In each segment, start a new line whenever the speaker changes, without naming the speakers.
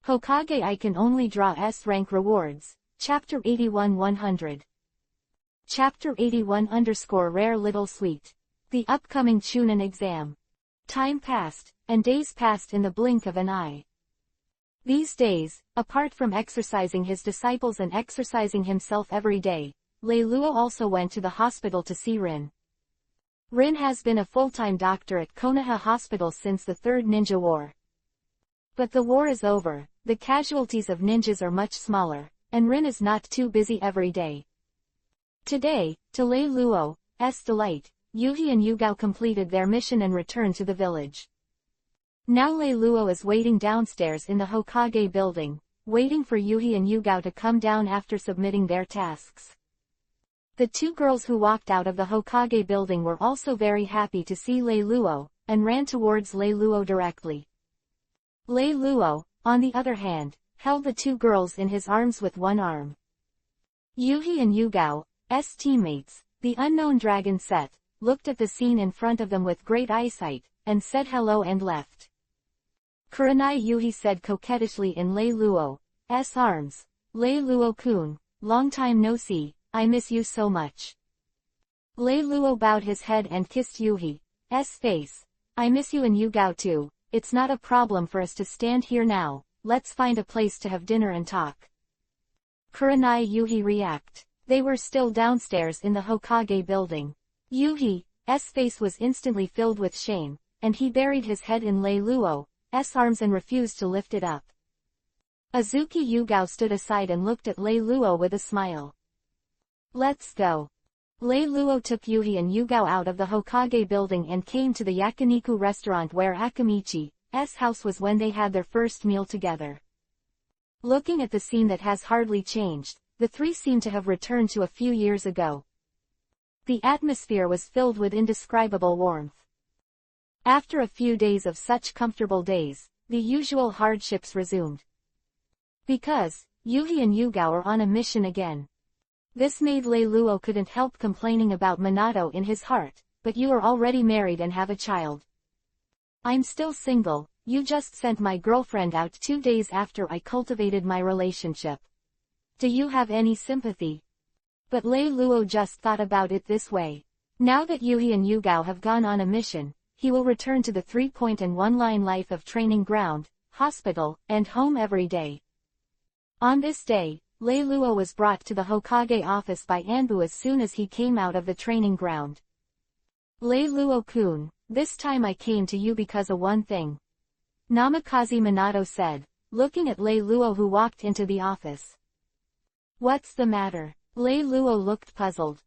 Hokage I can only draw S-rank rewards, Chapter 81-100. Chapter 81-Rare Little Sweet. The upcoming Chunin exam. Time passed, and days passed in the blink of an eye. These days, apart from exercising his disciples and exercising himself every day, Lei Luo also went to the hospital to see Rin. Rin has been a full-time doctor at Konoha Hospital since the Third Ninja War. But the war is over, the casualties of ninjas are much smaller, and Rin is not too busy every day. Today, to Lei Luo's delight, Yuhi and Yugao completed their mission and returned to the village. Now Lei Luo is waiting downstairs in the Hokage building, waiting for Yuhi and Yugao to come down after submitting their tasks. The two girls who walked out of the Hokage building were also very happy to see Lei Luo, and ran towards Lei Luo directly. Lei Luo, on the other hand, held the two girls in his arms with one arm. Yuhi and Yugao's teammates, the unknown dragon set, looked at the scene in front of them with great eyesight, and said hello and left. Kurenai Yuhi said coquettishly in Lei Luo's arms, "Lei Luo-kun, long time no see, I miss you so much." Lei Luo bowed his head and kissed Yuhi's face. "I miss you and Yugao too, it's not a problem for us to stand here now, let's find a place to have dinner and talk." Kurenai Yuhi react. They were still downstairs in the Hokage building. Yuhi's face was instantly filled with shame, and he buried his head in Lei Luo's arms and refused to lift it up. Azuki Yugao stood aside and looked at Lei Luo with a smile. "Let's go." Lei Luo took Yuhi and Yugao out of the Hokage building and came to the yakiniku restaurant where Akamichi's house was when they had their first meal together. Looking at the scene that has hardly changed, the three seem to have returned to a few years ago. The atmosphere was filled with indescribable warmth. After a few days of such comfortable days, the usual hardships resumed. Because, Yuhi and Yugao are on a mission again. This made Lei Luo couldn't help complaining about Minato in his heart, "But you are already married and have a child. I'm still single, you just sent my girlfriend out 2 days after I cultivated my relationship. Do you have any sympathy?" But Lei Luo just thought about it this way. Now that Yuhi and Yugao have gone on a mission, he will return to the 3-point and 1-line life of training ground, hospital, and home every day. On this day, Lei Luo was brought to the Hokage office by Anbu as soon as he came out of the training ground. "Lei Luo-kun, this time I came to you because of one thing," Namikaze Minato said, looking at Lei Luo who walked into the office. "What's the matter?" Lei Luo looked puzzled.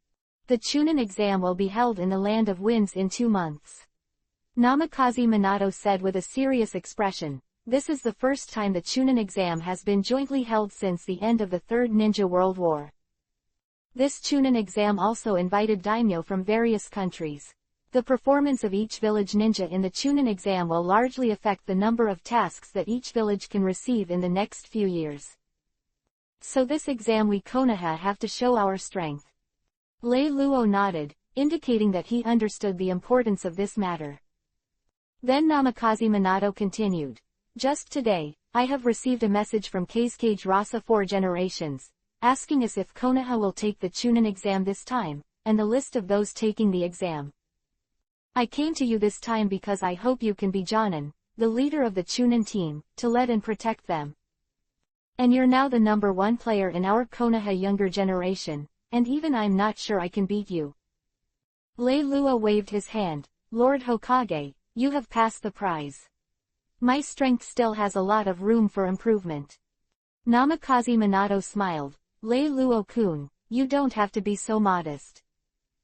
"The Chunin exam will be held in the Land of Winds in 2 months. Namikaze Minato said with a serious expression. "This is the first time the Chunin exam has been jointly held since the end of the Third Ninja World War. This Chunin exam also invited daimyo from various countries. The performance of each village ninja in the Chunin exam will largely affect the number of tasks that each village can receive in the next few years. So this exam we Konoha have to show our strength." Lei Luo nodded, indicating that he understood the importance of this matter. Then Namikaze Minato continued. "Just today, I have received a message from Kazekage Rasa 4 Generations, asking us if Konoha will take the Chunin exam this time, and the list of those taking the exam. I came to you this time because I hope you can be Jonin, the leader of the Chunin team, to lead and protect them. And you're now the #1 player in our Konoha younger generation, and even I'm not sure I can beat you." Lei Luo waved his hand. "Lord Hokage, you have passed the prize. My strength still has a lot of room for improvement." Namikaze Minato smiled. "Lei Luo-kun, you don't have to be so modest.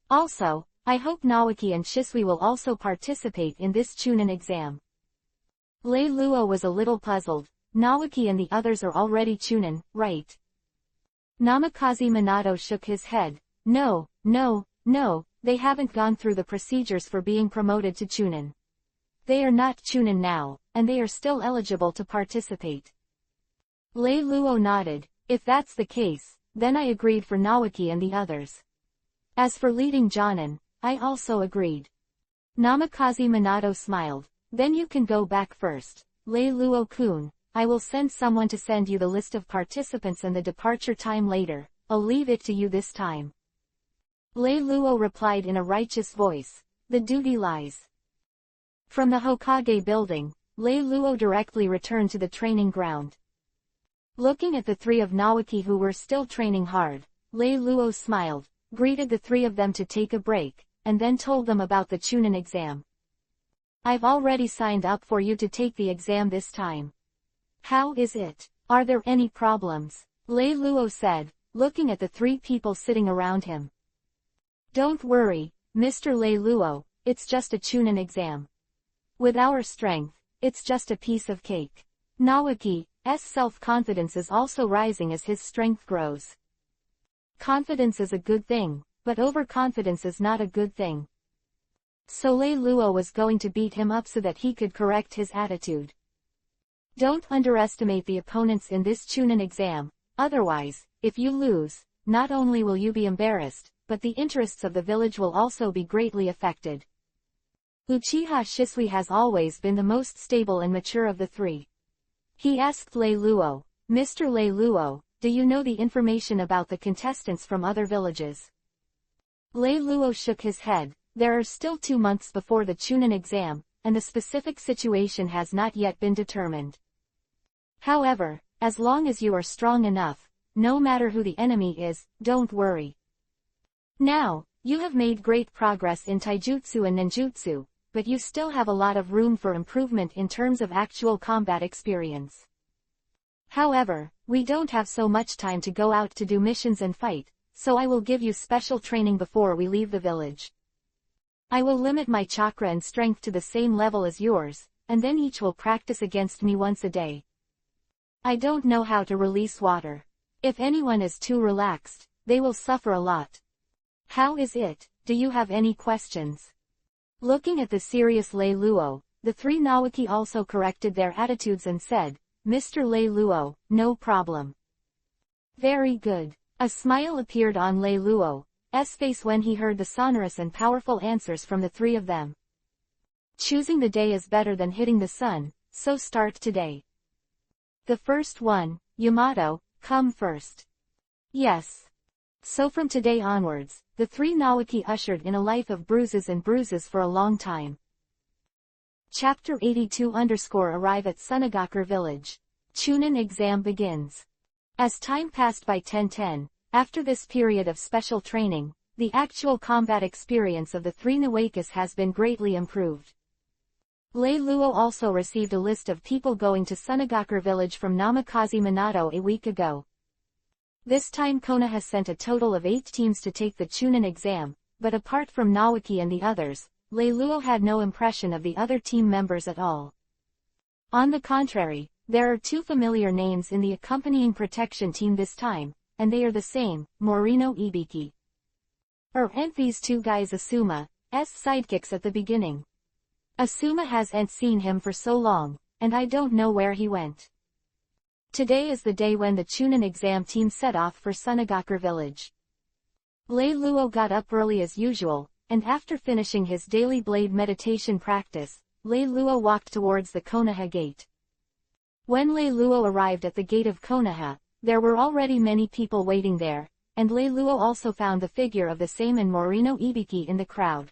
Also, I hope Naoki and Shisui will also participate in this Chunin exam." Lei Luo was a little puzzled. Naoki and the others are already Chunin, right? Namikaze Minato shook his head. No, they haven't gone through the procedures for being promoted to Chunin. They are not Chunin now, and they are still eligible to participate. Lei Luo nodded. "If that's the case, then I agreed for Naoki and the others. As for leading Jonin, I also agreed." Namikaze Minato smiled. "Then you can go back first, Lei Luo-kun, I will send someone to send you the list of participants and the departure time later. I'll leave it to you this time. Lei Luo replied in a righteous voice. The duty lies. From the Hokage building, Lei Luo directly returned to the training ground. Looking at the three of Naoki who were still training hard, Lei Luo smiled, greeted the three of them to take a break, and then told them about the Chunin exam. I've already signed up for you to take the exam this time. How is it? Are there any problems? Lei Luo said, looking at the three people sitting around him. Don't worry, Mr. Lei Luo, it's just a Chunin exam. With our strength, it's just a piece of cake. Naoki's self-confidence is also rising as his strength grows. Confidence is a good thing, but overconfidence is not a good thing. So Lei Luo was going to beat him up so that he could correct his attitude. Don't underestimate the opponents in this Chunin exam, otherwise, if you lose, not only will you be embarrassed, but the interests of the village will also be greatly affected. Uchiha Shisui has always been the most stable and mature of the three. He asked Lei Luo, Mr. Lei Luo, do you know the information about the contestants from other villages? Lei Luo shook his head. There are still 2 months before the Chunin exam, and the specific situation has not yet been determined. However, as long as you are strong enough, no matter who the enemy is, don't worry. Now, you have made great progress in taijutsu and ninjutsu, but you still have a lot of room for improvement in terms of actual combat experience. However, we don't have so much time to go out to do missions and fight, so I will give you special training before we leave the village. I will limit my chakra and strength to the same level as yours, and then each will practice against me once a day. I don't know how to release water. If anyone is too relaxed, they will suffer a lot. How is it? Do you have any questions? Looking at the serious Lei Luo, the three Naoki also corrected their attitudes and said, Mr. Lei Luo, no problem. Very good. A smile appeared on Lei Luo's face when he heard the sonorous and powerful answers from the three of them. Choosing the day is better than hitting the sun, so start today. The first one, Yamato, come first. Yes. So from today onwards, the three Naoki ushered in a life of bruises and bruises for a long time. Chapter 82 arrive at Sunagakur village. Chunin exam begins. As time passed by 10:10, after this period of special training, the actual combat experience of the three Nawakas has been greatly improved. Lei Luo also received a list of people going to Sunagakur village from Namikaze Minato a week ago. This time Konoha sent a total of 8 teams to take the Chunin exam, but apart from Naoki and the others, Lei Luo had no impression of the other team members at all. On the contrary, there are 2 familiar names in the accompanying protection team this time, and they are the same, Morino Ibiki. Aren't these 2 guys Asuma's sidekicks at the beginning? Asuma hasn't seen him for so long, and I don't know where he went. Today is the day when the Chunin exam team set off for Sunagakur village. Lei Luo got up early as usual, and after finishing his daily blade meditation practice, Lei Luo walked towards the Konoha gate. When Lei Luo arrived at the gate of Konoha, there were already many people waiting there, and Lei Luo also found the figure of the same and Morino Ibiki in the crowd.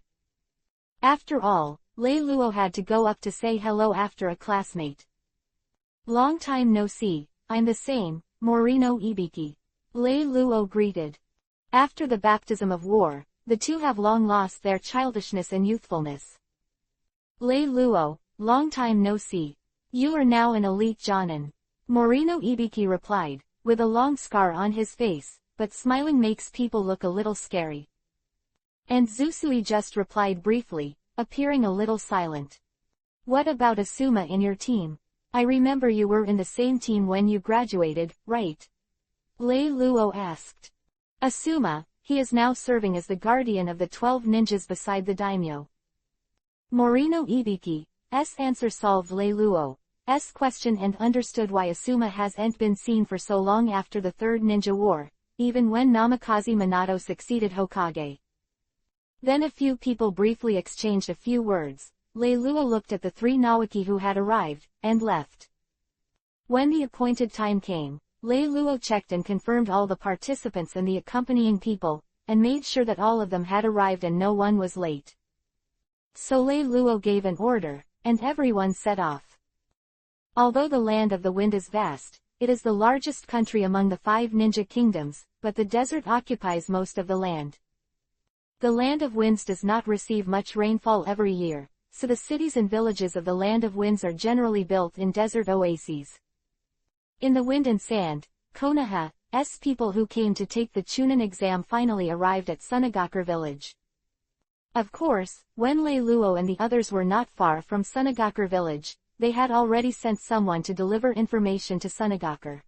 After all, Lei Luo had to go up to say hello after a classmate. Long time no see, I'm the same, Morino Ibiki. Lei Luo greeted. After the baptism of war, the two have long lost their childishness and youthfulness. Lei Luo, long time no see. You are now an elite Jonin. Morino Ibiki replied, with a long scar on his face, but smiling makes people look a little scary. And Zusui just replied briefly, appearing a little silent. What about Asuma in your team? I remember you were in the same team when you graduated, right? Lei Luo asked. Asuma, he is now serving as the guardian of the 12 ninjas beside the daimyo. Morino Ibiki's answer solved Lei Luo's question and understood why Asuma hasn't been seen for so long after the Third Ninja War, even when Namikaze Minato succeeded Hokage. Then a few people briefly exchanged a few words. Lei Luo looked at the 3 Naoki who had arrived, and left. When the appointed time came, Lei Luo checked and confirmed all the participants and the accompanying people, and made sure that all of them had arrived and no one was late. So Lei Luo gave an order, and everyone set off. Although the land of the wind is vast, it is the largest country among the 5 ninja kingdoms, but the desert occupies most of the land. The land of winds does not receive much rainfall every year, so the cities and villages of the land of winds are generally built in desert oases. In the wind and sand, Konoha's people who came to take the Chunin exam finally arrived at Sunagakure village. Of course, when Lei Luo and the others were not far from Sunagakure village, they had already sent someone to deliver information to Sunagakure.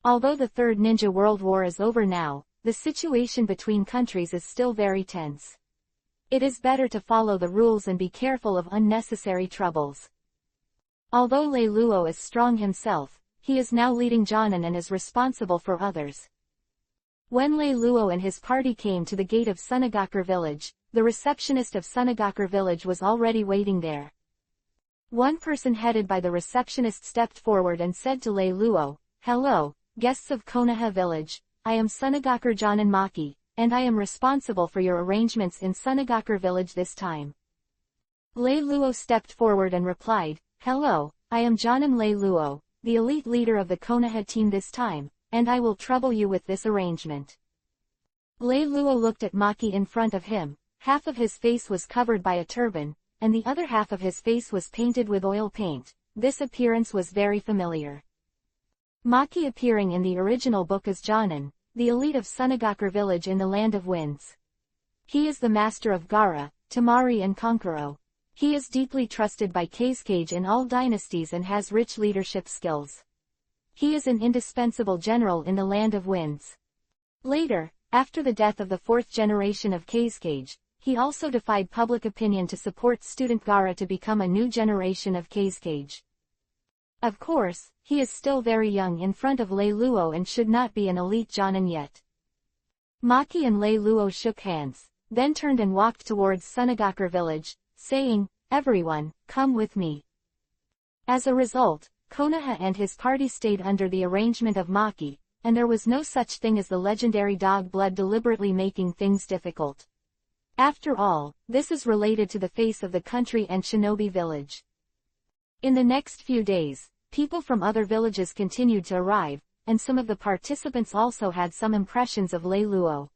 Although the Third Ninja World War is over now, the situation between countries is still very tense. It is better to follow the rules and be careful of unnecessary troubles. Although Lei Luo is strong himself, he is now leading Jonin and is responsible for others. When Lei Luo and his party came to the gate of Sunagakure village, the receptionist of Sunagakure village was already waiting there. One person headed by the receptionist stepped forward and said to Lei Luo, "Hello, guests of Konoha village, I am Sunagakure Jonin Maki, and I am responsible for your arrangements in Sunagakure village this time." Lei Luo stepped forward and replied, "Hello, I am Jonin Lei Luo, the elite leader of the Konoha team this time, and I will trouble you with this arrangement." Lei Luo looked at Maki in front of him. Half of his face was covered by a turban, and the other half of his face was painted with oil paint. This appearance was very familiar. Maki appearing in the original book as Jonin, the elite of Sunagakure village in the land of winds. He is the master of Gaara, Tamari and Konkuro. He is deeply trusted by Kazekage in all dynasties and has rich leadership skills. He is an indispensable general in the land of winds. Later, after the death of the 4th generation of Kazekage, he also defied public opinion to support student Gaara to become a new generation of Kazekage. Of course, he is still very young in front of Lei Luo and should not be an elite Jonin yet. Maki and Lei Luo shook hands, then turned and walked towards Sunagakure village, saying, "Everyone, come with me." As a result, Konoha and his party stayed under the arrangement of Maki, and there was no such thing as the legendary dog blood deliberately making things difficult. After all, this is related to the face of the country and shinobi village. In the next few days, people from other villages continued to arrive, and some of the participants also had some impressions of Lei Luo.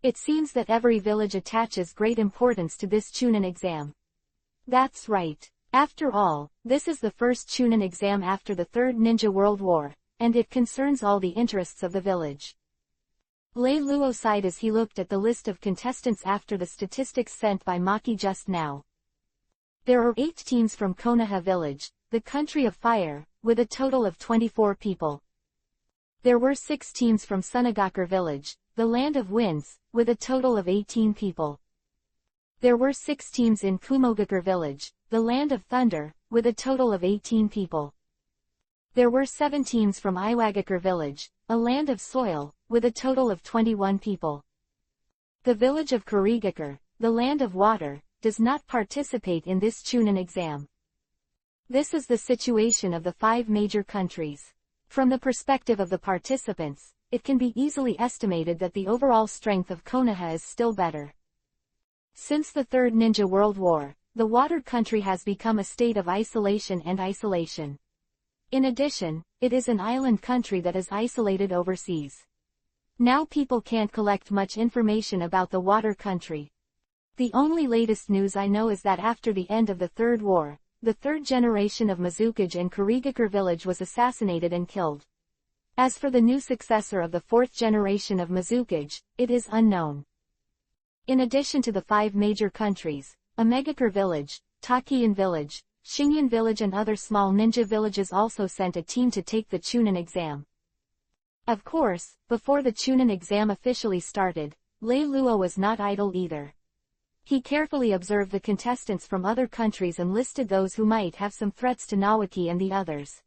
It seems that every village attaches great importance to this Chunin exam. That's right. After all, this is the first Chunin exam after the Third Ninja World War, and it concerns all the interests of the village. Lei Luo sighed as he looked at the list of contestants after the statistics sent by Maki just now. There are 8 teams from Konoha village, the country of fire, with a total of 24 people. There were 6 teams from Sunagakure village, the land of winds, with a total of 18 people. There were 6 teams in Kumogakure village, the land of thunder, with a total of 18 people. There were 7 teams from Iwagakure village, a land of soil, with a total of 21 people. The village of Kurigakure, the land of water, does not participate in this Chunin exam. This is the situation of the 5 major countries. From the perspective of the participants, it can be easily estimated that the overall strength of Konoha is still better. Since the Third Ninja World War, the water country has become a state of isolation and isolation. In addition, it is an island country that is isolated overseas. Now people can't collect much information about the water country. The only latest news I know is that after the end of the Third War, the 3rd generation of Mizukage in Kurigakure village was assassinated and killed. As for the new successor of the 4th generation of Mizukage, it is unknown. In addition to the 5 major countries, Omegakure village, Takian village, Shinyan village and other small ninja villages also sent a team to take the Chunin exam. Of course, before the Chunin exam officially started, Lei Luo was not idle either. He carefully observed the contestants from other countries and listed those who might have some threats to Naoki and the others.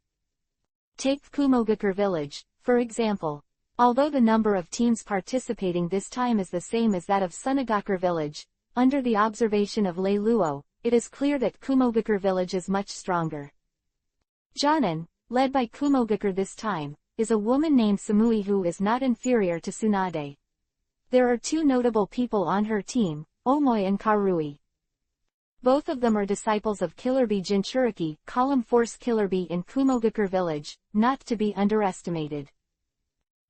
Take Kumogakure village, for example. Although the number of teams participating this time is the same as that of Sunagakure village, under the observation of Lei Luo, it is clear that Kumogakure village is much stronger. Jonin, led by Kumogakure this time, is a woman named Samui who is not inferior to Tsunade. There are two notable people on her team, Omoi and Karui. Both of them are disciples of Killer Bee Jinchuriki, Column Force Killer Bee in Kumogakure village, not to be underestimated.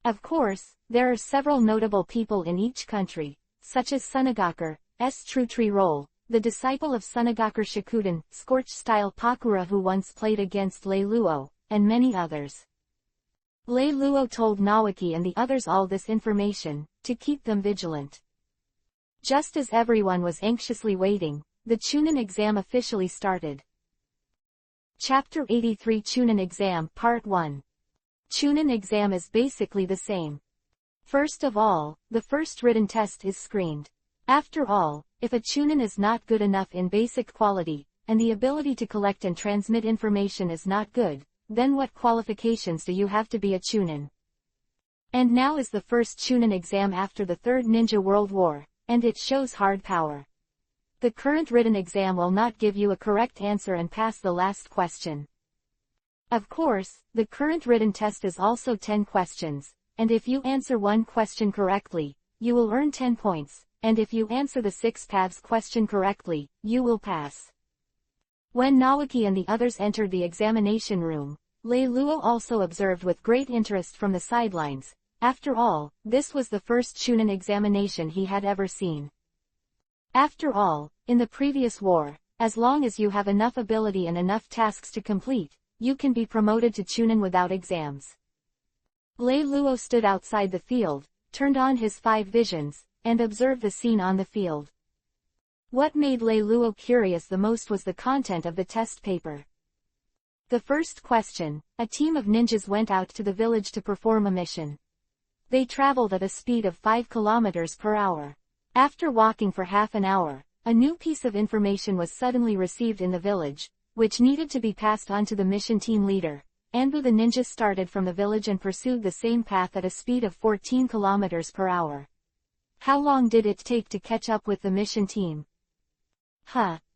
Of course, there are several notable people in each country, such as Sunagakure's True Tree Roll, the disciple of Sunagakure Shikuden, Scorch-style Pakura who once played against Lei Luo, and many others. Lei Luo told Naoki and the others all this information, to keep them vigilant. Just as everyone was anxiously waiting, the Chunin exam officially started. Chapter 83 Chunin Exam Part 1. Chunin exam is basically the same. First of all, the first written test is screened. After all, if a Chunin is not good enough in basic quality, and the ability to collect and transmit information is not good, then what qualifications do you have to be a Chunin? And now is the first Chunin exam after the Third Ninja World War, and it shows hard power. The current written exam will not give you a correct answer and pass the last question. Of course, the current written test is also 10 questions, and if you answer one question correctly, you will earn 10 points, and if you answer the 6 paths question correctly, you will pass. When Naoki and the others entered the examination room, Lei Luo also observed with great interest from the sidelines. After all, this was the first Chunin examination he had ever seen. After all, in the previous war, as long as you have enough ability and enough tasks to complete, you can be promoted to Chunin without exams. Lei Luo stood outside the field, turned on his 5 visions, and observed the scene on the field. What made Lei Luo curious the most was the content of the test paper. The first question, a team of ninjas went out to the village to perform a mission. They traveled at a speed of 5 kilometers per hour. After walking for half an hour, a new piece of information was suddenly received in the village, which needed to be passed on to the mission team leader. Anbu the ninja started from the village and pursued the same path at a speed of 14 kilometers per hour. How long did it take to catch up with the mission team?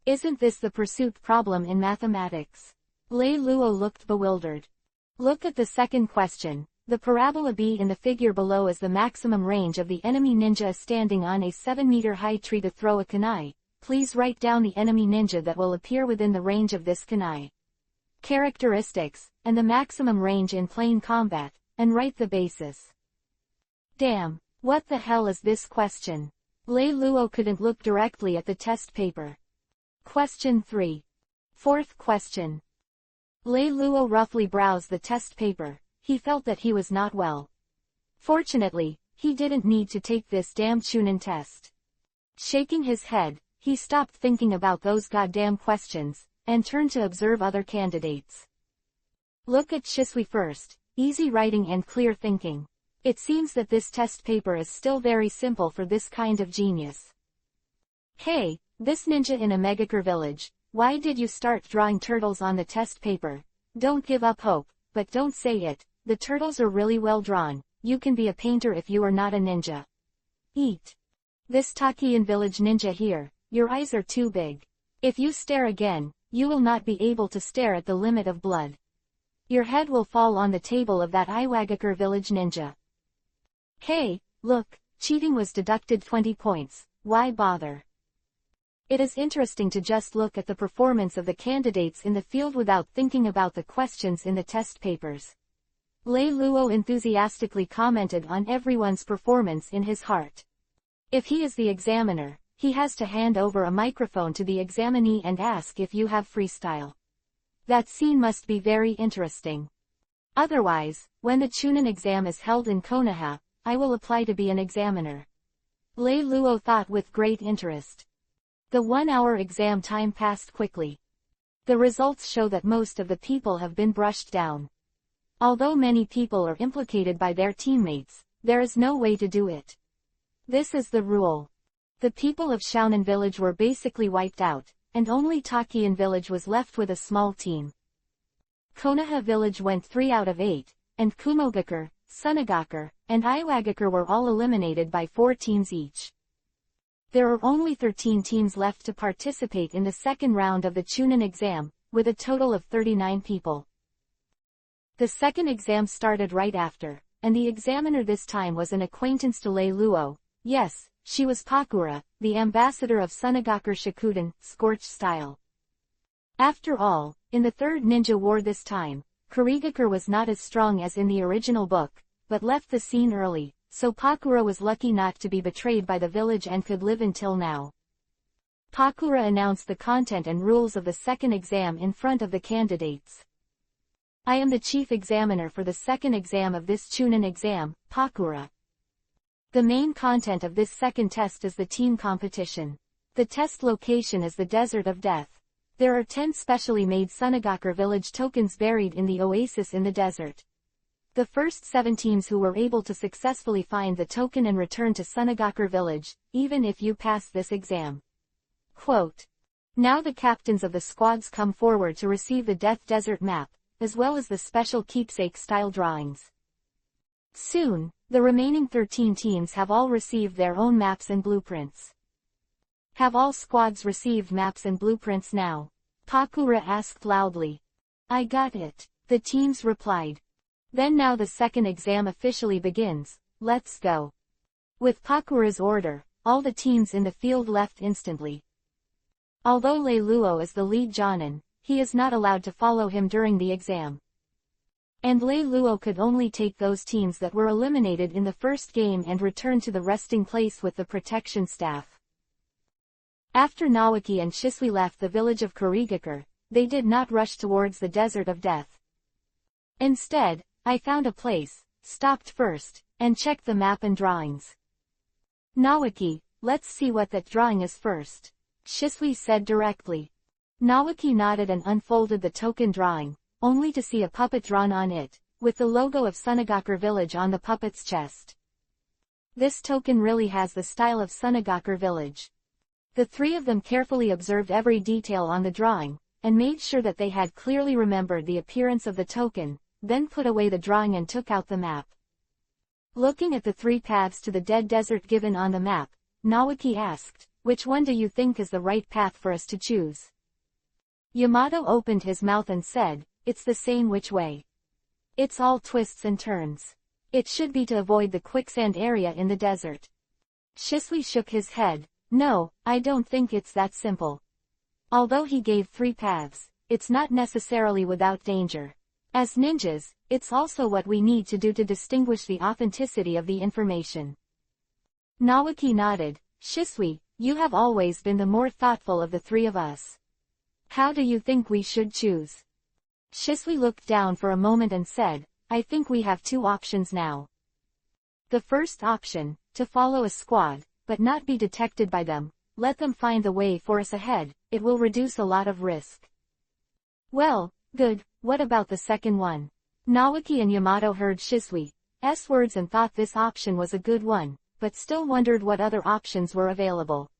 Isn't this the pursuit problem in mathematics? Lei Luo looked bewildered. Look at the second question. The parabola B in the figure below is the maximum range of the enemy ninja standing on a 7-meter high tree to throw a kunai. Please write down the enemy ninja that will appear within the range of this kunai. Characteristics, and the maximum range in plain combat, and write the basis. Damn, what the hell is this question? Lei Luo couldn't look directly at the test paper. Question 3. Fourth question. Lei Luo roughly browsed the test paper. He felt that he was not well. Fortunately, he didn't need to take this damn Chunin test. Shaking his head, he stopped thinking about those goddamn questions, and turned to observe other candidates. Look at Shisui first, easy writing and clear thinking. It seems that this test paper is still very simple for this kind of genius. Hey, this ninja in a Megakure village, why did you start drawing turtles on the test paper? Don't give up hope, but don't say it. The turtles are really well drawn. You can be a painter if you are not a ninja. Eat. This Takian village ninja here, your eyes are too big. If you stare again, you will not be able to stare at the limit of blood. Your head will fall on the table of that Iwagakure village ninja. Hey, look, cheating was deducted 20 points, why bother? It is interesting to just look at the performance of the candidates in the field without thinking about the questions in the test papers. Lei Luo enthusiastically commented on everyone's performance in his heart. If he is the examiner, he has to hand over a microphone to the examinee and ask if you have freestyle. That scene must be very interesting. Otherwise, when the Chunin exam is held in Konoha, I will apply to be an examiner. Lei Luo thought with great interest. The 1-hour exam time passed quickly. The results show that most of the people have been brushed down. Although many people are implicated by their teammates, there is no way to do it. This is the rule. The people of Shaonan village were basically wiped out, and only Takian village was left with a small team. Konoha village went 3 out of 8, and Kumogakure, Sunagakure, and Iwagakure were all eliminated by 4 teams each. There are only 13 teams left to participate in the second round of the Chunin exam, with a total of 39 people. The second exam started right after, and the examiner this time was an acquaintance to Lei Luo. Yes, she was Pakura, the ambassador of Sunagakur Shikuden, scorched style. After all, in the Third Ninja War this time, Kurigakure was not as strong as in the original book, but left the scene early, so Pakura was lucky not to be betrayed by the village and could live until now. Pakura announced the content and rules of the second exam in front of the candidates. I am the chief examiner for the second exam of this Chunin exam, Pakura. The main content of this second test is the team competition. The test location is the Desert of Death. There are 10 specially made Sunagakur village tokens buried in the oasis in the desert. The first 7 teams who were able to successfully find the token and return to Sunagakur village, even if you pass this exam. Quote. Now the captains of the squads come forward to receive the Death Desert map, as well as the special keepsake-style drawings. Soon, the remaining 13 teams have all received their own maps and blueprints. Have all squads received maps and blueprints now? Pakura asked loudly. I got it, the teams replied. Then now the second exam officially begins, let's go. With Pakura's order, all the teams in the field left instantly. Although Lei Luo is the lead Jonin, he is not allowed to follow him during the exam. And Lei Luo could only take those teams that were eliminated in the first game and return to the resting place with the protection staff. After Naoki and Shisui left the village of Kurigakure, they did not rush towards the Desert of Death. Instead, I found a place, stopped first, and checked the map and drawings. Naoki, let's see what that drawing is first, Shisui said directly. Naoki nodded and unfolded the token drawing, only to see a puppet drawn on it, with the logo of Sunagakur village on the puppet's chest. This token really has the style of Sunagakur village. The three of them carefully observed every detail on the drawing, and made sure that they had clearly remembered the appearance of the token, then put away the drawing and took out the map. Looking at the 3 paths to the dead desert given on the map, Naoki asked, which one do you think is the right path for us to choose? Yamato opened his mouth and said, it's the same which way. It's all twists and turns. It should be to avoid the quicksand area in the desert. Shisui shook his head, no, I don't think it's that simple. Although he gave 3 paths, it's not necessarily without danger. As ninjas, it's also what we need to do to distinguish the authenticity of the information. Naoki nodded, Shisui, you have always been the more thoughtful of the 3 of us. How do you think we should choose? Shisui looked down for a moment and said, I think we have 2 options now. The first option, to follow a squad, but not be detected by them, let them find the way for us ahead, it will reduce a lot of risk. Well, good, what about the second one? Naoki and Yamato heard Shisui's words and thought this option was a good one, but still wondered what other options were available.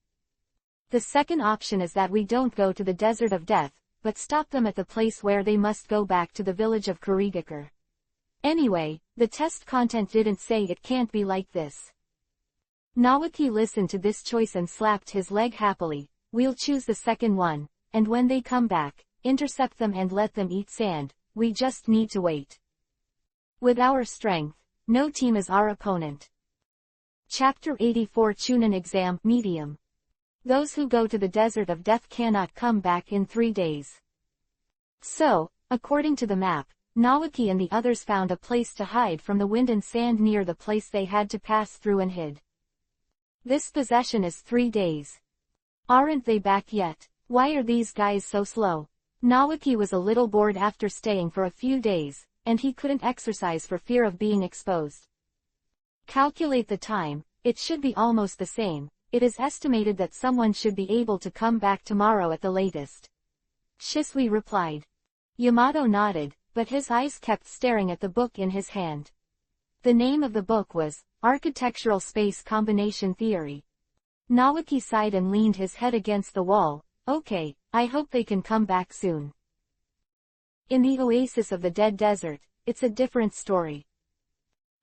The second option is that we don't go to the Desert of Death, but stop them at the place where they must go back to the village of Kurigakure. Anyway, the test content didn't say it can't be like this. Naoki listened to this choice and slapped his leg happily, we'll choose the second one, and when they come back, intercept them and let them eat sand, we just need to wait. With our strength, no team is our opponent. Chapter 84 Chunin Exam Medium. Those who go to the Desert of Death cannot come back in 3 days. So, according to the map, Naoki and the others found a place to hide from the wind and sand near the place they had to pass through and hid. This possession is 3 days. Aren't they back yet? Why are these guys so slow? Naoki was a little bored after staying for a few days, and he couldn't exercise for fear of being exposed. Calculate the time, it should be almost the same. It is estimated that someone should be able to come back tomorrow at the latest. Shisui replied. Yamato nodded, but his eyes kept staring at the book in his hand. The name of the book was Architectural Space Combination Theory. Naoki sighed and leaned his head against the wall. Okay, I hope they can come back soon. In the oasis of the dead desert, it's a different story.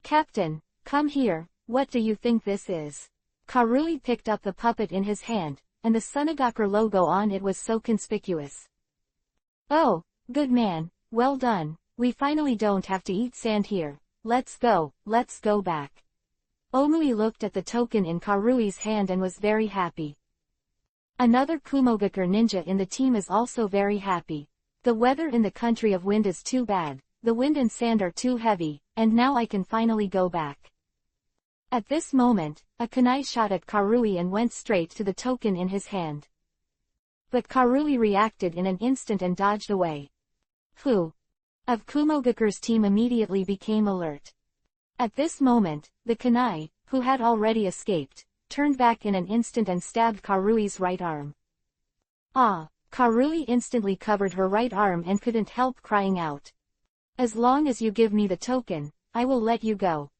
Captain, come here, what do you think this is? Karui picked up the puppet in his hand, and the Sunagakur logo on it was so conspicuous. Oh, good man, well done, We finally don't have to eat sand here. Let's go back. Omui looked at the token in Karui's hand and was very happy. Another Kumogakure ninja in the team is also very happy. The weather in the country of wind is too bad, the wind and sand are too heavy, and now I can finally go back. At this moment, a kunai shot at Karui and went straight to the token in his hand. But Karui reacted in an instant and dodged away. Who of Kumogakure's team immediately became alert. At this moment, the kunai, who had already escaped, turned back in an instant and stabbed Karui's right arm. Ah! Karui instantly covered her right arm and couldn't help crying out. As long as you give me the token, I will let you go.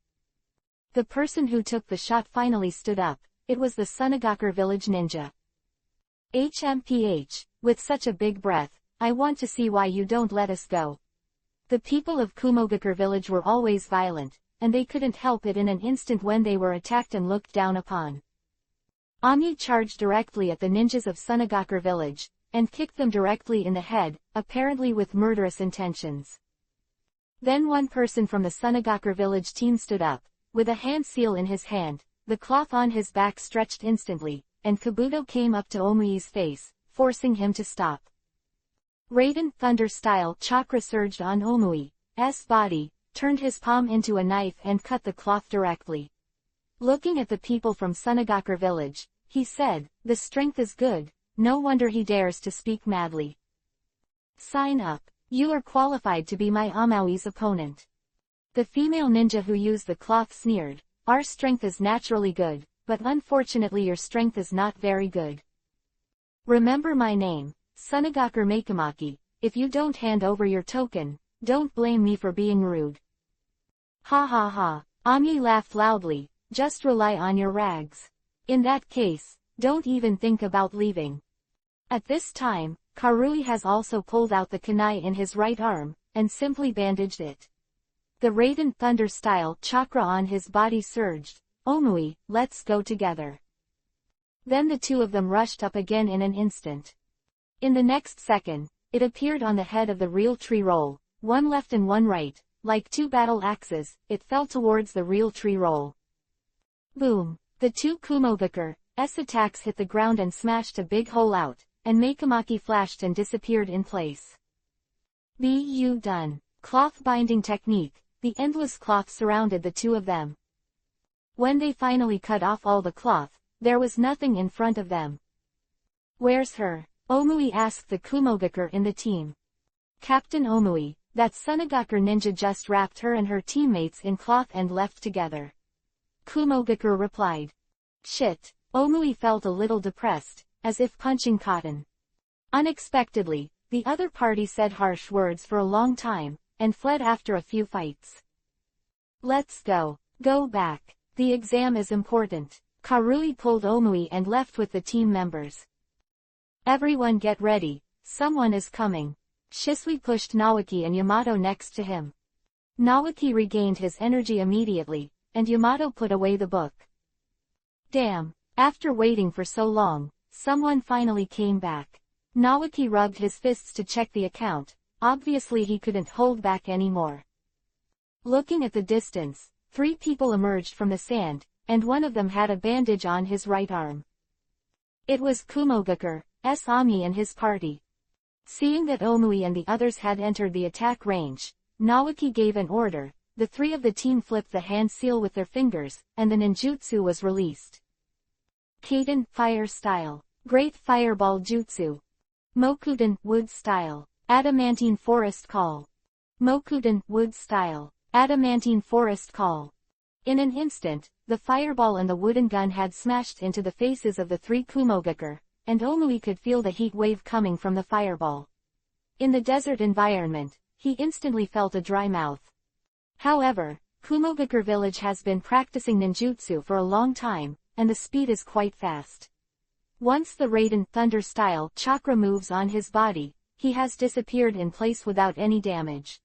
The person who took the shot finally stood up. It was the Sunagakure village ninja. HMPH, with such a big breath, I want to see why you don't let us go. The people of Kumogakure village were always violent, and they couldn't help it in an instant when they were attacked and looked down upon. Ami charged directly at the ninjas of Sunagakure village, and kicked them directly in the head, apparently with murderous intentions. Then one person from the Sunagakure village team stood up, with a hand seal in his hand, the cloth on his back stretched instantly, and Kabuto came up to Omui's face, forcing him to stop. Raiden Thunder-style chakra surged on Omui's body, turned his palm into a knife and cut the cloth directly. Looking at the people from Sunagakure village, he said, "The strength is good, no wonder he dares to speak madly. Sign up. You are qualified to be my Amaui's opponent." The female ninja who used the cloth sneered, "Our strength is naturally good, but unfortunately your strength is not very good. Remember my name, Sunagakure Makamaki. If you don't hand over your token, don't blame me for being rude." Ha ha ha. Ami laughed loudly, "Just rely on your rags. In that case, don't even think about leaving." At this time, Karui has also pulled out the kunai in his right arm, and simply bandaged it. The Raiden Thunder-style chakra on his body surged. "Omui, let's go together." Then the two of them rushed up again in an instant. In the next second, it appeared on the head of the real tree roll, one left and one right, like two battle axes, it fell towards the real tree roll. Boom! The two Kumogakure's attacks hit the ground and smashed a big hole out, and Makamaki flashed and disappeared in place. "Bu done." Cloth binding technique, the endless cloth surrounded the two of them. When they finally cut off all the cloth, there was nothing in front of them. "Where's her?" Omui asked the Kumogakure in the team. "Captain Omui, that Sunagakure ninja just wrapped her and her teammates in cloth and left together," Kumogakure replied. Shit. Omui felt a little depressed, as if punching cotton. Unexpectedly, the other party said harsh words for a long time, and fled after a few fights. "Let's go. Go back. The exam is important." Karui pulled Omui and left with the team members. "Everyone get ready, someone is coming." Shisui pushed Nawaki and Yamato next to him. Nawaki regained his energy immediately, and Yamato put away the book. Damn, after waiting for so long, someone finally came back. Nawaki rubbed his fists to check the account, obviously he couldn't hold back anymore. Looking at the distance, 3 people emerged from the sand, and one of them had a bandage on his right arm. It was Kumogakure's Ami and his party. Seeing that Omui and the others had entered the attack range, Nawaki gave an order, the 3 of the team flipped the hand seal with their fingers, and the ninjutsu was released. Kaden, fire style. Great fireball jutsu. Mokuden, wood style. Adamantine forest call. Mokuden, wood style. Adamantine forest call. In an instant, the fireball and the wooden gun had smashed into the faces of the 3 Kumogakure, and Omui could feel the heat wave coming from the fireball. In the desert environment, he instantly felt a dry mouth. However, Kumogakure village has been practicing ninjutsu for a long time, and the speed is quite fast. Once the Raiden Thunder-style chakra moves on his body, he has disappeared in place without any damage.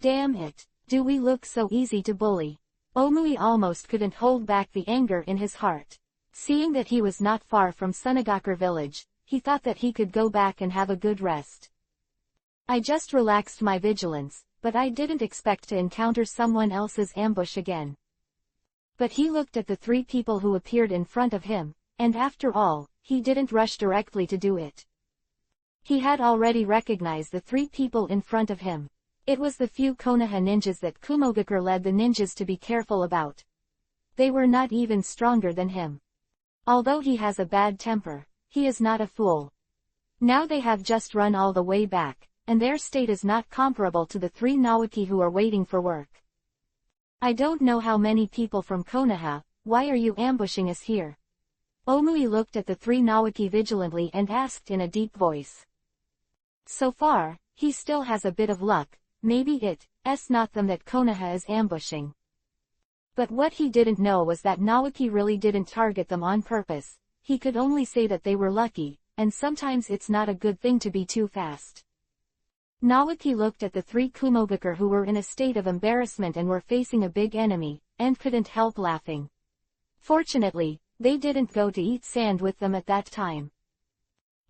Damn it, do we look so easy to bully? Omui almost couldn't hold back the anger in his heart. Seeing that he was not far from Sunagakure village, he thought that he could go back and have a good rest. I just relaxed my vigilance, but I didn't expect to encounter someone else's ambush again. But he looked at the three people who appeared in front of him, and after all, he didn't rush directly to do it. He had already recognized the three people in front of him. It was the few Konoha ninjas that Kumogakure led the ninjas to be careful about. They were not even stronger than him. Although he has a bad temper, he is not a fool. Now they have just run all the way back, and their state is not comparable to the three Naoki who are waiting for work. I don't know how many people from Konoha, why are you ambushing us here? Omui looked at the three Naoki vigilantly and asked in a deep voice. So far, he still has a bit of luck, maybe it's not them that Konoha is ambushing. But what he didn't know was that Naoki really didn't target them on purpose. He could only say that they were lucky, and sometimes it's not a good thing to be too fast. Naoki looked at the three Kumogakure who were in a state of embarrassment and were facing a big enemy, and couldn't help laughing. Fortunately, they didn't go to eat sand with them at that time.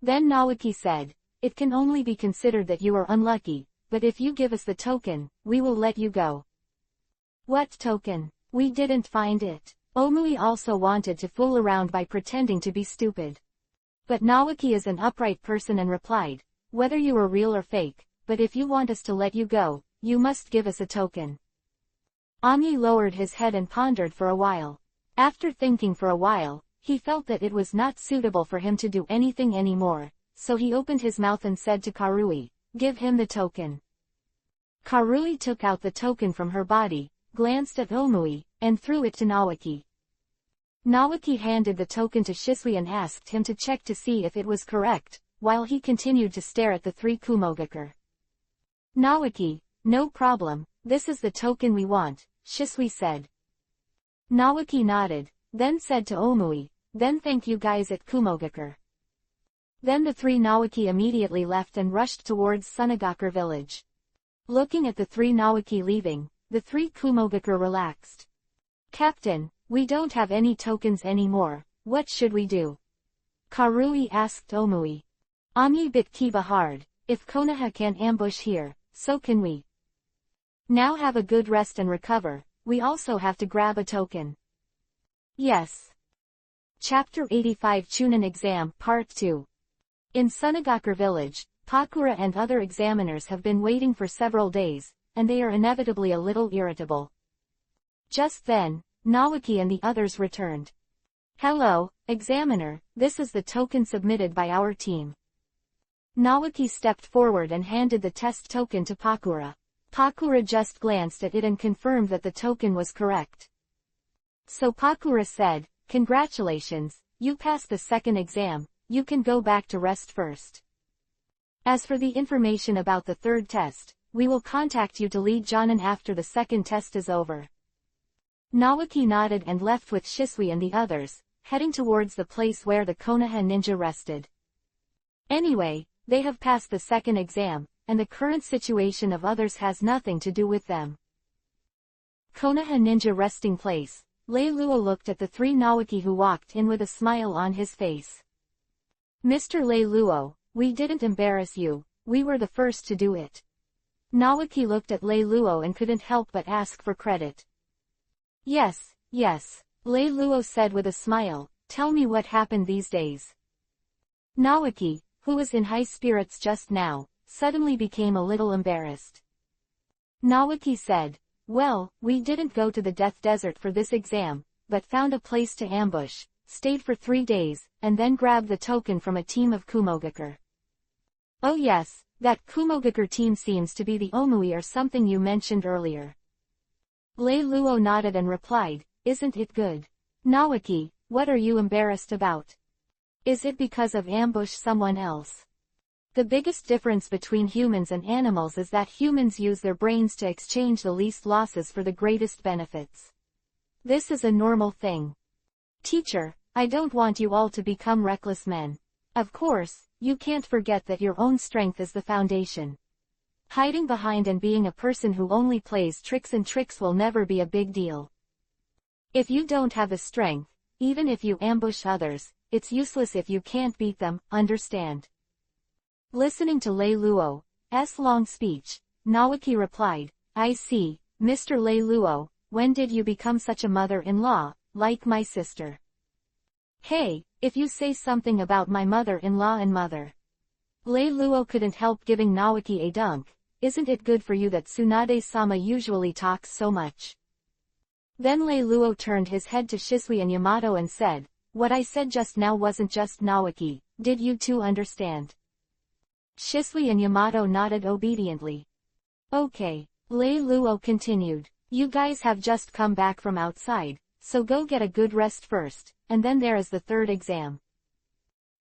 Then Naoki said, "It can only be considered that you are unlucky, but if you give us the token, we will let you go." What token? We didn't find it. Omui also wanted to fool around by pretending to be stupid. But Naoki is an upright person and replied, "Whether you are real or fake, but if you want us to let you go, you must give us a token." Ami lowered his head and pondered for a while. After thinking for a while, he felt that it was not suitable for him to do anything anymore, so he opened his mouth and said to Karui, "Give him the token." Karui took out the token from her body, glanced at Omui, and threw it to Naoki. Naoki handed the token to Shisui and asked him to check to see if it was correct, while he continued to stare at the three Kumogakure. Naoki, "No problem, this is the token we want," Shisui said. Naoki nodded, then said to Omui, "Then thank you guys at Kumogakure." Then the three Naoki immediately left and rushed towards Sunagakure village. Looking at the three Naoki leaving, the three Kumogakure relaxed. "Captain, we don't have any tokens anymore, what should we do?" Karui asked Omui. Ami bit Kiba hard, "If Konoha can ambush here, so can we. Now have a good rest and recover, we also have to grab a token." Yes. Chapter 85 Chunin Exam Part 2. In Sunagakure village, Pakura and other examiners have been waiting for several days, and they are inevitably a little irritable. Just then, Naoki and the others returned. "Hello, examiner, this is the token submitted by our team." Naoki stepped forward and handed the test token to Pakura. Pakura just glanced at it and confirmed that the token was correct. So Pakura said, "Congratulations, you passed the second exam, you can go back to rest first. As for the information about the third test, we will contact you to lead Jonin after the second test is over." Naoki nodded and left with Shisui and the others, heading towards the place where the Konoha ninja rested. Anyway, they have passed the second exam, and the current situation of others has nothing to do with them. Konoha ninja resting place. Leiluo looked at the three Naoki who walked in with a smile on his face. "Mr. Leiluo, we didn't embarrass you, we were the first to do it." Naoki looked at Leiluo and couldn't help but ask for credit. Yes, Leiluo said with a smile, "Tell me what happened these days." Naoki, who was in high spirits just now, suddenly became a little embarrassed. Naoki said, "Well, we didn't go to the Death Desert for this exam, but found a place to ambush, stayed for 3 days, and then grabbed the token from a team of Kumogakure." "Oh yes, that Kumogakure team seems to be the Omui or something you mentioned earlier." Leiluo nodded and replied, "Isn't it good?" "Naoki, what are you embarrassed about? Is it because of ambush someone else?" The biggest difference between humans and animals is that humans use their brains to exchange the least losses for the greatest benefits. This is a normal thing. "Teacher, I don't want you all to become reckless men. Of course, you can't forget that your own strength is the foundation. Hiding behind and being a person who only plays tricks and tricks will never be a big deal. If you don't have the strength, even if you ambush others, it's useless if you can't beat them, understand?" Listening to Leiluo, long speech, Naoki replied, I see, Mr. Lei Luo, when did you become such a mother-in-law, like my sister? Hey, if you say something about my mother-in-law and mother. Lei Luo couldn't help giving Naoki a dunk. Isn't it good for you that Tsunade-sama usually talks so much? Then Lei Luo turned his head to Shisui and Yamato and said, what I said just now wasn't just Naoki, did you two understand? Shisui and Yamato nodded obediently. Okay, Lei Luo continued, you guys have just come back from outside, so go get a good rest first, and then there is the third exam.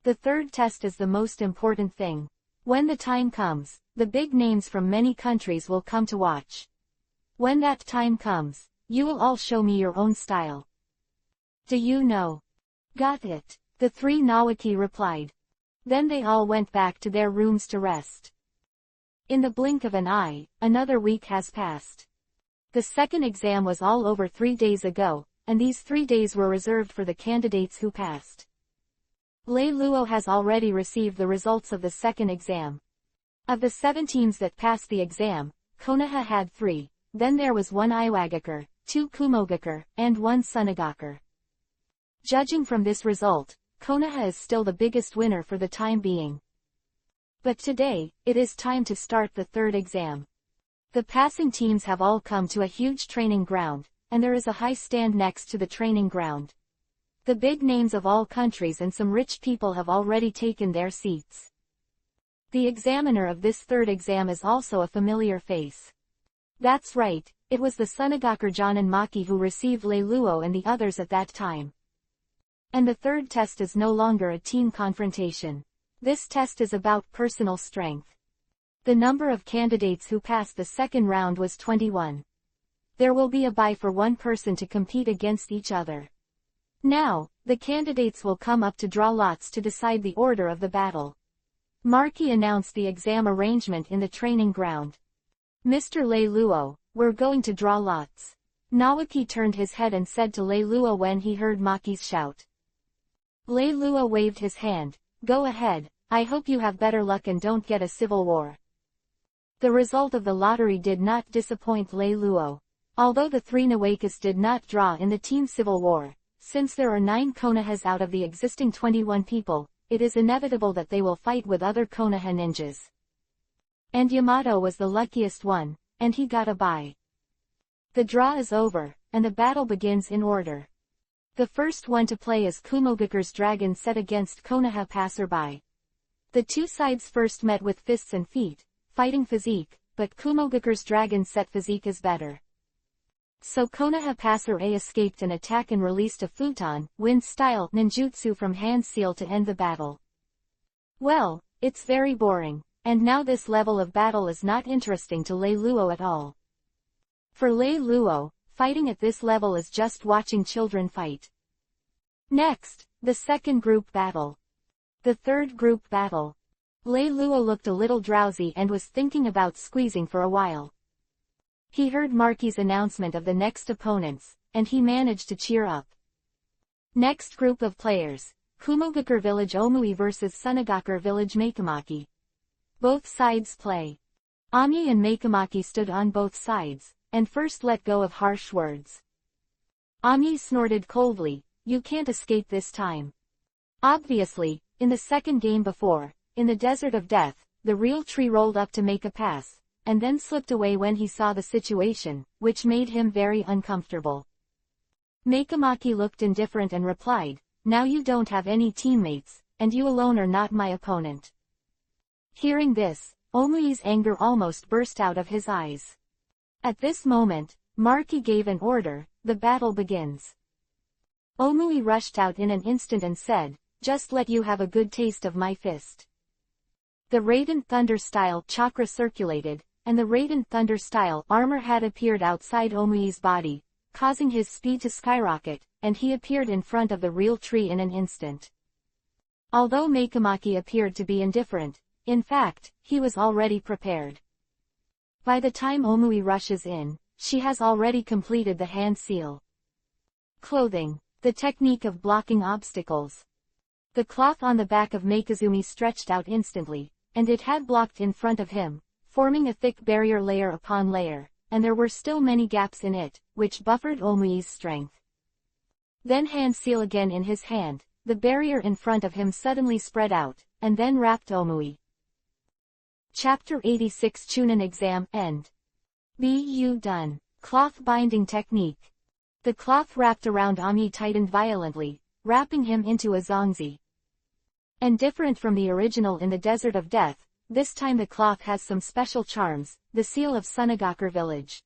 The third test is the most important thing. When the time comes, the big names from many countries will come to watch. When that time comes, you will all show me your own style. Do you know? Got it, the three Naoki replied. Then they all went back to their rooms to rest. In the blink of an eye, another week has passed. The second exam was all over 3 days ago, and these 3 days were reserved for the candidates who passed. Lei Luo has already received the results of the second exam. Of the 7 teams that passed the exam, Konoha had 3, then there was 1 Iwagakure, 2 Kumogakure, and 1 Sunagakure. Judging from this result, Konoha is still the biggest winner for the time being. But today, it is time to start the third exam. The passing teams have all come to a huge training ground, and there is a high stand next to the training ground. The big names of all countries and some rich people have already taken their seats. The examiner of this third exam is also a familiar face. That's right, it was the Sunagakure Jonin Maki who received Lei Luo and the others at that time. And the third test is no longer a team confrontation. This test is about personal strength. The number of candidates who passed the second round was 21. There will be a bye for one person to compete against each other. Now, the candidates will come up to draw lots to decide the order of the battle. Marky announced the exam arrangement in the training ground. Mr. Lei Luo, we're going to draw lots. Naoki turned his head and said to Lei Luo when he heard Maki's shout. Lei Luo waved his hand, go ahead, I hope you have better luck and don't get a civil war. The result of the lottery did not disappoint Lei Luo. Although the 3 Nawakas did not draw in the team civil war, since there are 9 Konohas out of the existing 21 people, it is inevitable that they will fight with other Konoha ninjas. And Yamato was the luckiest one, and he got a bye. The draw is over, and the battle begins in order. The first one to play is Kumogakure's dragon set against Konoha passerby. The two sides first met with fists and feet, fighting physique, but Kumogakure's dragon set physique is better. So Konoha passer-A escaped an attack and released a futon, wind-style ninjutsu from hand seal to end the battle. Well, it's very boring, and now this level of battle is not interesting to Lei Luo at all. For Lei Luo, fighting at this level is just watching children fight. Next, the second group battle. The third group battle. Lei Luo looked a little drowsy and was thinking about squeezing for a while. He heard Marky's announcement of the next opponents, and he managed to cheer up. Next group of players, Kumogakure Village Omui vs Sunagakure Village Makamaki. Both sides play. Ami and Makamaki stood on both sides, and first let go of harsh words. Ami snorted coldly, you can't escape this time. Obviously, in the second game before, in the Desert of Death, the real tree rolled up to make a pass, and then slipped away when he saw the situation, which made him very uncomfortable. Makamaki looked indifferent and replied, now you don't have any teammates, and you alone are not my opponent. Hearing this, Omui's anger almost burst out of his eyes. At this moment, Marky gave an order, the battle begins. Omui rushed out in an instant and said, just let you have a good taste of my fist. The Radiant Thunder style chakra circulated, and the Radiant Thunder style armor had appeared outside Omui's body, causing his speed to skyrocket, and he appeared in front of the real tree in an instant. Although Makamaki appeared to be indifferent, in fact, he was already prepared. By the time Omui rushes in, she has already completed the hand seal. Clothing. The technique of blocking obstacles. The cloth on the back of Makazumi stretched out instantly, and it had blocked in front of him, forming a thick barrier layer upon layer, and there were still many gaps in it, which buffered Omui's strength. Then hand seal again in his hand, the barrier in front of him suddenly spread out, and then wrapped Omui. Chapter 86 Chunin Exam End. Bu done. Cloth binding technique. The cloth wrapped around Ami tightened violently, wrapping him into a zongzi. And different from the original in the Desert of Death, this time the cloth has some special charms, the seal of Sunagakure village.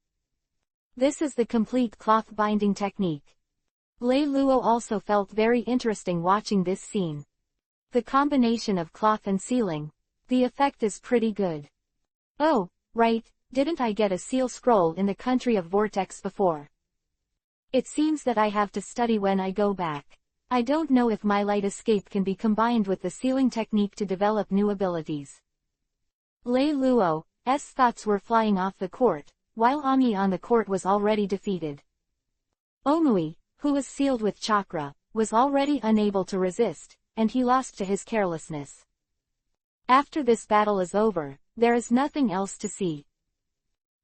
This is the complete cloth binding technique. Lei Luo also felt very interesting watching this scene. The combination of cloth and sealing. The effect is pretty good. Oh, right, didn't I get a seal scroll in the country of Vortex before? It seems that I have to study when I go back. I don't know if my light escape can be combined with the sealing technique to develop new abilities. Lei Luo's thoughts were flying off the court, while Ami on the court was already defeated. Omui, who was sealed with chakra, was already unable to resist, and he lost to his carelessness. After this battle is over, there is nothing else to see.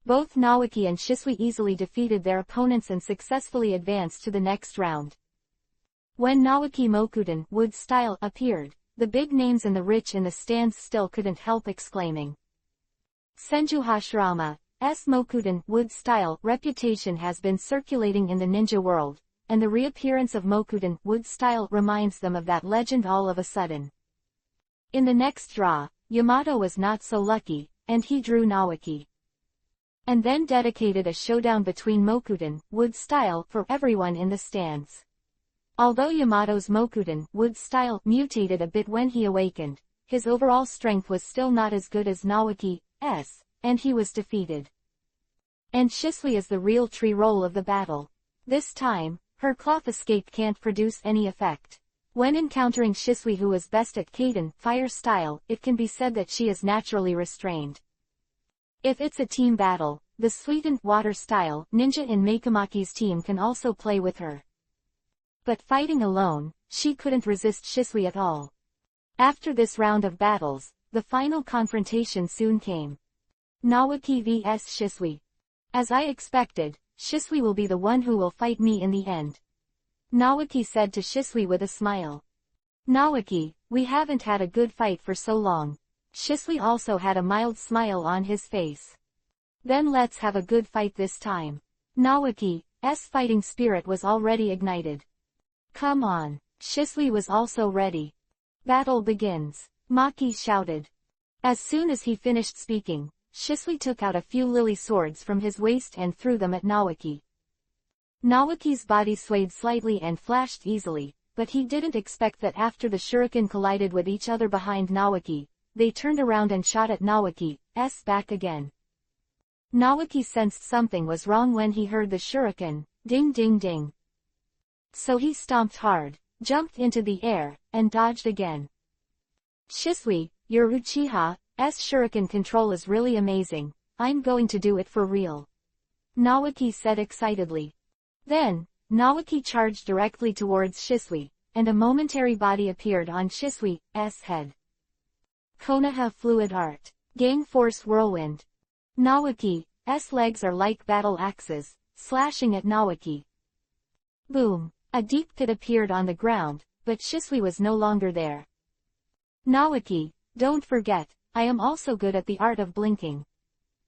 Both Naoki and Shisui easily defeated their opponents and successfully advanced to the next round. When Naoki Mokuden wood style appeared, the big names and the rich in the stands still couldn't help exclaiming. Senju Hashirama's Mokuden wood style reputation has been circulating in the ninja world, and the reappearance of Mokuden wood style reminds them of that legend all of a sudden. In the next draw, Yamato was not so lucky, and he drew Naoki. And then dedicated a showdown between Mokuden wood style for everyone in the stands. Although Yamato's Mokuden wood style mutated a bit when he awakened, his overall strength was still not as good as Naoki's, and he was defeated. And Shisui is the real tree roll of the battle. This time, her cloth escape can't produce any effect. When encountering Shisui, who is best at Kaden fire style, it can be said that she is naturally restrained. If it's a team battle, the sweetened water style ninja in Makamaki's team can also play with her. But fighting alone, she couldn't resist Shisui at all. After this round of battles, the final confrontation soon came. Naoki vs Shisui. As I expected, Shisui will be the one who will fight me in the end. Naoki said to Shisui with a smile. Naoki, we haven't had a good fight for so long. Shisui also had a mild smile on his face. Then let's have a good fight this time. Naoki's fighting spirit was already ignited. Come on. Shisui was also ready. Battle begins. Maki shouted. As soon as he finished speaking, Shisui took out a few lily swords from his waist and threw them at Naoki. Naoki's body swayed slightly and flashed easily, but he didn't expect that after the shuriken collided with each other behind Naoki, they turned around and shot at Naoki's back again. Naoki sensed something was wrong when he heard the shuriken, ding ding ding. So he stomped hard, jumped into the air, and dodged again. Shisui, your Uchiha's shuriken control is really amazing. I'm going to do it for real. Naoki said excitedly. Then, Naoki charged directly towards Shisui, and a momentary body appeared on Shisui's head. Konoha Fluid Art. Gang Force Whirlwind. Naoki's legs are like battle axes, slashing at Naoki. Boom. A deep pit appeared on the ground, but Shisui was no longer there. Naoki, don't forget, I am also good at the art of blinking.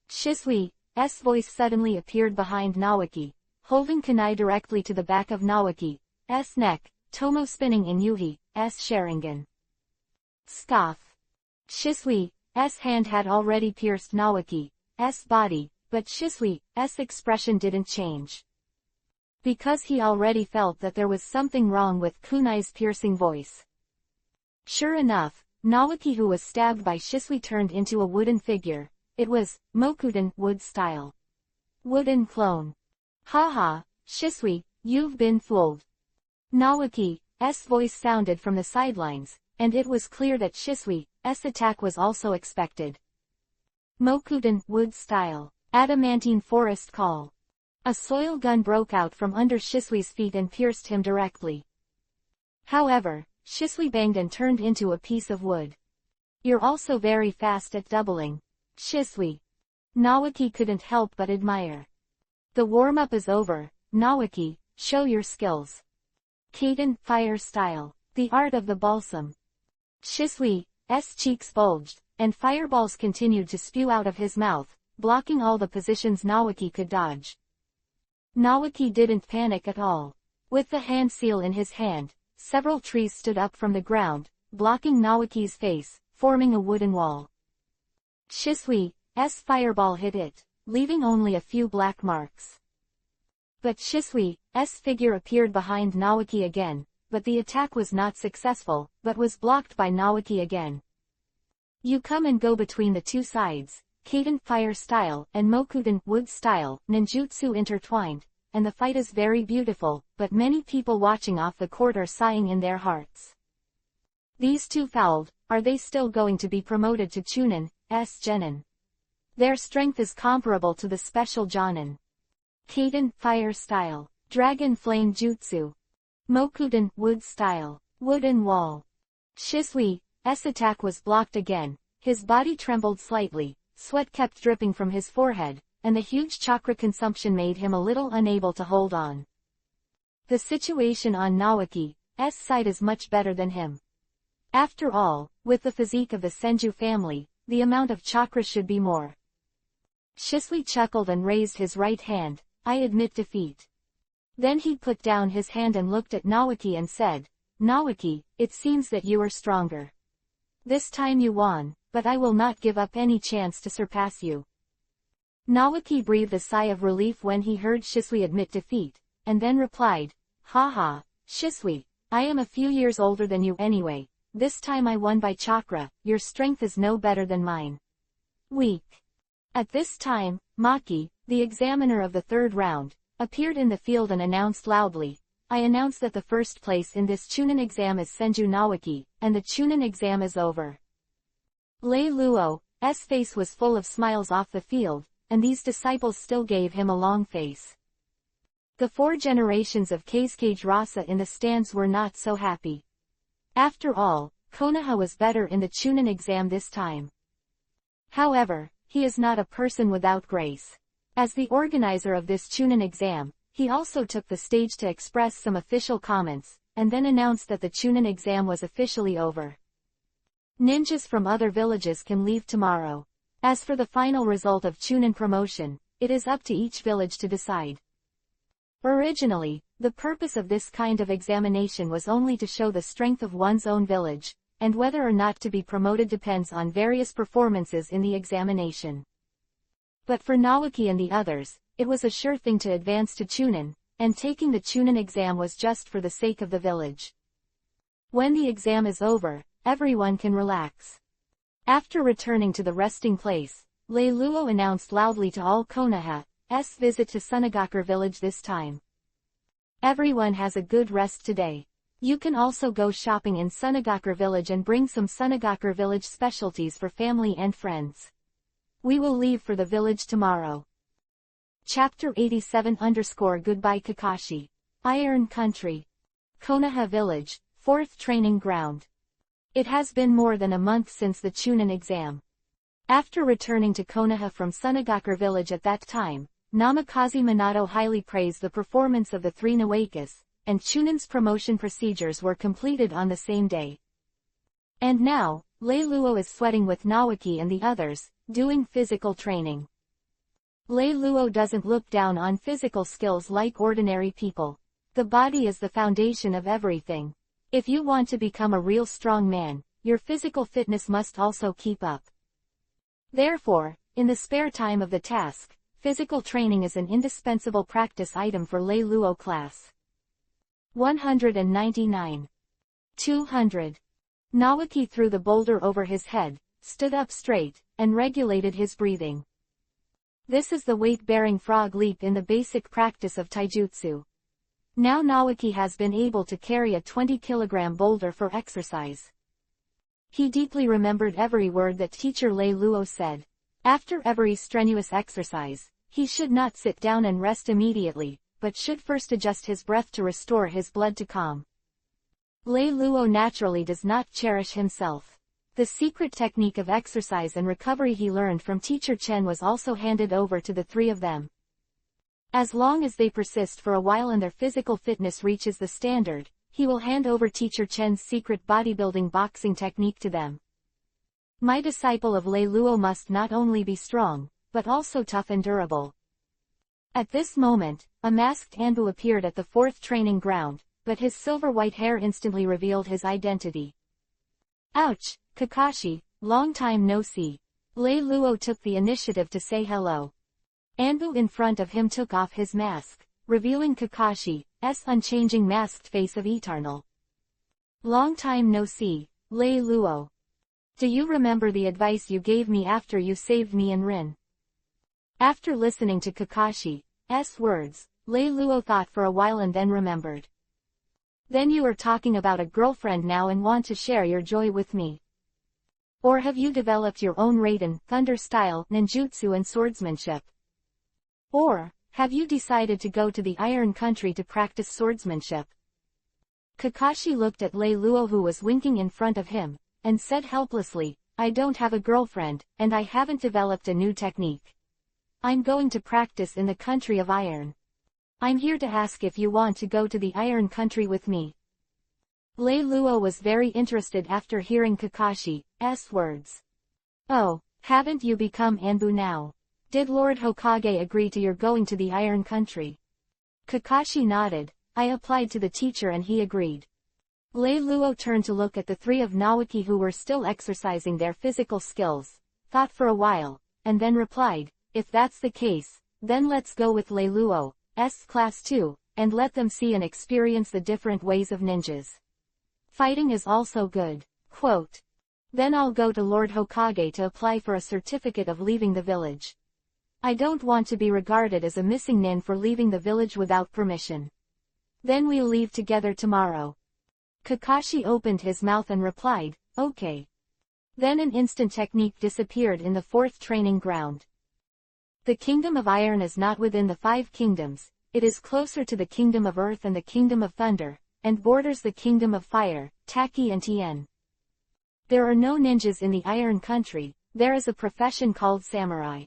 Shisui's voice suddenly appeared behind Naoki, holding kunai directly to the back of Naoki's neck, Tomo spinning in Yuhi's Sharingan. Scoff. Shisui's hand had already pierced Naoki's body, but Shisui's expression didn't change. Because he already felt that there was something wrong with kunai's piercing voice. Sure enough, Naoki, who was stabbed by Shisui, turned into a wooden figure. It was Mokuden wood style. Wooden clone. Haha, Shisui, you've been fooled. Naoki's voice sounded from the sidelines, and it was clear that Shisui's attack was also expected. Mokuden wood style. Adamantine forest call. A soil gun broke out from under Shisui's feet and pierced him directly. However, Shisui banged and turned into a piece of wood. You're also very fast at doubling. Shisui. Naoki couldn't help but admire. The warm-up is over, Naoki, show your skills. Kaden, fire style. The art of the balsam. Shisui's cheeks bulged, and fireballs continued to spew out of his mouth, blocking all the positions Naoki could dodge. Naoki didn't panic at all. With the hand seal in his hand, several trees stood up from the ground, blocking Naoki's face, forming a wooden wall. Shisui's fireball hit it, leaving only a few black marks. But Shisui's figure appeared behind Naoki again, but the attack was not successful, but was blocked by Naoki again. You come and go between the two sides, Kaden fire style and Mokuden wood style, ninjutsu intertwined, and the fight is very beautiful, but many people watching off the court are sighing in their hearts. These two fouled, are they still going to be promoted to Chunin's Genin? Their strength is comparable to the special Jonin. Kaden fire style, dragon flame jutsu. Mokuden wood style, wooden wall. Shisui's attack was blocked again, his body trembled slightly, sweat kept dripping from his forehead, and the huge chakra consumption made him a little unable to hold on. The situation on Naoki's side is much better than him. After all, with the physique of the Senju family, the amount of chakra should be more. Shisui chuckled and raised his right hand, I admit defeat. Then he put down his hand and looked at Naoki and said, Naoki, it seems that you are stronger. This time you won, but I will not give up any chance to surpass you. Naoki breathed a sigh of relief when he heard Shisui admit defeat, and then replied, Haha, Shisui, I am a few years older than you anyway, this time I won by chakra, your strength is no better than mine. Weak. At this time, Maki, the examiner of the third round, appeared in the field and announced loudly, I announce that the first place in this Chunin exam is Senju Naoki, and the Chunin exam is over. Lei Luo's face was full of smiles off the field, and these disciples still gave him a long face. The 4 generations of Keisuke Rasa in the stands were not so happy. After all, Konoha was better in the Chunin exam this time. However, he is not a person without grace. As the organizer of this Chunin exam, he also took the stage to express some official comments, and then announced that the Chunin exam was officially over. Ninjas from other villages can leave tomorrow. As for the final result of Chunin promotion, it is up to each village to decide. Originally, the purpose of this kind of examination was only to show the strength of one's own village, and whether or not to be promoted depends on various performances in the examination. But for Naoki and the others, it was a sure thing to advance to Chunin, and taking the Chunin exam was just for the sake of the village. When the exam is over, everyone can relax. After returning to the resting place, Lei Luo announced loudly to all Konoha's visit to Sunagakure village this time. Everyone has a good rest today. You can also go shopping in Sunagakure village and bring some Sunagakure village specialties for family and friends. We will leave for the village tomorrow. Chapter 87-Goodbye Kakashi. Iron Country. Konoha Village, 4th Training Ground. It has been more than a month since the Chunin exam. After returning to Konoha from Sunagakure village at that time, Namikaze Minato highly praised the performance of the 3 Nawakas, and Chunin's promotion procedures were completed on the same day. And now, Lei Luo is sweating with Naoki and the others, doing physical training. Lei Luo doesn't look down on physical skills like ordinary people. The body is the foundation of everything. If you want to become a real strong man, your physical fitness must also keep up. Therefore, in the spare time of the task, physical training is an indispensable practice item for Lei Luo class. 199. 200. Naoki threw the boulder over his head, stood up straight, and regulated his breathing. This is the weight-bearing frog leap in the basic practice of taijutsu. Now Naoki has been able to carry a 20-kilogram boulder for exercise. He deeply remembered every word that teacher Lei Luo said. After every strenuous exercise, he should not sit down and rest immediately, but should first adjust his breath to restore his blood to calm. Lei Luo naturally does not cherish himself. The secret technique of exercise and recovery he learned from teacher Chen was also handed over to the three of them. As long as they persist for a while and their physical fitness reaches the standard, he will hand over teacher Chen's secret bodybuilding boxing technique to them. My disciple of Lei Luo must not only be strong, but also tough and durable. At this moment, a masked Anbu appeared at the fourth training ground, but his silver-white hair instantly revealed his identity. Ouch, Kakashi, long time no see. Lei Luo took the initiative to say hello. Anbu in front of him took off his mask, revealing Kakashi's unchanging masked face of eternal. Long time no see, Lei Luo. Do you remember the advice you gave me after you saved me and Rin? After listening to Kakashi's words, Lei Luo thought for a while and then remembered. Then you are talking about a girlfriend now and want to share your joy with me. Or have you developed your own Raiden, Thunder style, ninjutsu and swordsmanship? Or, have you decided to go to the Iron Country to practice swordsmanship? Kakashi looked at Lei Luo who was winking in front of him, and said helplessly, I don't have a girlfriend, and I haven't developed a new technique. I'm going to practice in the country of iron. I'm here to ask if you want to go to the Iron Country with me. Lei Luo was very interested after hearing Kakashi's words. Oh, haven't you become Anbu now? Did Lord Hokage agree to your going to the Iron Country? Kakashi nodded. I applied to the teacher and he agreed. Lei Luo turned to look at the three of Naoki who were still exercising their physical skills, thought for a while, and then replied, if that's the case, then let's go with Lei Luo's class too, and let them see and experience the different ways of ninjas. Fighting is also good. Quote. Then I'll go to Lord Hokage to apply for a certificate of leaving the village. I don't want to be regarded as a missing nin for leaving the village without permission. Then we'll leave together tomorrow. Kakashi opened his mouth and replied, okay. Then an instant technique disappeared in the fourth training ground. The Kingdom of Iron is not within the 5 kingdoms, it is closer to the Kingdom of Earth and the Kingdom of Thunder, and borders the Kingdom of Fire, Taki and Tien. There are no ninjas in the Iron Country, there is a profession called samurai.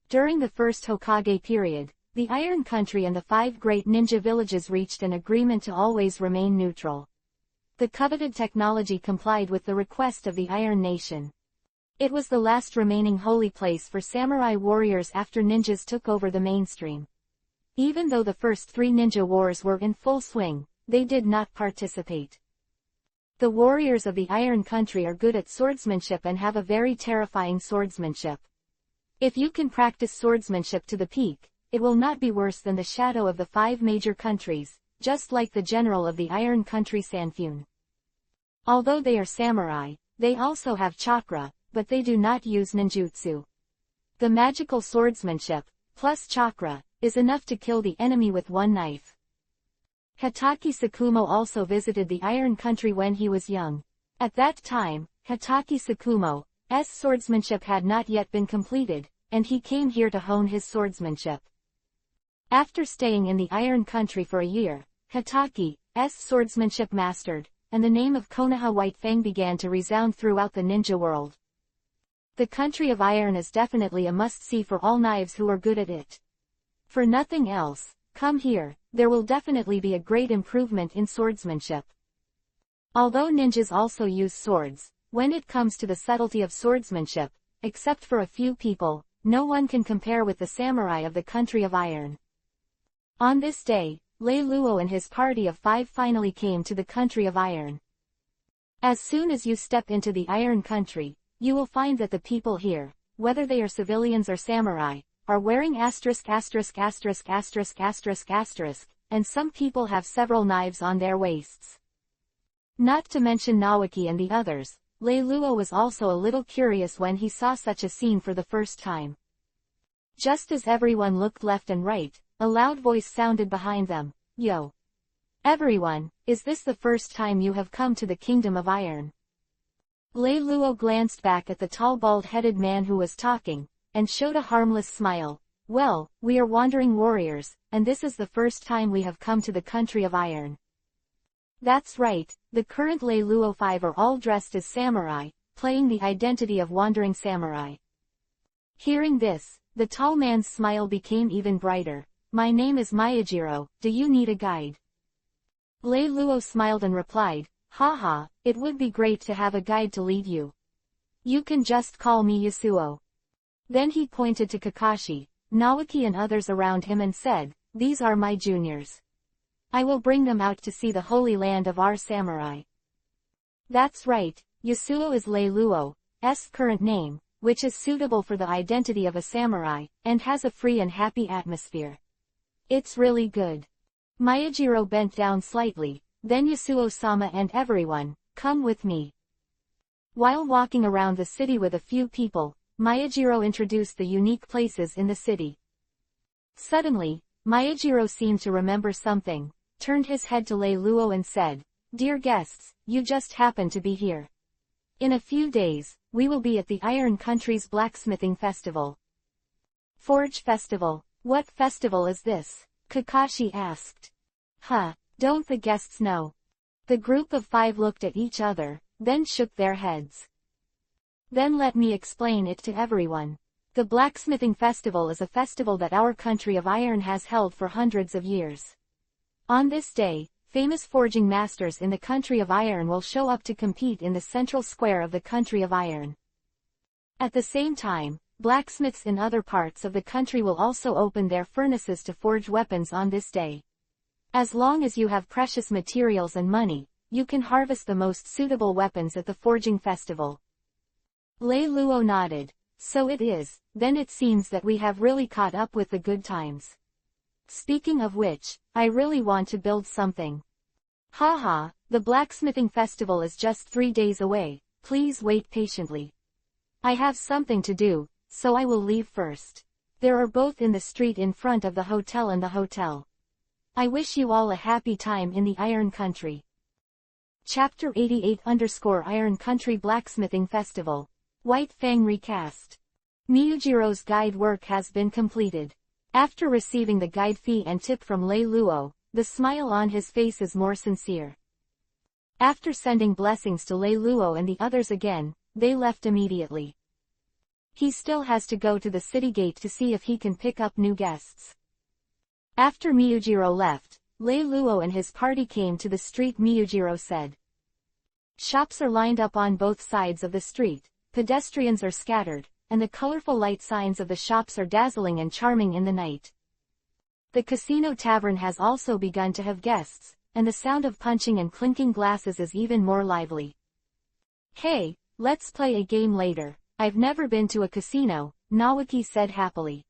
During the first Hokage period, the Iron Country and the 5 great ninja villages reached an agreement to always remain neutral. The coveted technology complied with the request of the Iron Nation. It was the last remaining holy place for samurai warriors after ninjas took over the mainstream. Even though the first 3 ninja wars were in full swing, they did not participate. The warriors of the Iron Country are good at swordsmanship and have a very terrifying swordsmanship. If you can practice swordsmanship to the peak, it will not be worse than the shadow of the 5 major countries, just like the general of the Iron Country Sanfune. Although they are samurai, they also have chakra, but they do not use ninjutsu. The magical swordsmanship, plus chakra, is enough to kill the enemy with one knife. Hatake Sakumo also visited the Iron Country when he was young. At that time, Hatake Sakumo's swordsmanship had not yet been completed, and he came here to hone his swordsmanship. After staying in the Iron Country for a year, Hatake's swordsmanship mastered, and the name of Konoha White Fang began to resound throughout the ninja world. The country of iron is definitely a must-see for all knives who are good at it. For nothing else, come here, there will definitely be a great improvement in swordsmanship. Although ninjas also use swords, when it comes to the subtlety of swordsmanship, except for a few people, no one can compare with the samurai of the country of iron. On this day, Lei Luo and his party of 5 finally came to the country of iron. As soon as you step into the Iron Country, you will find that the people here, whether they are civilians or samurai, are wearing asterisk, and some people have several knives on their waists. Not to mention Naoki and the others, Lei Luo was also a little curious when he saw such a scene for the first time. Just as everyone looked left and right, a loud voice sounded behind them, Yo! Everyone, is this the first time you have come to the Kingdom of Iron? Lei Luo glanced back at the tall bald-headed man who was talking, and showed a harmless smile. Well, we are wandering warriors, and this is the first time we have come to the country of iron. That's right, the current Lei Luo 5 are all dressed as samurai, playing the identity of wandering samurai. Hearing this, the tall man's smile became even brighter. My name is Miyajiro, do you need a guide? Lei Luo smiled and replied, haha, it would be great to have a guide to lead you. You can just call me Yasuo. Then he pointed to Kakashi, Naoki and others around him and said, these are my juniors. I will bring them out to see the holy land of our samurai. That's right, Yasuo is Lei Luo's current name, which is suitable for the identity of a samurai, and has a free and happy atmosphere. It's really good. Miyajiro bent down slightly, then Yasuo-sama and everyone, come with me. While walking around the city with a few people, Miyajiro introduced the unique places in the city. Suddenly, Miyajiro seemed to remember something, turned his head to Lei Luo and said, dear guests, you just happen to be here. In a few days, we will be at the Iron Country's blacksmithing festival. Forge festival? What festival is this? Kakashi asked. Don't the guests know? The group of 5 looked at each other, then shook their heads. Then let me explain it to everyone. The blacksmithing festival is a festival that our country of iron has held for hundreds of years. On this day, famous forging masters in the country of iron will show up to compete in the central square of the country of iron. At the same time, blacksmiths in other parts of the country will also open their furnaces to forge weapons on this day. As long as you have precious materials and money, you can harvest the most suitable weapons at the forging festival. Lei Luo nodded. So it is, then it seems that we have really caught up with the good times. Speaking of which, I really want to build something. The blacksmithing festival is just 3 days away, please wait patiently. I have something to do, so I will leave first. There are both in the street in front of the hotel and the hotel. I wish you all a happy time in the Iron Country. Chapter 88-Iron Country Blacksmithing Festival. White Fang Recast. Miyajiro's guide work has been completed. After receiving the guide fee and tip from Lei Luo, the smile on his face is more sincere. After sending blessings to Lei Luo and the others again, they left immediately. He still has to go to the city gate to see if he can pick up new guests. After Miyajiro left, Lei Luo and his party came to the street. Miyajiro said. Shops are lined up on both sides of the street, pedestrians are scattered, and the colorful light signs of the shops are dazzling and charming in the night. The casino tavern has also begun to have guests, and the sound of punching and clinking glasses is even more lively. Hey, let's play a game later. I've never been to a casino, Naoki said happily.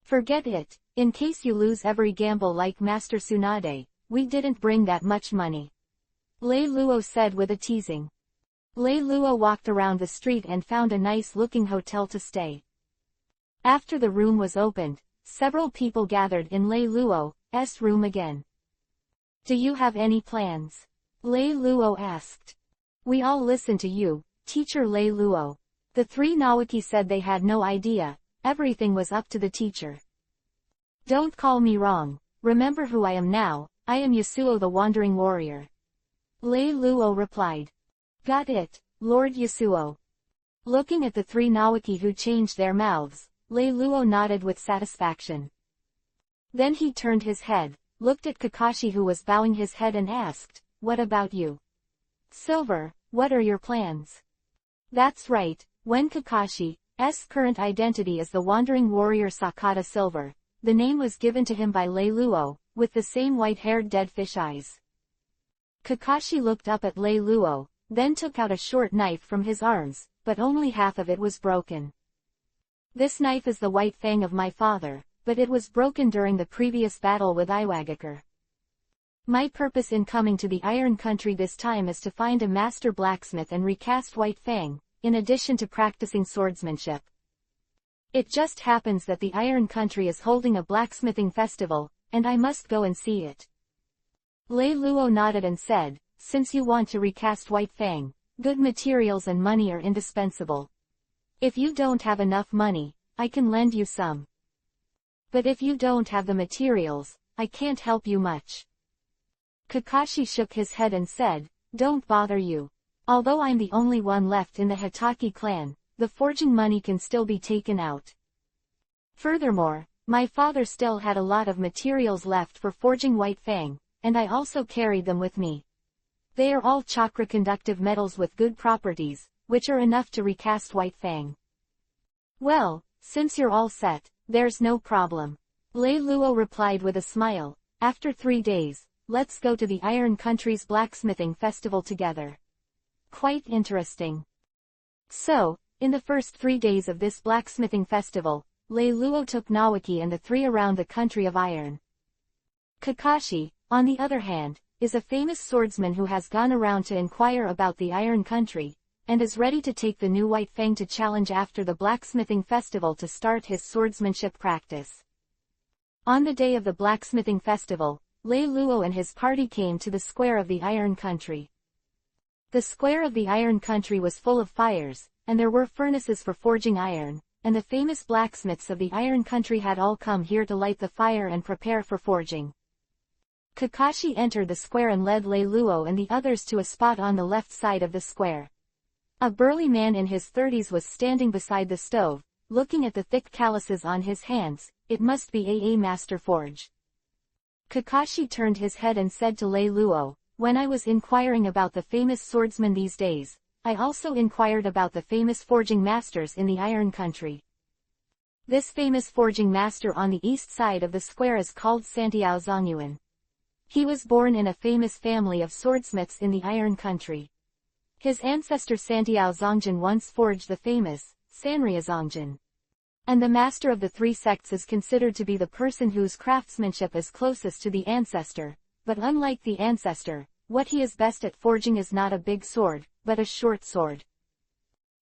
Forget it, in case you lose every gamble like Master Tsunade, we didn't bring that much money. Lei Luo said with a teasing. Lei Luo walked around the street and found a nice-looking hotel to stay. After the room was opened, several people gathered in Lei Luo's room again. Do you have any plans? Lei Luo asked. We all listen to you, Teacher Lei Luo. The 3 Naoki said they had no idea, everything was up to the teacher. Don't call me wrong, remember who I am now, I am Yasuo the Wandering Warrior. Lei Luo replied. Got it, Lord Yasuo. Looking at the 3 Naoki who changed their mouths, Lei Luo nodded with satisfaction. Then he turned his head, looked at Kakashi who was bowing his head and asked, what about you? Silver, what are your plans? That's right, when Kakashi's current identity is the Wandering Warrior Sakata Silver, the name was given to him by Lei Luo, with the same white-haired dead fish eyes. Kakashi looked up at Lei Luo, then took out a short knife from his arms, but only half of it was broken. This knife is the white fang of my father, but it was broken during the previous battle with Iwagakure. My purpose in coming to the Iron Country this time is to find a master blacksmith and recast White Fang, in addition to practicing swordsmanship. It just happens that the Iron Country is holding a blacksmithing festival, and I must go and see it. Lei Luo nodded and said, since you want to recast White Fang, good materials and money are indispensable. If you don't have enough money, I can lend you some. But if you don't have the materials, I can't help you much. Kakashi shook his head and said, don't bother you. Although I'm the only one left in the Hokage clan, the forging money can still be taken out. Furthermore, my father still had a lot of materials left for forging White Fang, and I also carried them with me. They are all chakra-conductive metals with good properties, which are enough to recast White Fang. Well, since you're all set, there's no problem. Lei Luo replied with a smile. After 3 days, let's go to the Iron Country's blacksmithing festival together. Quite interesting. So, in the first 3 days of this blacksmithing festival, Lei Luo took Nawaki and the three around the country of iron. Kakashi, on the other hand, is a famous swordsman who has gone around to inquire about the Iron Country, and is ready to take the new White Fang to challenge after the blacksmithing festival to start his swordsmanship practice. On the day of the blacksmithing festival, Lei Luo and his party came to the square of the Iron Country. The square of the Iron Country was full of fires, and there were furnaces for forging iron, and the famous blacksmiths of the Iron Country had all come here to light the fire and prepare for forging. Kakashi entered the square and led Lei Luo and the others to a spot on the left side of the square. A burly man in his 30s was standing beside the stove, looking at the thick calluses on his hands. It must be a master forge. Kakashi turned his head and said to Lei Luo, when I was inquiring about the famous swordsman these days, I also inquired about the famous forging masters in the Iron Country. This famous forging master on the east side of the square is called Santiao Zongyuan. He was born in a famous family of swordsmiths in the Iron Country. His ancestor Santiao Zongjin once forged the famous Sanria Zongjin. And the master of the three sects is considered to be the person whose craftsmanship is closest to the ancestor, but unlike the ancestor, what he is best at forging is not a big sword, but a short sword.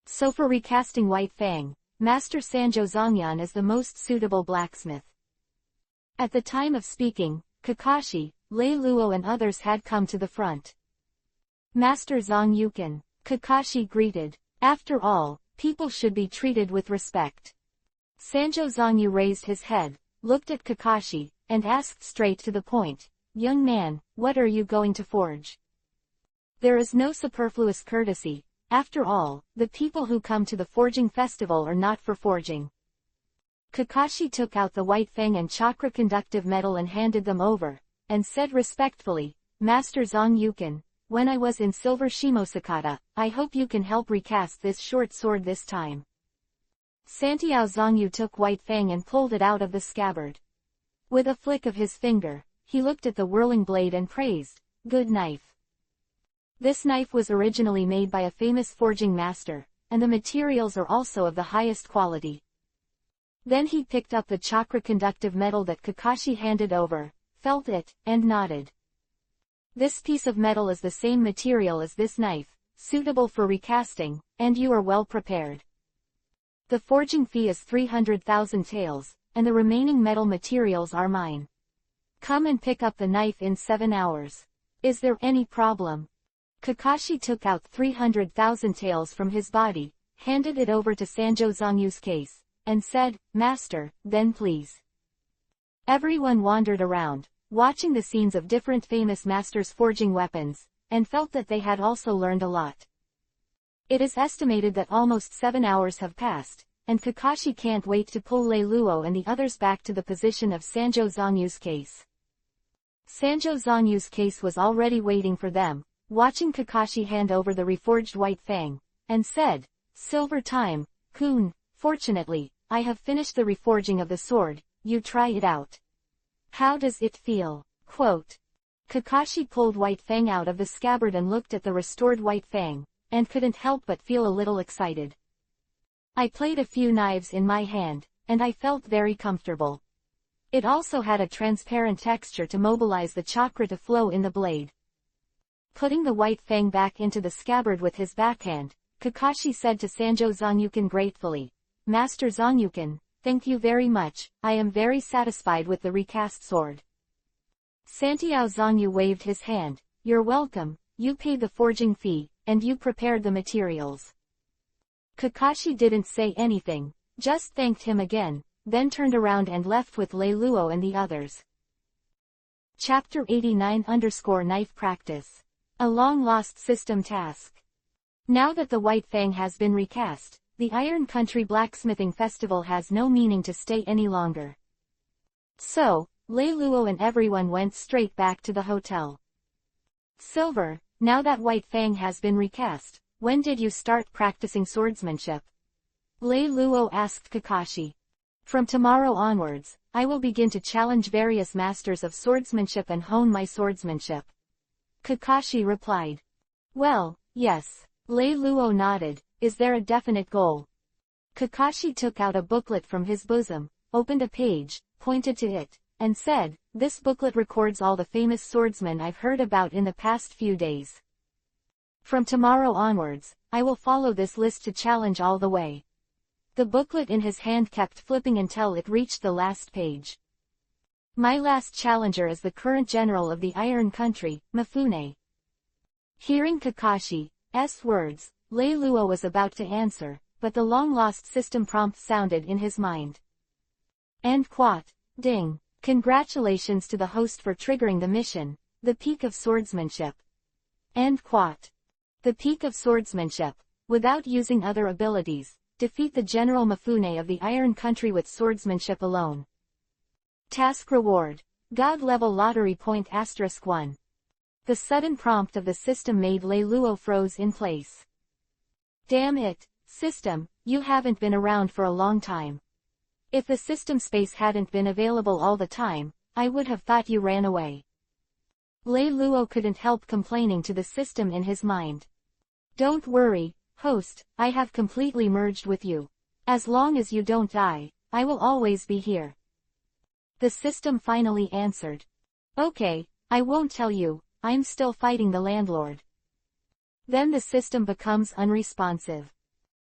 So for recasting White Fang, Master Sanjo Zongyan is the most suitable blacksmith. At the time of speaking, Kakashi, Lei Luo and others had come to the front. Master Zong Yukin, Kakashi greeted. After all, people should be treated with respect. Sanjo Zongyu raised his head, looked at Kakashi, and asked straight to the point, young man, what are you going to forge? There is no superfluous courtesy. After all, the people who come to the forging festival are not for forging. Kakashi took out the White Fang and chakra-conductive metal and handed them over, and said respectfully, Master Zong Yukin, when I was in Silver Shimosakata, I hope you can help recast this short sword this time. Santiao Zongyu took White Fang and pulled it out of the scabbard. With a flick of his finger, he looked at the whirling blade and praised, good knife. This knife was originally made by a famous forging master, and the materials are also of the highest quality. Then he picked up the chakra-conductive metal that Kakashi handed over, felt it, and nodded. This piece of metal is the same material as this knife, suitable for recasting, and you are well prepared. The forging fee is 300,000 taels, and the remaining metal materials are mine. Come and pick up the knife in 7 hours. Is there any problem? Kakashi took out 300,000 taels from his body, handed it over to Sanjo Zongyu's case, and said, Master, then please. Everyone wandered around, watching the scenes of different famous masters forging weapons, and felt that they had also learned a lot. It is estimated that almost 7 hours have passed, and Kakashi can't wait to pull Lei Luo and the others back to the position of Sanjo Zongyu's case. Sanjo Zongyu's case was already waiting for them, watching Kakashi hand over the reforged White Fang, and said, Silver time, Kun, fortunately, I have finished the reforging of the sword, you try it out. How does it feel? Quote. Kakashi pulled White Fang out of the scabbard and looked at the restored White Fang, and couldn't help but feel a little excited. I played a few knives in my hand, and I felt very comfortable. It also had a transparent texture to mobilize the chakra to flow in the blade. Putting the White Fang back into the scabbard with his backhand, Kakashi said to Sanjo Zongyukin gratefully, Master Zongyukin, thank you very much, I am very satisfied with the recast sword. Santiao Zongyu waved his hand, you're welcome, you paid the forging fee, and you prepared the materials. Kakashi didn't say anything, just thanked him again, then turned around and left with Lei Luo and the others. Chapter 89 _ Knife Practice. A long-lost system task. Now that the White Fang has been recast, the Iron Country Blacksmithing Festival has no meaning to stay any longer. So, Lei Luo and everyone went straight back to the hotel. Silver, now that White Fang has been recast, when did you start practicing swordsmanship? Lei Luo asked Kakashi. From tomorrow onwards, I will begin to challenge various masters of swordsmanship and hone my swordsmanship. Kakashi replied. Well, yes. Lei Luo nodded. Is there a definite goal? Kakashi took out a booklet from his bosom, opened a page, pointed to it, and said, this booklet records all the famous swordsmen I've heard about in the past few days. From tomorrow onwards, I will follow this list to challenge all the way. The booklet in his hand kept flipping until it reached the last page. My last challenger is the current general of the Iron Country, Mifune. Hearing Kakashi's words, Lei Luo was about to answer, but the long-lost system prompt sounded in his mind. And quat, ding, congratulations to the host for triggering the mission, the peak of swordsmanship. And quat. The peak of swordsmanship, without using other abilities, defeat the General Mifune of the Iron Country with swordsmanship alone. Task reward. God level lottery point *1. The sudden prompt of the system made Lei Luo froze in place. Damn it, system, you haven't been around for a long time. If the system space hadn't been available all the time, I would have thought you ran away. Lei Luo couldn't help complaining to the system in his mind. Don't worry, host, I have completely merged with you. As long as you don't die, I will always be here. The system finally answered. Okay, I won't tell you, I'm still fighting the landlord. Then the system becomes unresponsive.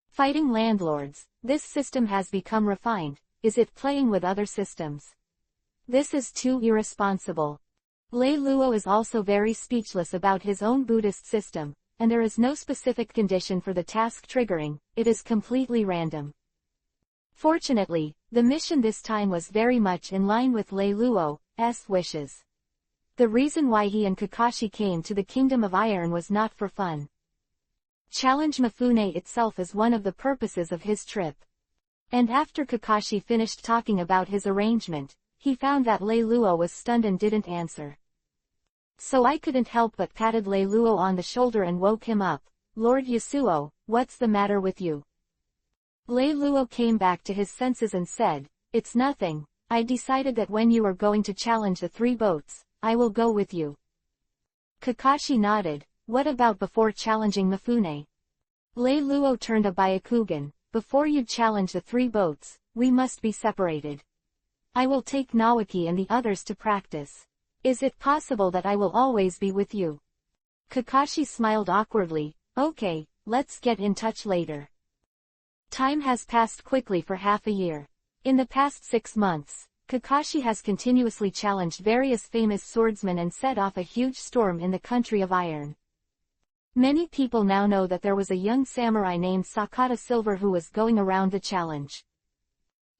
Fighting landlords, this system has become refined, is it playing with other systems? This is too irresponsible. Lei Luo is also very speechless about his own Buddhist system, and there is no specific condition for the task triggering, it is completely random. Fortunately, the mission this time was very much in line with Lei Luo's wishes. The reason why he and Kakashi came to the Kingdom of Iron was not for fun. Challenge Mifune itself is one of the purposes of his trip. And after Kakashi finished talking about his arrangement, he found that Lei Luo was stunned and didn't answer. So I couldn't help but patted Lei Luo on the shoulder and woke him up. Lord Yasuo, what's the matter with you? Lei Luo came back to his senses and said, it's nothing, I decided that when you are going to challenge the 3 boats, I will go with you. Kakashi nodded. What about before challenging Mifune? Lei Luo turned a Byakugan. Before you challenge the 3 boats, we must be separated. I will take Nawaki and the others to practice. Is it possible that I will always be with you? Kakashi smiled awkwardly. Okay, let's get in touch later. Time has passed quickly for half a year. In the past 6 months, Kakashi has continuously challenged various famous swordsmen and set off a huge storm in the country of Iron. Many people now know that there was a young samurai named Sakata Silver who was going around the challenge.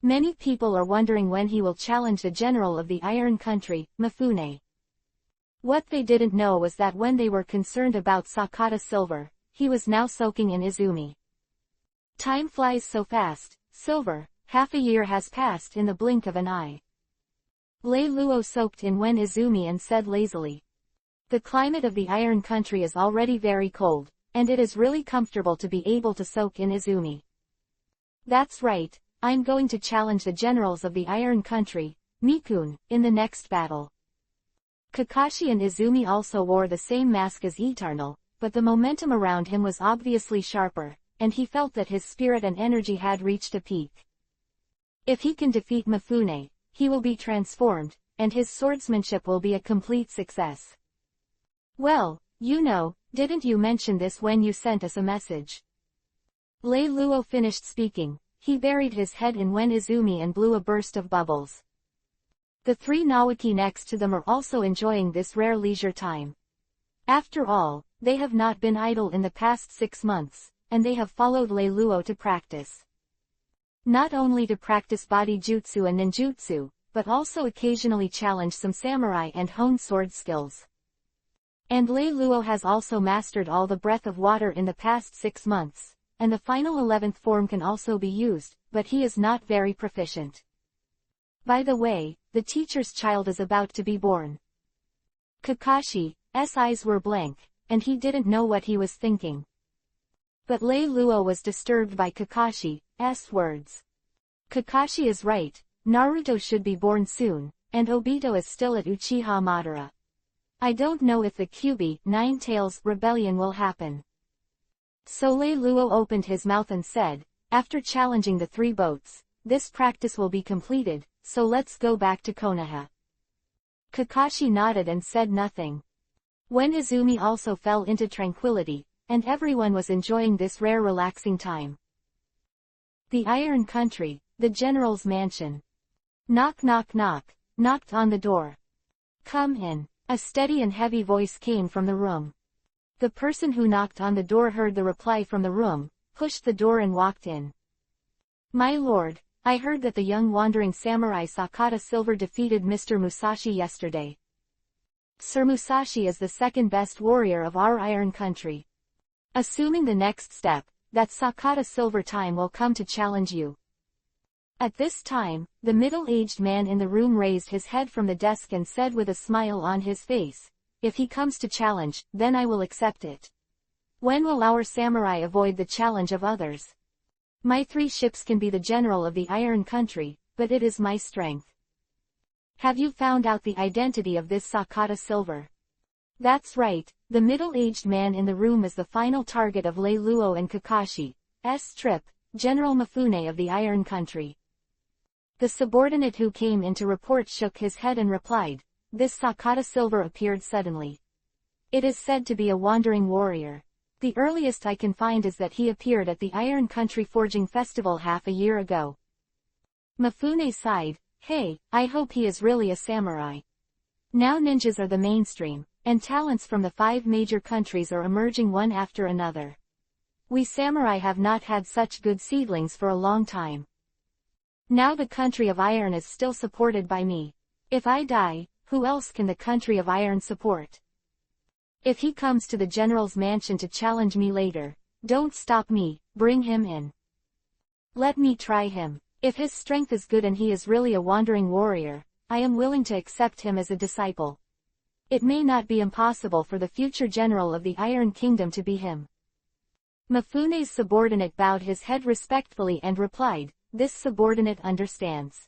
Many people are wondering when he will challenge the general of the Iron Country, Mifune. What they didn't know was that when they were concerned about Sakata Silver, he was now soaking in Izumi. Time flies so fast, Silver. Half a year has passed in the blink of an eye. Lei Luo soaked in when Izumi and said lazily. The climate of the Iron Country is already very cold, and it is really comfortable to be able to soak in Izumi. That's right, I'm going to challenge the generals of the Iron Country, Mikun, in the next battle. Kakashi and Izumi also wore the same mask as Eternal, but the momentum around him was obviously sharper, and he felt that his spirit and energy had reached a peak. If he can defeat Mifune, he will be transformed, and his swordsmanship will be a complete success. Well, you know, didn't you mention this when you sent us a message? Lei Luo finished speaking. He buried his head in when Izumi and blew a burst of bubbles. The 3 Nawaki next to them are also enjoying this rare leisure time. After all, they have not been idle in the past 6 months, and they have followed Lei Luo to practice. Not only to practice body jutsu and ninjutsu, but also occasionally challenge some samurai and hone sword skills. And Lei Luo has also mastered all the breath of water in the past 6 months, and the final 11th form can also be used, but he is not very proficient. By the way, the teacher's child is about to be born. Kakashi's eyes were blank, and he didn't know what he was thinking. But Lei Luo was disturbed by Kakashi's words. Kakashi is right, Naruto should be born soon, and Obito is still at Uchiha Madara. I don't know if the Kyuubi Nine-Tails rebellion will happen. So Lei Luo opened his mouth and said, after challenging the 3 boats, this practice will be completed, so let's go back to Konoha. Kakashi nodded and said nothing. When Izumi also fell into tranquility, and everyone was enjoying this rare relaxing time. The Iron Country, the General's mansion. Knock knock knock, knocked on the door. Come in. A steady and heavy voice came from the room. The person who knocked on the door heard the reply from the room, pushed the door and walked in. My lord, I heard that the young wandering samurai Sakata Silver defeated Mr. Musashi yesterday. Sir Musashi is the second best warrior of our Iron Country. Assuming the next step, that Sakata Silver time will come to challenge you. At this time, the middle-aged man in the room raised his head from the desk and said with a smile on his face, if he comes to challenge, then I will accept it. When will our samurai avoid the challenge of others? My 3 ships can be the general of the Iron Country, but it is my strength. Have you found out the identity of this Sakata Silver? That's right, the middle-aged man in the room is the final target of Lei Luo and Kakashi's trip, General Mifune of the Iron Country. The subordinate who came in to report shook his head and replied, this Sakata Silver appeared suddenly. It is said to be a wandering warrior. The earliest I can find is that he appeared at the Iron Country Forging Festival half a year ago. Mifune sighed, hey, I hope he is really a samurai. Now ninjas are the mainstream, and talents from the 5 major countries are emerging one after another. We samurai have not had such good seedlings for a long time. Now the country of iron is still supported by me. If I die, who else can the country of iron support? If he comes to the general's mansion to challenge me later, don't stop me, bring him in. Let me try him. If his strength is good and he is really a wandering warrior, I am willing to accept him as a disciple. It may not be impossible for the future general of the Iron Kingdom to be him. Mifune's subordinate bowed his head respectfully and replied, this subordinate understands.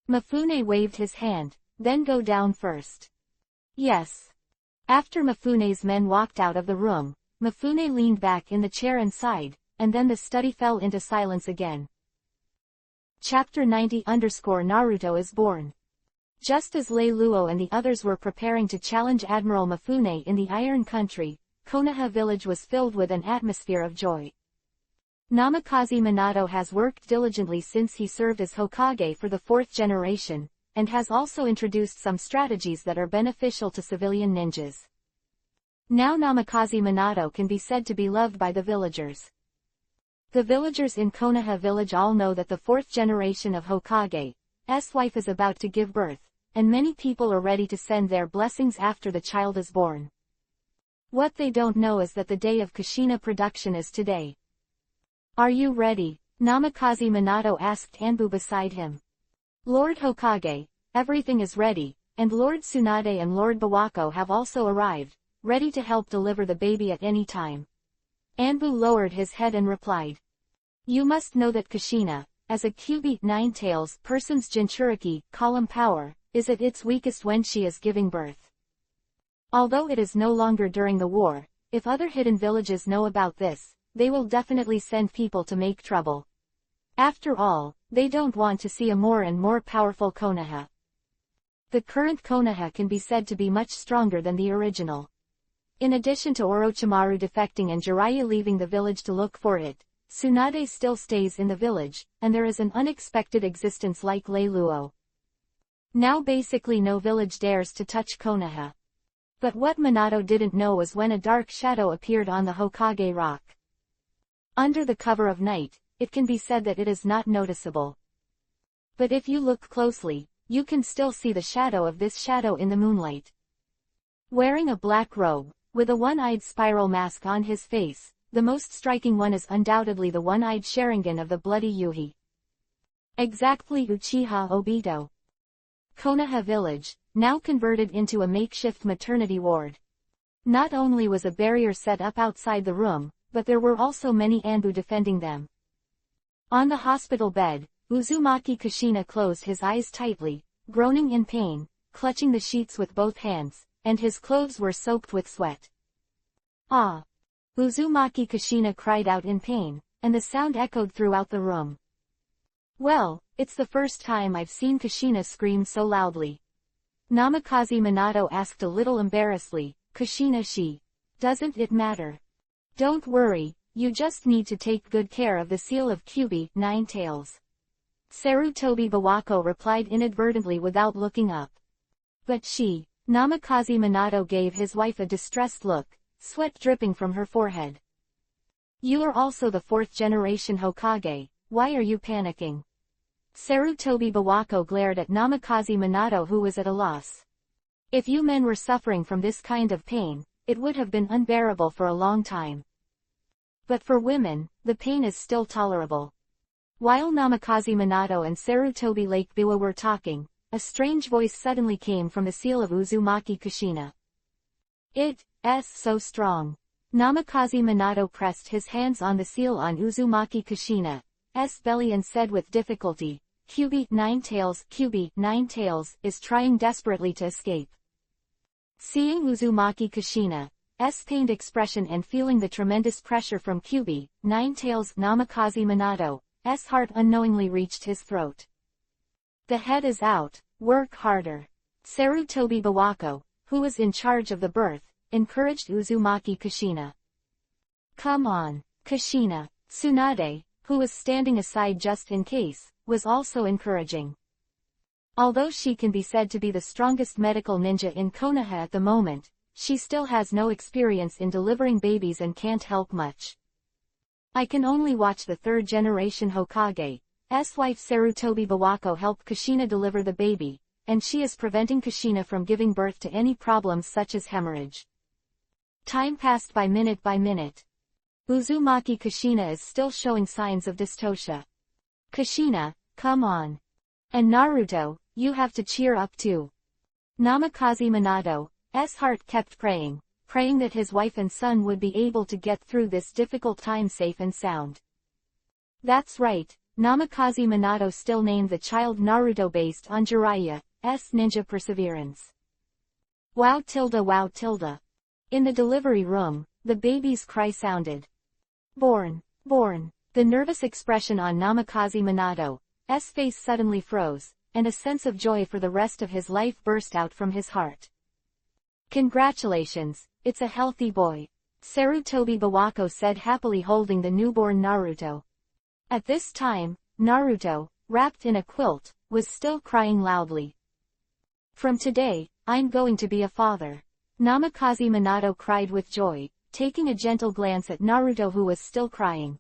Mifune waved his hand, then go down first. Yes. After Mifune's men walked out of the room, Mifune leaned back in the chair and sighed, and then the study fell into silence again. Chapter 90_Naruto is born. Just as Lei Luo and the others were preparing to challenge Admiral Mifune in the Iron Country, Konoha village was filled with an atmosphere of joy. Namikaze Minato has worked diligently since he served as Hokage for the 4th generation, and has also introduced some strategies that are beneficial to civilian ninjas. Now Namikaze Minato can be said to be loved by the villagers. The villagers in Konoha village all know that the 4th generation of Hokage's wife is about to give birth, and many people are ready to send their blessings after the child is born. What they don't know is that the day of Kushina production is today. Are you ready? Namikaze Minato asked Anbu beside him. Lord Hokage, everything is ready, and Lord Tsunade and Lord Bawako have also arrived, ready to help deliver the baby at any time. Anbu lowered his head and replied. You must know that Kushina, as a Kyuubi Nine-Tails person's Jinchuriki column power, is at its weakest when she is giving birth. Although it is no longer during the war, if other hidden villages know about this, they will definitely send people to make trouble. After all, they don't want to see a more and more powerful Konoha. The current Konoha can be said to be much stronger than the original. In addition to Orochimaru defecting and Jiraiya leaving the village to look for it, Tsunade still stays in the village, and there is an unexpected existence like Lei Luo. Now basically no village dares to touch Konoha. But what Minato didn't know was when a dark shadow appeared on the Hokage rock. Under the cover of night, it can be said that it is not noticeable. But if you look closely, you can still see the shadow of this shadow in the moonlight. Wearing a black robe, with a one-eyed spiral mask on his face, the most striking one is undoubtedly the one-eyed Sharingan of the Bloody Yuhi. Exactly Uchiha Obito. Konoha Village, now converted into a makeshift maternity ward. Not only was a barrier set up outside the room, but there were also many Anbu defending them. On the hospital bed, Uzumaki Kushina closed his eyes tightly, groaning in pain, clutching the sheets with both hands, and his clothes were soaked with sweat. Ah! Uzumaki Kushina cried out in pain, and the sound echoed throughout the room. Well, it's the first time I've seen Kushina scream so loudly. Namikaze Minato asked a little embarrassedly. Kushina, doesn't it matter? Don't worry, you just need to take good care of the seal of Kyubi, Nine Tails. Sarutobi Bawako replied inadvertently without looking up. But Namikaze Minato gave his wife a distressed look, sweat dripping from her forehead. You are also the fourth-generation Hokage, why are you panicking? Sarutobi Bawako glared at Namikaze Minato, who was at a loss. If you men were suffering from this kind of pain, it would have been unbearable for a long time. But for women, the pain is still tolerable. While Namikaze Minato and Sarutobi Lake Biwa were talking, a strange voice suddenly came from the seal of Uzumaki Kushina. It's so strong. Namikaze Minato pressed his hands on the seal on Uzumaki Kushina's belly and said with difficulty, Kyubi, Nine Tails, is trying desperately to escape. Seeing Uzumaki Kushina's pained expression and feeling the tremendous pressure from Kyubi, Nine Tails, Namikaze Minato's heart unknowingly reached his throat. The head is out, work harder. Sarutobi Bawako, who was in charge of the birth, encouraged Uzumaki Kushina. Come on, Kushina. Tsunade, who was standing aside just in case, was also encouraging. Although she can be said to be the strongest medical ninja in Konoha at the moment, she still has no experience in delivering babies and can't help much. I can only watch the third-generation Hokage's wife Sarutobi Bawako help Kushina deliver the baby, and she is preventing Kushina from giving birth to any problems such as hemorrhage. Time passed by minute. Uzumaki Kushina is still showing signs of dystocia. Kushina, come on. And Naruto, you have to cheer up too. Namikaze Minato's heart kept praying that his wife and son would be able to get through this difficult time safe and sound. That's right, Namikaze Minato still named the child Naruto based on Jiraiya's ninja perseverance. Wow. In the delivery room, the baby's cry sounded. Born. The nervous expression on Namikaze Minato's face suddenly froze, and a sense of joy for the rest of his life burst out from his heart. Congratulations, it's a healthy boy. Sarutobi Bawako said happily, holding the newborn Naruto. At this time, Naruto, wrapped in a quilt, was still crying loudly. From today, I'm going to be a father. Namikaze Minato cried with joy, taking a gentle glance at Naruto, who was still crying.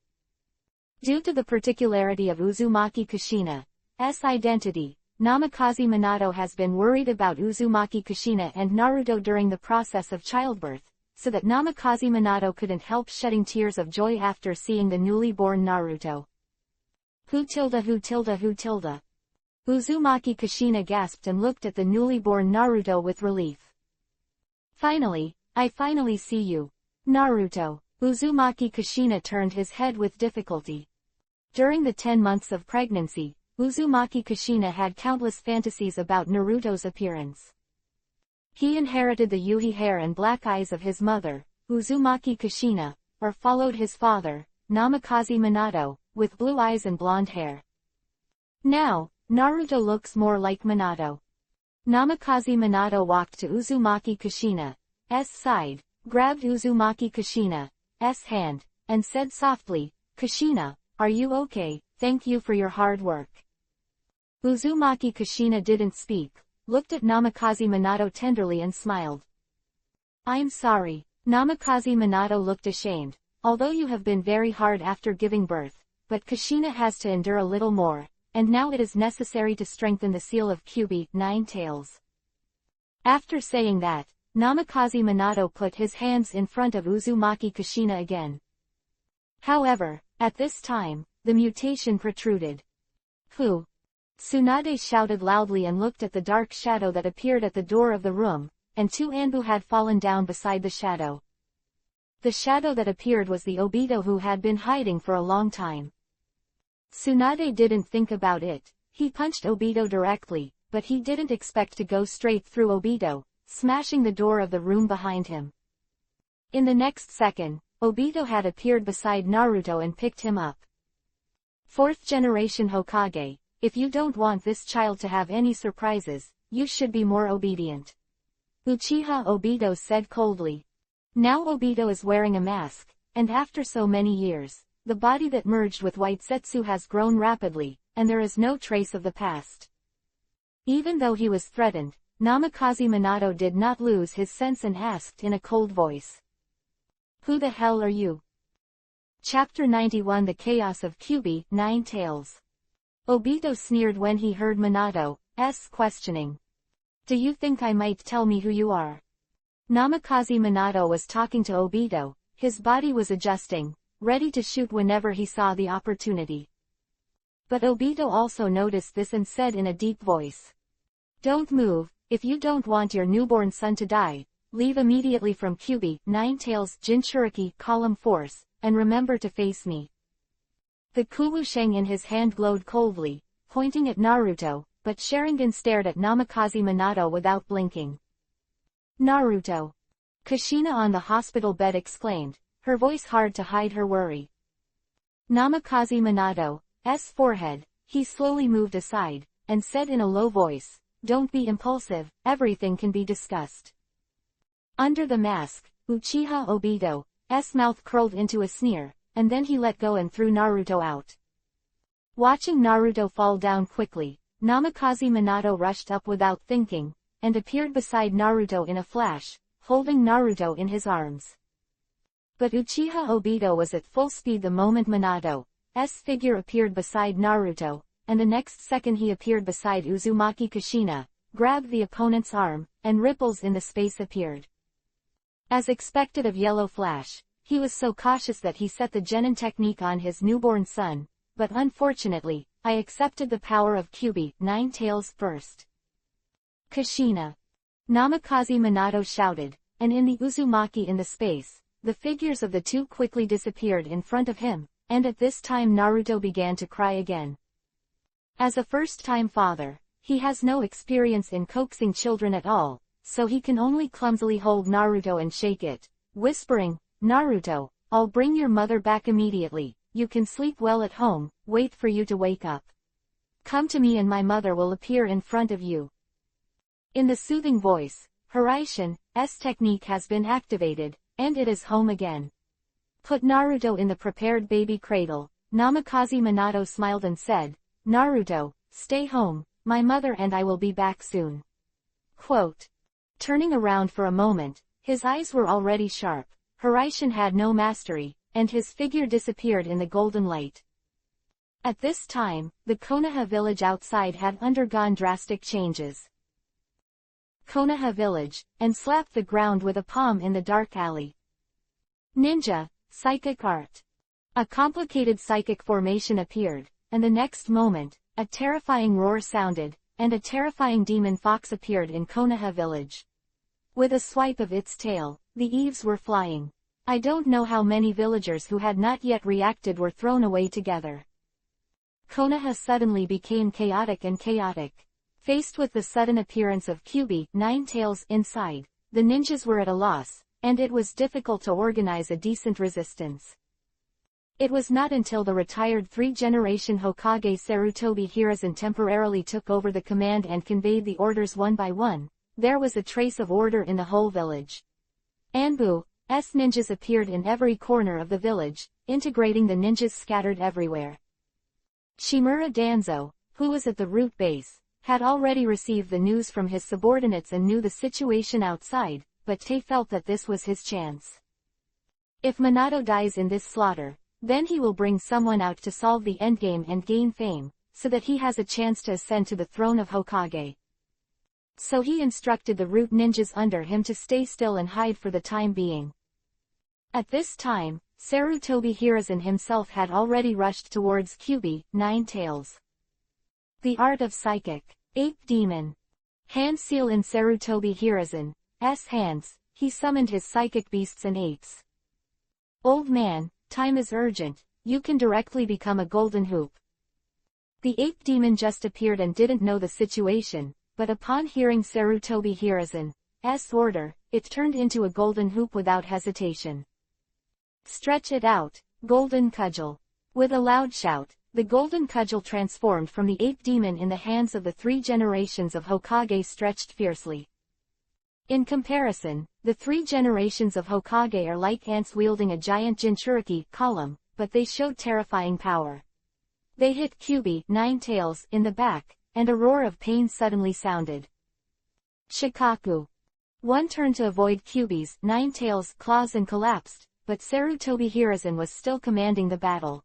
Due to the particularity of Uzumaki Kushina's identity, Namikaze Minato has been worried about Uzumaki Kushina and Naruto during the process of childbirth, so that Namikaze Minato couldn't help shedding tears of joy after seeing the newly born Naruto. Who tilde. Uzumaki Kushina gasped and looked at the newly born Naruto with relief. I finally see you. Naruto. Uzumaki Kushina turned his head with difficulty. During the 10 months of pregnancy, Uzumaki Kushina had countless fantasies about Naruto's appearance. He inherited the Yuhi hair and black eyes of his mother, Uzumaki Kushina, or followed his father, Namikaze Minato, with blue eyes and blonde hair. Now, Naruto looks more like Minato. Namikaze Minato walked to Uzumaki Kushina's side, grabbed Uzumaki Kushina's hand, and said softly, Kushina, are you okay? Thank you for your hard work. Uzumaki Kushina didn't speak, looked at Namikaze Minato tenderly and smiled. I'm sorry. Namikaze Minato looked ashamed. Although you have been very hard after giving birth, but Kushina has to endure a little more, and now it is necessary to strengthen the seal of Kyubi, Nine Tails. After saying that, Namikaze Minato put his hands in front of Uzumaki Kushina again. However, at this time, the mutation protruded. Who? Tsunade shouted loudly and looked at the dark shadow that appeared at the door of the room, and two Anbu had fallen down beside the shadow. The shadow that appeared was the Obito who had been hiding for a long time. Tsunade didn't think about it. He punched Obito directly, but he didn't expect to go straight through Obito, smashing the door of the room behind him. In the next second, Obito had appeared beside Naruto and picked him up. Fourth generation Hokage, if you don't want this child to have any surprises, you should be more obedient. Uchiha Obito said coldly. Now Obito is wearing a mask, and after so many years, the body that merged with White Setsu has grown rapidly, and there is no trace of the past. Even though he was threatened, Namikaze Minato did not lose his sense and asked in a cold voice. Who the hell are you? Chapter 91 The Chaos of Kyuubi, Nine Tails. Obito sneered when he heard Minato's questioning. Do you think I might tell me who you are? Namikaze Minato was talking to Obito, his body was adjusting, ready to shoot whenever he saw the opportunity. But Obito also noticed this and said in a deep voice. Don't move, if you don't want your newborn son to die, leave immediately from Kyuubi, Nine Tails, Jinchuriki, Column Force, and remember to face me. The Kuwusheng in his hand glowed coldly, pointing at Naruto, but Sharingan stared at Namikaze Minato without blinking. Naruto. Kushina on the hospital bed exclaimed, her voice hard to hide her worry. Namikaze Minato's forehead, he slowly moved aside, and said in a low voice, don't be impulsive, everything can be discussed. Under the mask, Uchiha Obito's mouth curled into a sneer, and then he let go and threw Naruto out. Watching Naruto fall down quickly, Namikaze Minato rushed up without thinking, and appeared beside Naruto in a flash, holding Naruto in his arms. But Uchiha Obito was at full speed the moment Minato's figure appeared beside Naruto, and the next second he appeared beside Uzumaki Kushina, grabbed the opponent's arm, and ripples in the space appeared. As expected of Yellow Flash, he was so cautious that he set the Genin technique on his newborn son, but unfortunately, I accepted the power of Kyuubi, Nine Tails first. Kushina. Namikaze Minato shouted, and in the Uzumaki in the space, the figures of the two quickly disappeared in front of him, and at this time Naruto began to cry again. As a first-time father, he has no experience in coaxing children at all, so he can only clumsily hold Naruto and shake it, whispering, Naruto, I'll bring your mother back immediately, you can sleep well at home, wait for you to wake up. Come to me and my mother will appear in front of you. In the soothing voice, Hiraishin's technique has been activated, and it is home again. Put Naruto in the prepared baby cradle, Namikaze Minato smiled and said, Naruto, stay home, my mother and I will be back soon. Quote. Turning around for a moment, his eyes were already sharp, Hiraishin had no mastery, and his figure disappeared in the golden light. At this time, the Konoha village outside had undergone drastic changes. Konoha village, and slapped the ground with a palm in the dark alley. Ninja, psychic art. A complicated psychic formation appeared, and the next moment, a terrifying roar sounded, and a terrifying demon fox appeared in Konoha village. With a swipe of its tail, the eaves were flying. I don't know how many villagers who had not yet reacted were thrown away together. Konoha suddenly became chaotic and chaotic. Faced with the sudden appearance of Kyuubi, Nine Tails, inside, the ninjas were at a loss, and it was difficult to organize a decent resistance. It was not until the retired three-generation Hokage Sarutobi Hiruzen temporarily took over the command and conveyed the orders one by one, there was a trace of order in the whole village. Anbu's ninjas appeared in every corner of the village, integrating the ninjas scattered everywhere. Shimura Danzo, who was at the root base, had already received the news from his subordinates and knew the situation outside, but Tae felt that this was his chance. If Minato dies in this slaughter, then he will bring someone out to solve the endgame and gain fame, so that he has a chance to ascend to the throne of Hokage. So he instructed the root ninjas under him to stay still and hide for the time being. At this time, Sarutobi Hiruzen himself had already rushed towards Kyubi, Nine Tails. The Art of Psychic. Ape Demon. Hand seal in Sarutobi Hiruzen's hands, he summoned his psychic beasts and apes. Old man, time is urgent, you can directly become a golden hoop. The ape demon just appeared and didn't know the situation, but upon hearing Sarutobi Hiruzen's order, it turned into a golden hoop without hesitation. Stretch it out, golden cudgel. With a loud shout, the golden cudgel transformed from the ape demon in the hands of the 3 generations of Hokage stretched fiercely. In comparison, the 3 generations of Hokage are like ants wielding a giant Jinchuriki column, but they showed terrifying power. They hit Kyubi, Nine Tails, in the back, and a roar of pain suddenly sounded. Shikaku. One turned to avoid Kyubi's, Nine Tails, claws and collapsed, but Sarutobi Hiruzen was still commanding the battle.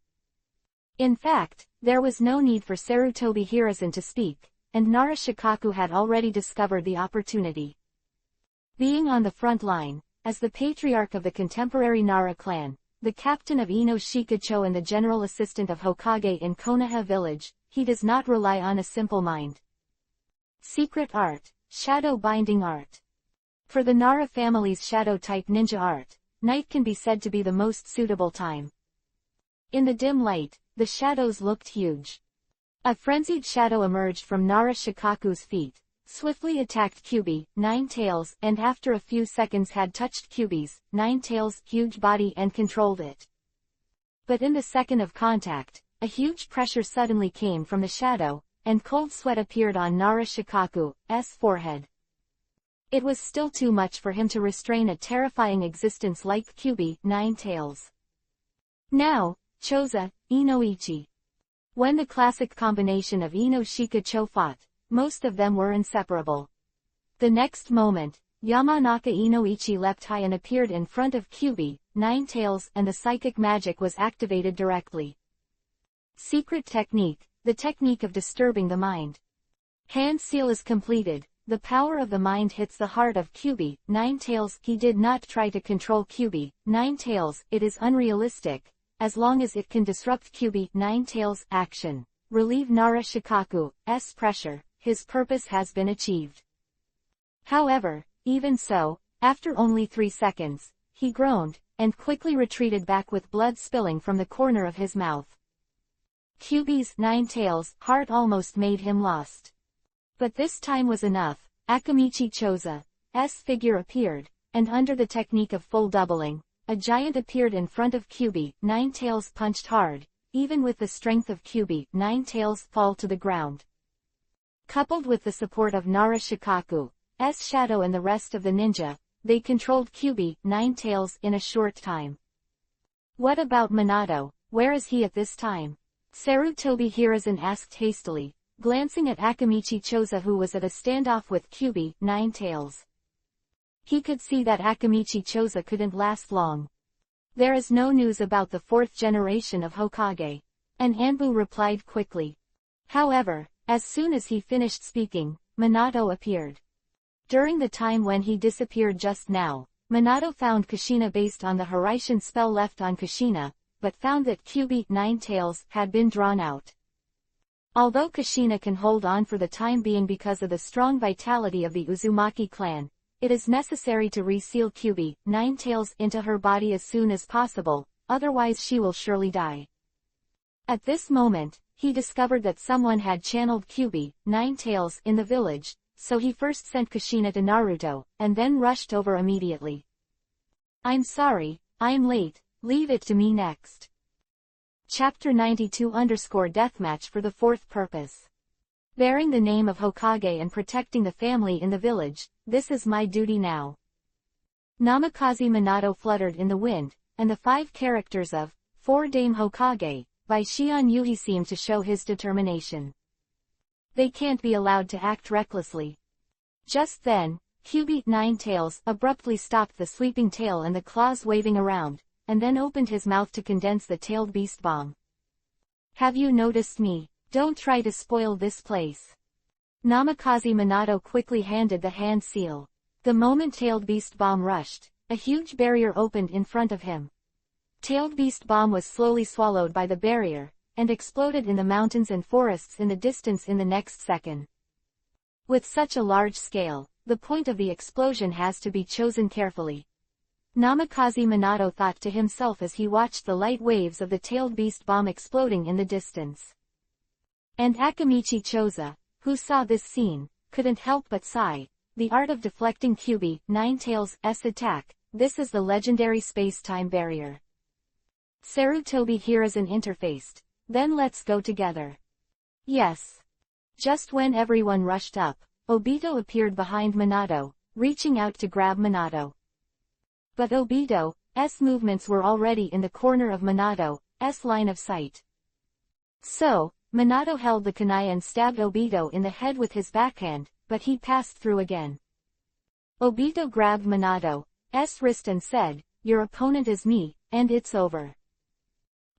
In fact, there was no need for Sarutobi Hiruzen to speak, and Nara Shikaku had already discovered the opportunity. Being on the front line, as the patriarch of the contemporary Nara clan, the captain of Ino Shikacho and the general assistant of Hokage in Konoha village, he does not rely on a simple mind. Secret art, shadow binding art. For the Nara family's shadow-type ninja art, night can be said to be the most suitable time. In the dim light, the shadows looked huge. A frenzied shadow emerged from Nara Shikaku's feet, swiftly attacked Kyubi, Nine Tails, and after a few seconds had touched Kyubi's, Nine Tails, huge body and controlled it. But in the second of contact, a huge pressure suddenly came from the shadow, and cold sweat appeared on Nara Shikaku's forehead. It was still too much for him to restrain a terrifying existence like Kyubi, Nine Tails. Now, Choza, Inoichi. When the classic combination of Ino Shikacho fought, most of them were inseparable. The next moment, Yamanaka Inoichi leapt high and appeared in front of Kyubi, Nine Tails, and the psychic magic was activated directly. Secret technique, the technique of disturbing the mind. Hand seal is completed, the power of the mind hits the heart of Kyubi, Nine Tails. He did not try to control Kyubi, Nine Tails, it is unrealistic, as long as it can disrupt Kyubi, Nine Tails' action, relieve Nara Shikaku's pressure. His purpose has been achieved. However, even so, after only 3 seconds, he groaned, and quickly retreated back with blood spilling from the corner of his mouth. Kyubi's, Nine Tails, heart almost made him lost. But this time was enough. Akamichi Choza's figure appeared, and under the technique of full doubling, a giant appeared in front of Kyubi, Nine Tails punched hard, even with the strength of Kyubi, Nine Tails fall to the ground. Coupled with the support of Nara Shikaku's shadow and the rest of the ninja, they controlled Kyubi, Nine Tails, in a short time. What about Minato, where is he at this time? Sarutobi Hiruzen asked hastily, glancing at Akamichi Choza who was at a standoff with Kyubi, Nine Tails. He could see that Akamichi Choza couldn't last long. There is no news about the 4th generation of Hokage. And Anbu replied quickly. However, as soon as he finished speaking, Minato appeared. During the time when he disappeared just now, Minato found Kushina based on the Hiraishin spell left on Kushina, but found that Kyubi, Nine Tails, had been drawn out. Although Kushina can hold on for the time being because of the strong vitality of the Uzumaki clan, it is necessary to reseal Kyubi, Nine Tails, into her body as soon as possible, otherwise she will surely die. At this moment, he discovered that someone had channeled Kyubi, Nine Tails, in the village, so he first sent Kushina to Naruto, and then rushed over immediately. I'm sorry, I'm late, leave it to me next. Chapter 92_Deathmatch for the 4th purpose. Bearing the name of Hokage and protecting the family in the village, this is my duty now. Namikaze Minato fluttered in the wind, and the 5 characters of 4 Dame Hokage by Shion Yuhi seemed to show his determination. They can't be allowed to act recklessly. Just then, Kyubi, Nine Tails, abruptly stopped the sweeping tail and the claws waving around, and then opened his mouth to condense the tailed beast bomb. Have you noticed me? Don't try to spoil this place. Namikaze Minato quickly handed the hand seal. The moment Tailed Beast Bomb rushed, a huge barrier opened in front of him. Tailed Beast Bomb was slowly swallowed by the barrier, and exploded in the mountains and forests in the distance in the next second. With such a large scale, the point of the explosion has to be chosen carefully. Namikaze Minato thought to himself as he watched the light waves of the Tailed Beast Bomb exploding in the distance. And Akamichi Choza, who saw this scene, couldn't help but sigh. The art of deflecting Kyuubi, Ninetales' attack, this is the legendary space-time barrier. Sarutobi here is an interfaced. Then let's go together. Yes. Just when everyone rushed up, Obito appeared behind Minato, reaching out to grab Minato. But Obito's movements were already in the corner of Minato's line of sight. So, Minato held the kunai and stabbed Obito in the head with his backhand, but he passed through again. Obito grabbed Minato's wrist and said, "Your opponent is me, and it's over."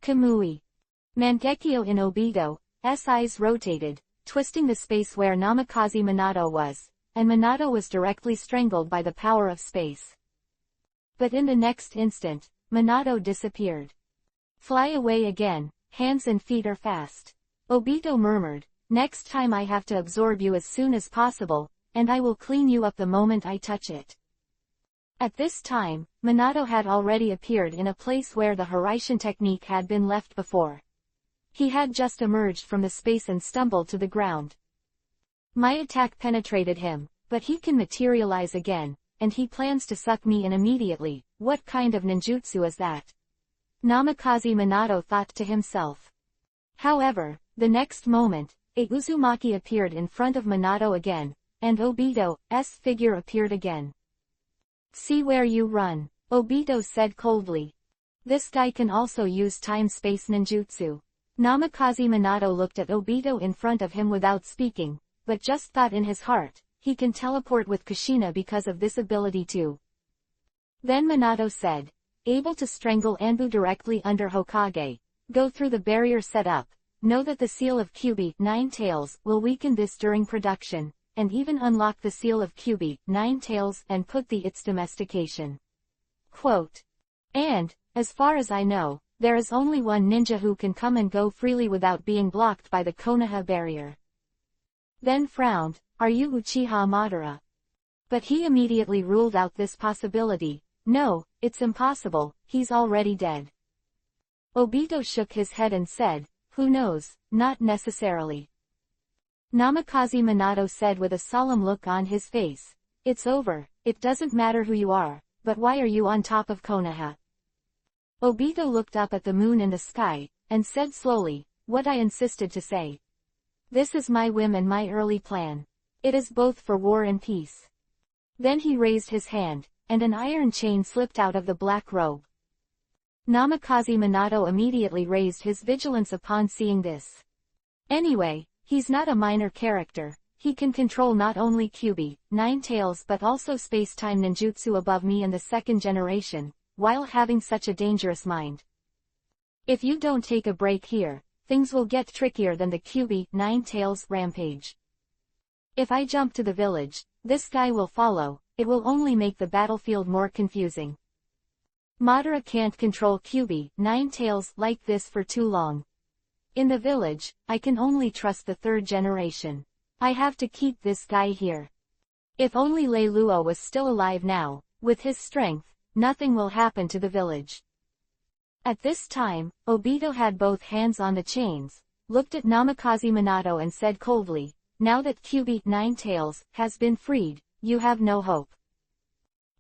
Kamui. Mangekyo in Obito's eyes rotated, twisting the space where Namikaze Minato was, and Minato was directly strangled by the power of space. But in the next instant, Minato disappeared. "Fly away again, hands and feet are fast." Obito murmured, "Next time I have to absorb you as soon as possible, and I will clean you up the moment I touch it." At this time, Minato had already appeared in a place where the Hiraishin technique had been left before. He had just emerged from the space and stumbled to the ground. My attack penetrated him, but he can materialize again, and he plans to suck me in immediately. What kind of ninjutsu is that? Namikaze Minato thought to himself. However, the next moment, a Uzumaki appeared in front of Minato again, and Obito's figure appeared again. "See where you run," Obito said coldly. "This guy can also use time-space ninjutsu." Namikaze Minato looked at Obito in front of him without speaking, but just thought in his heart, he can teleport with Kushina because of this ability too. Then Minato said, "Able to strangle Anbu directly under Hokage. Go through the barrier set up. Know that the seal of Kyuubi, Ninetales, will weaken this during production, and even unlock the seal of Kyuubi, Ninetales, and put its domestication." Quote. And, as far as I know, there is only one ninja who can come and go freely without being blocked by the Konoha barrier. Then frowned, "Are you Uchiha Madara?" But he immediately ruled out this possibility. "No, it's impossible, he's already dead." Obito shook his head and said, "Who knows, not necessarily." Namikaze Minato said with a solemn look on his face, "It's over, it doesn't matter who you are, but why are you on top of Konoha?" Obito looked up at the moon in the sky, and said slowly, "What I insisted to say. This is my whim and my early plan. It is both for war and peace." Then he raised his hand, and an iron chain slipped out of the black robe. Namikaze Minato immediately raised his vigilance upon seeing this. Anyway, he's not a minor character. He can control not only Kyuubi, Ninetales but also space-time ninjutsu above me in the second generation, while having such a dangerous mind. If you don't take a break here, things will get trickier than the Kyuubi, Ninetales rampage. If I jump to the village, this guy will follow. It will only make the battlefield more confusing. Madara can't control Kyuubi, Ninetales like this for too long. In the village, I can only trust the third generation. I have to keep this guy here. If only Lei Luo was still alive now, with his strength, nothing will happen to the village. At this time, Obito had both hands on the chains, looked at Namikaze Minato and said coldly, "Now that Kyuubi, Ninetales, has been freed, you have no hope."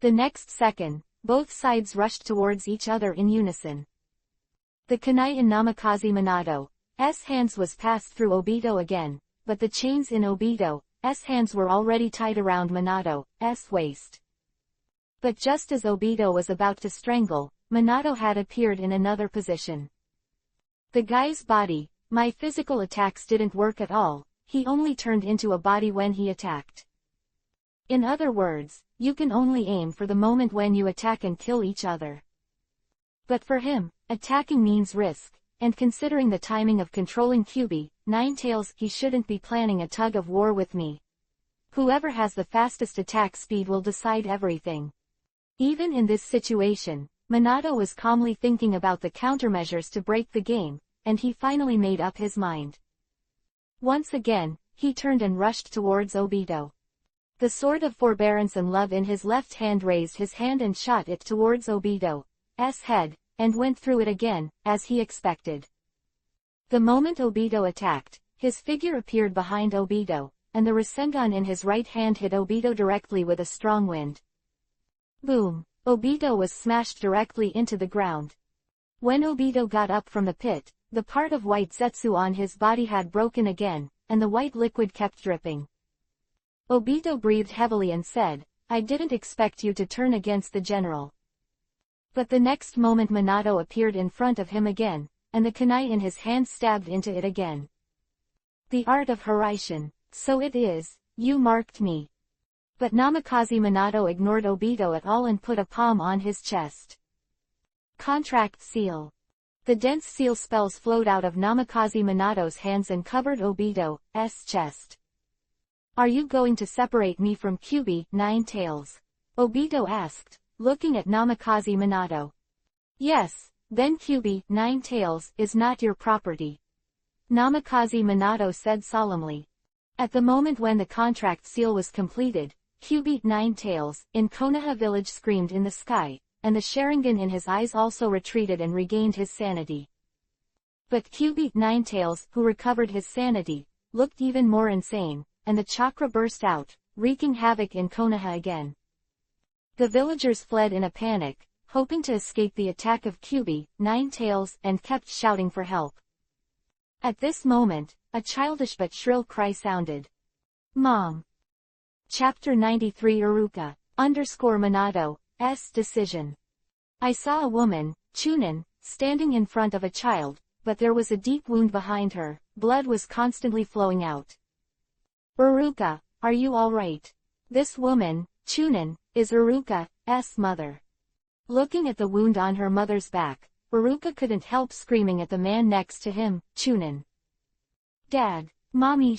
The next second, both sides rushed towards each other in unison. The kunai in Namikaze Minato's hands was passed through Obito again, but the chains in Obito's hands were already tied around Minato's waist. But just as Obito was about to strangle, Minato had appeared in another position. The guy's body, my physical attacks didn't work at all, he only turned into a body when he attacked. In other words, you can only aim for the moment when you attack and kill each other. But for him, attacking means risk, and considering the timing of controlling Kyuubi, Ninetales, he shouldn't be planning a tug of war with me. Whoever has the fastest attack speed will decide everything. Even in this situation, Minato was calmly thinking about the countermeasures to break the game, and he finally made up his mind. Once again, he turned and rushed towards Obito. The sword of forbearance and love in his left hand raised his hand and shot it towards Obito's head, and went through it again, as he expected. The moment Obito attacked, his figure appeared behind Obito, and the Rasengan in his right hand hit Obito directly with a strong wind. Boom! Obito was smashed directly into the ground. When Obito got up from the pit, the part of white Zetsu on his body had broken again, and the white liquid kept dripping. Obito breathed heavily and said, "I didn't expect you to turn against the general." But the next moment Minato appeared in front of him again, and the kunai in his hand stabbed into it again. The art of Hiraishin, so it is, you marked me. But Namikaze Minato ignored Obito at all and put a palm on his chest. Contract seal. The dense seal spells flowed out of Namikaze Minato's hands and covered Obito's chest. "Are you going to separate me from Kyuubi, Ninetales?" Obito asked, looking at Namikaze Minato. "Yes, then Kyuubi, Ninetales, is not your property," Namikaze Minato said solemnly. At the moment when the contract seal was completed, Kyuubi, Ninetales, in Konoha village screamed in the sky, and the Sharingan in his eyes also retreated and regained his sanity. But Kyuubi, Ninetales, who recovered his sanity, looked even more insane, and the chakra burst out, wreaking havoc in Konoha again. The villagers fled in a panic, hoping to escape the attack of Kyuubi, Ninetales, and kept shouting for help. At this moment, a childish but shrill cry sounded. "Mom!" Chapter 93 Iruka _Minato's decision. I saw a woman, Chunin, standing in front of a child, but there was a deep wound behind her, blood was constantly flowing out. "Iruka, are you alright?" This woman, Chunin, is Iruka's mother. Looking at the wound on her mother's back, Iruka couldn't help screaming at the man next to him, Chunin. "Dad, Mommy,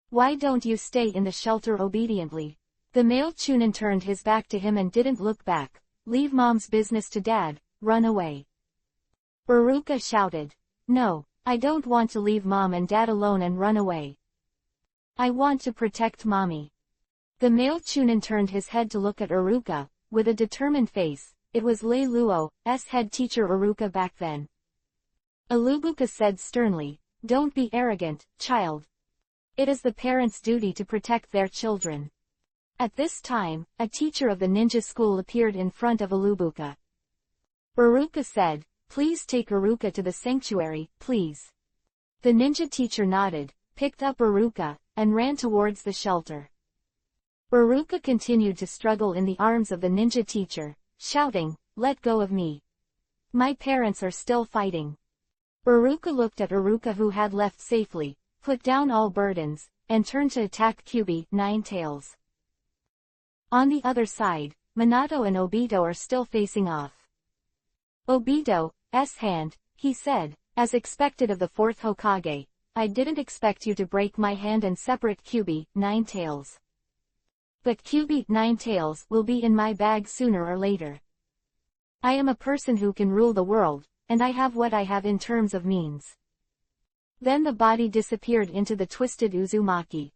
why don't you stay in the shelter obediently?" The male Chunin turned his back to him and didn't look back. "Leave Mom's business to Dad, run away." Iruka shouted. "No, I don't want to leave Mom and Dad alone and run away. I want to protect Mommy." The male Chunin turned his head to look at Iruka, with a determined face. It was Lei Luo's head teacher Iruka back then. Ilubuka said sternly, "Don't be arrogant, child. It is the parents' duty to protect their children." At this time, a teacher of the ninja school appeared in front of Ilubuka. Iruka said, "Please take Iruka to the sanctuary, please." The ninja teacher nodded, picked up Iruka, and ran towards the shelter. Iruka continued to struggle in the arms of the ninja teacher, shouting, "Let go of me. My parents are still fighting." Iruka looked at Iruka who had left safely, put down all burdens, and turned to attack Kyuubi, Ninetales. On the other side, Minato and Obito are still facing off. Obito's hand, he said, "As expected of the fourth Hokage, I didn't expect you to break my hand and separate Kyuubi, Ninetales. But Kyuubi, Ninetales, will be in my bag sooner or later. I am a person who can rule the world, and I have what I have in terms of means." Then the body disappeared into the twisted Uzumaki.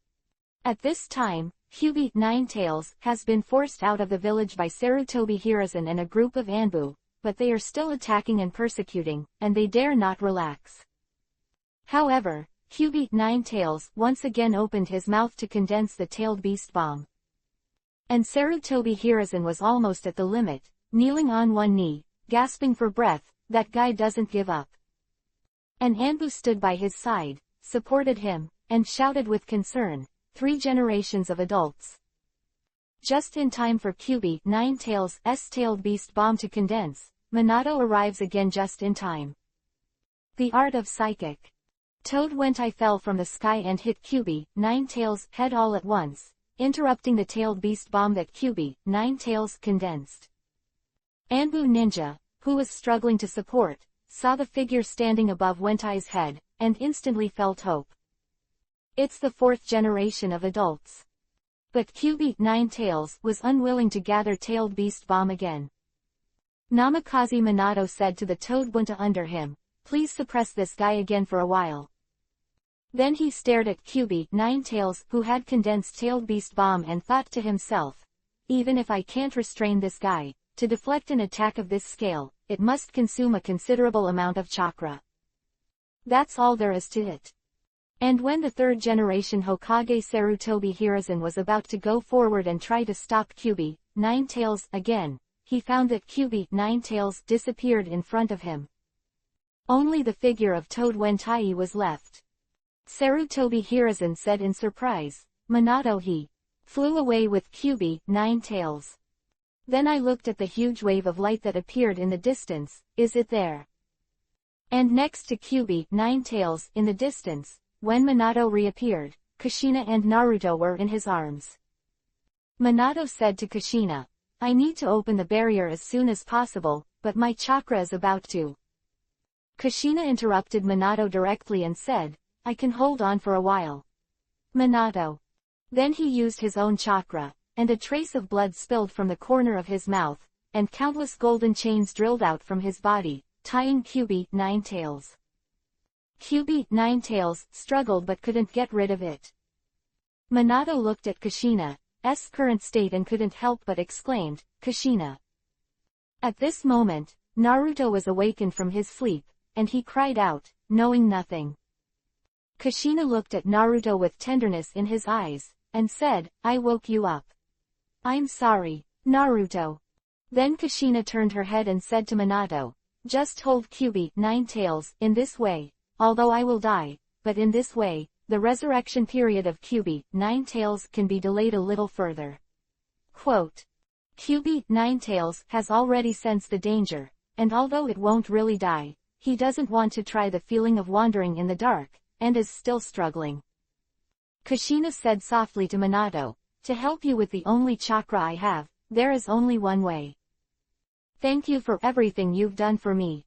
At this time, Kyuubi, Ninetales, has been forced out of the village by Sarutobi Hiruzen and a group of Anbu, but they are still attacking and persecuting, and they dare not relax. However, Kyuubi, Ninetales, once again opened his mouth to condense the tailed beast bomb. And Sarutobi Hiruzen was almost at the limit, kneeling on one knee, gasping for breath. "That guy doesn't give up." And Anbu stood by his side, supported him, and shouted with concern, "3 generations of adults." Just in time for Kyuubi, Ninetales' tailed beast bomb to condense, Minato arrives again just in time. The art of psychic. Toad Wentai fell from the sky and hit Kyuubi, Ninetales' head all at once, interrupting the tailed beast bomb that Kyuubi, Ninetales, condensed. Anbu Ninja, who was struggling to support, saw the figure standing above Wentai's head, and instantly felt hope. It's the fourth generation of adults. But Kyubi, Nine Tails, was unwilling to gather Tailed Beast Bomb again. Namikaze Minato said to the Toad Bunta under him, "Please suppress this guy again for a while." Then he stared at Kyubi, Nine Tails, who had condensed Tailed Beast Bomb, and thought to himself, "Even if I can't restrain this guy, to deflect an attack of this scale, it must consume a considerable amount of chakra. That's all there is to it." And when the third generation Hokage Sarutobi Hiruzen was about to go forward and try to stop Kyubi, Nine Tails, again, he found that Kyubi, Nine Tails, disappeared in front of him. Only the figure of Toad Wentai was left. Sarutobi Hiruzen said in surprise, "Minato, he flew away with Kyubi, Nine Tails." Then I looked at the huge wave of light that appeared in the distance. Is it there? And next to Kyubi, Nine Tails, in the distance, when Minato reappeared, Kushina and Naruto were in his arms. Minato said to Kushina, "I need to open the barrier as soon as possible, but my chakra is about to." Kushina interrupted Minato directly and said, "I can hold on for a while." Minato. Then he used his own chakra, and a trace of blood spilled from the corner of his mouth, and countless golden chains drilled out from his body, tying Kyubi, Nine Tails. Kyubi, Nine Tails, struggled but couldn't get rid of it. Minato looked at Kushina's current state and couldn't help but exclaimed, "Kushina." At this moment, Naruto was awakened from his sleep, and he cried out, knowing nothing. Kushina looked at Naruto with tenderness in his eyes, and said, "I woke you up." "I'm sorry, Naruto." Then Kushina turned her head and said to Minato, "Just hold Kyubi, Nine Tails, in this way. Although I will die, but in this way, the resurrection period of Kyubi, Nine Tails, can be delayed a little further." Quote. Kyubi, Nine Tails, has already sensed the danger, and although it won't really die, he doesn't want to try the feeling of wandering in the dark, and is still struggling. Kushina said softly to Minato, "To help you with the only chakra I have, there is only one way. Thank you for everything you've done for me."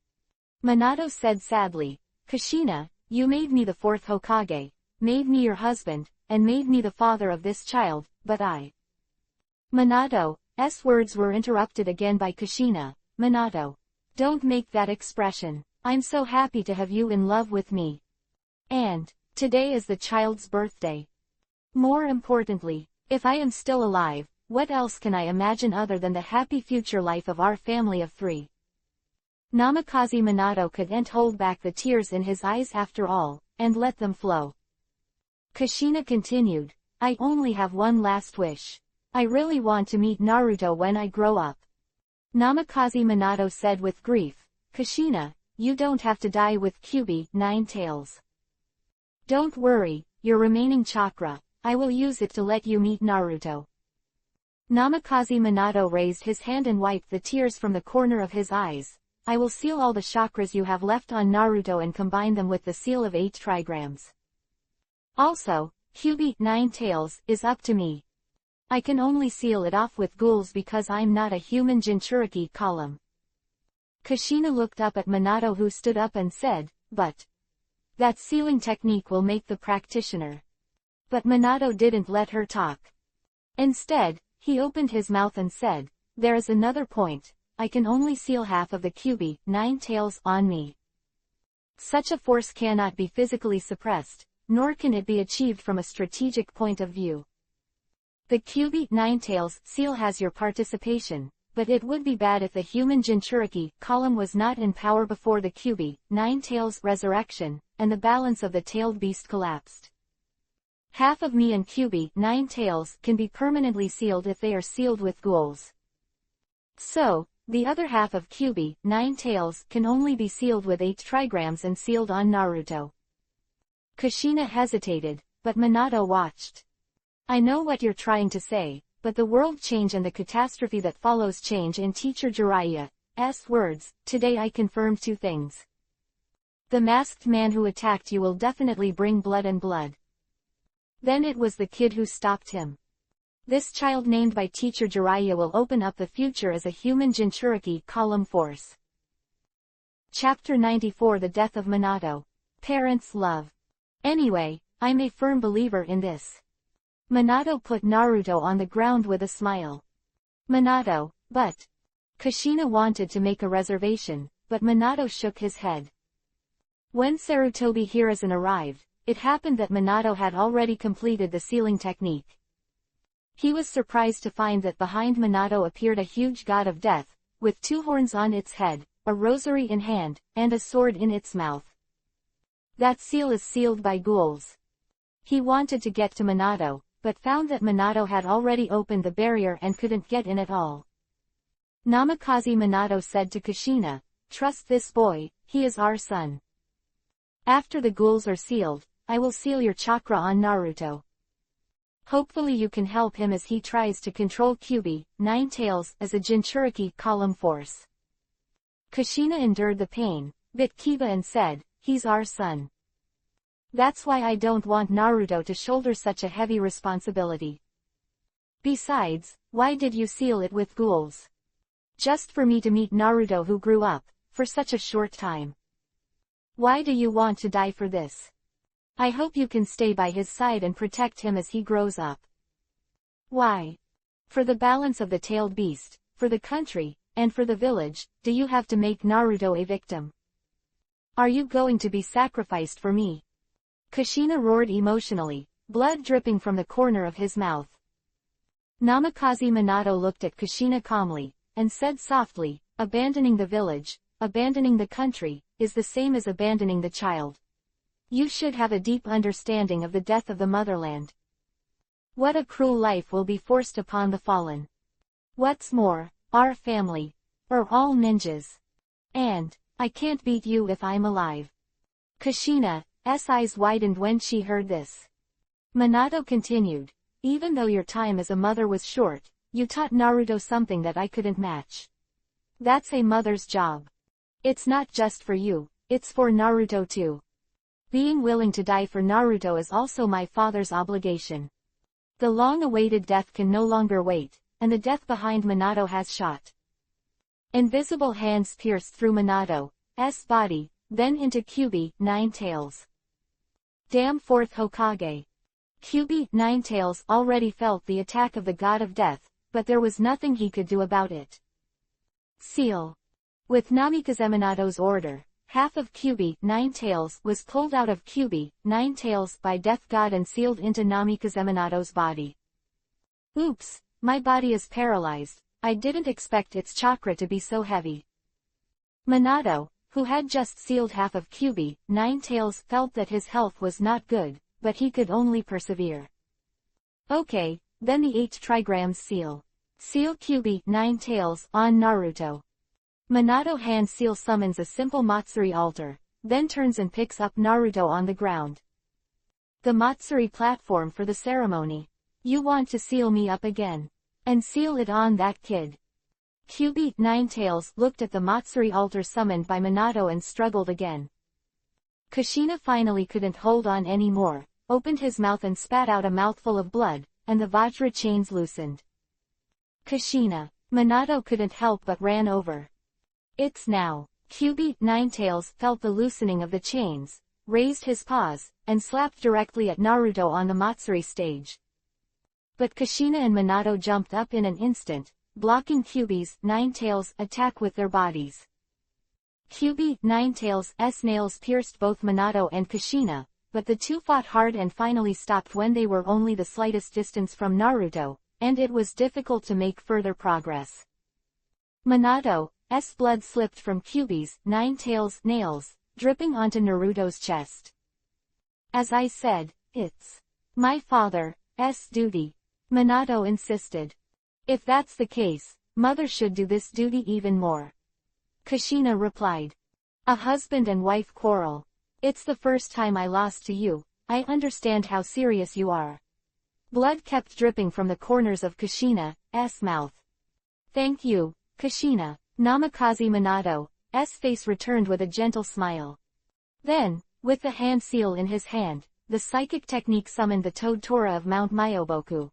Minato said sadly, "Kushina, you made me the fourth Hokage, made me your husband, and made me the father of this child, but I..." Minato's words were interrupted again by Kushina. "Minato, don't make that expression. I'm so happy to have you in love with me. And today is the child's birthday. More importantly, if I am still alive, what else can I imagine other than the happy future life of our family of three?" Namikaze Minato couldn't hold back the tears in his eyes after all, and let them flow. Kushina continued, "I only have one last wish. I really want to meet Naruto when I grow up." Namikaze Minato said with grief, "Kushina, you don't have to die with Kyubi, Nine Tails. Don't worry, your remaining chakra, I will use it to let you meet Naruto." Namikaze Minato raised his hand and wiped the tears from the corner of his eyes. "I will seal all the chakras you have left on Naruto and combine them with the seal of 8 trigrams. Also, Kyubi, Nine Tails, is up to me. I can only seal it off with ghouls because I'm not a human Jinchuriki column." Kushina looked up at Minato, who stood up and said, "But that sealing technique will make the practitioner." But Minato didn't let her talk. Instead, he opened his mouth and said, "There is another point. I can only seal half of the Kyubi, Nine Tails, on me. Such a force cannot be physically suppressed, nor can it be achieved from a strategic point of view. The Kyubi, Nine Tails, seal has your participation, but it would be bad if the human Jinchuriki column was not in power before the Kyubi, Nine Tails, resurrection, and the balance of the tailed beast collapsed. Half of me and Kyubi, Nine Tails, can be permanently sealed if they are sealed with ghouls. So, the other half of Kyubi, Nine Tails, can only be sealed with 8 trigrams and sealed on Naruto." Kushina hesitated, but Minato watched. "I know what you're trying to say, but the world change and the catastrophe that follows change in Teacher Jiraiya's words, today I confirmed 2 things. The masked man who attacked you will definitely bring blood and blood. Then it was the kid who stopped him. This child named by Teacher Jiraiya will open up the future as a human Jinchuriki column force." Chapter 94, The Death of Minato. Parents' love. Anyway, I'm a firm believer in this. Minato put Naruto on the ground with a smile. Minato, but... Kushina wanted to make a reservation, but Minato shook his head. When Sarutobi Hiruzen arrived, it happened that Minato had already completed the sealing technique. He was surprised to find that behind Minato appeared a huge god of death, with 2 horns on its head, a rosary in hand, and a sword in its mouth. That seal is sealed by ghouls. He wanted to get to Minato, but found that Minato had already opened the barrier and couldn't get in at all. Namikaze Minato said to Kushina, "Trust this boy, he is our son. After the ghouls are sealed, I will seal your chakra on Naruto. Hopefully you can help him as he tries to control Kyuubi, Nine Tails, as a Jinchuriki column force." Kushina endured the pain, bit Kiba and said, "He's our son. That's why I don't want Naruto to shoulder such a heavy responsibility. Besides, why did you seal it with ghouls? Just for me to meet Naruto who grew up, for such a short time. Why do you want to die for this? I hope you can stay by his side and protect him as he grows up." "Why? For the balance of the tailed beast, for the country, and for the village, do you have to make Naruto a victim? Are you going to be sacrificed for me?" Kushina roared emotionally, blood dripping from the corner of his mouth. Namikaze Minato looked at Kushina calmly, and said softly, "Abandoning the village, abandoning the country, is the same as abandoning the child. You should have a deep understanding of the death of the motherland. What a cruel life will be forced upon the fallen. What's more, our family are all ninjas. And I can't beat you if I'm alive." Kushina's eyes widened when she heard this. Minato continued, "Even though your time as a mother was short, you taught Naruto something that I couldn't match. That's a mother's job. It's not just for you, it's for Naruto too. Being willing to die for Naruto is also my father's obligation." The long-awaited death can no longer wait, and the death behind Minato has shot. Invisible hands pierced through Minato's body, then into Kyuubi, Nine Tails. Damn fourth Hokage. Kyuubi, Nine Tails, already felt the attack of the god of death, but there was nothing he could do about it. Seal. With Namikaze Minato's order, half of Kyuubi, Nine Tails, was pulled out of Kyuubi, Nine Tails, by Death God and sealed into Namikaze Minato's body. "Oops, my body is paralyzed, I didn't expect its chakra to be so heavy." Minato, who had just sealed half of Kyuubi, Nine Tails, felt that his health was not good, but he could only persevere. "Okay, then the 8 trigrams seal. Seal Kyuubi, Nine Tails, on Naruto." Minato hand seal summons a simple Matsuri altar, then turns and picks up Naruto on the ground. "The Matsuri platform for the ceremony. You want to seal me up again? And seal it on that kid." Kyuubi, Nine Tails, looked at the Matsuri altar summoned by Minato and struggled again. Kushina finally couldn't hold on anymore, opened his mouth and spat out a mouthful of blood, and the Vajra chains loosened. Kushina. Minato couldn't help but ran over. "It's now." Kyuubi, Nine Tails, felt the loosening of the chains, raised his paws, and slapped directly at Naruto on the Matsuri stage. But Kushina and Minato jumped up in an instant, blocking Kyuubi's, Nine Tails, attack with their bodies. Kyuubi, Nine Tails' nails pierced both Minato and Kushina, but the two fought hard and finally stopped when they were only the slightest distance from Naruto, and it was difficult to make further progress. Minato's blood slipped from Kyuubi's, Nine Tails' nails, dripping onto Naruto's chest. "As I said, it's my father's duty," Minato insisted. "If that's the case, mother should do this duty even more," Kushina replied. "A husband and wife quarrel. It's the first time I lost to you, I understand how serious you are." Blood kept dripping from the corners of Kushina's mouth. "Thank you, Kushina." Namikaze Minato's face returned with a gentle smile. Then, with the hand seal in his hand, the psychic technique summoned the Toad Tora of Mount Myoboku.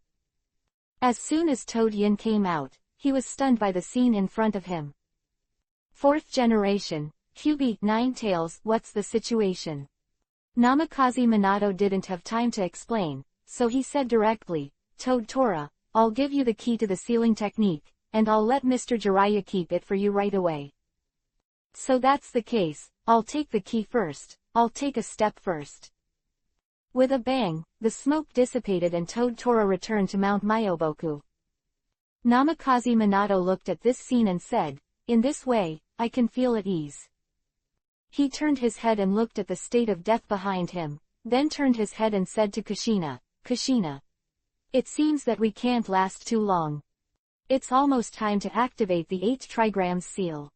As soon as Toad Yin came out, he was stunned by the scene in front of him. "Fourth generation, Kyuubi, Nine Tails, what's the situation?" Namikaze Minato didn't have time to explain, so he said directly, Toad Tora, I'll give you the key to the sealing technique, and I'll let Mr. Jiraiya keep it for you right away. So that's the case, I'll take the key first, I'll take a step first. With a bang, the smoke dissipated and Toad Tora returned to Mount Myoboku. Namikaze Minato looked at this scene and said, in this way, I can feel at ease. He turned his head and looked at the state of death behind him, then turned his head and said to Kushina, Kushina. It seems that we can't last too long. It's almost time to activate the 8 trigrams seal.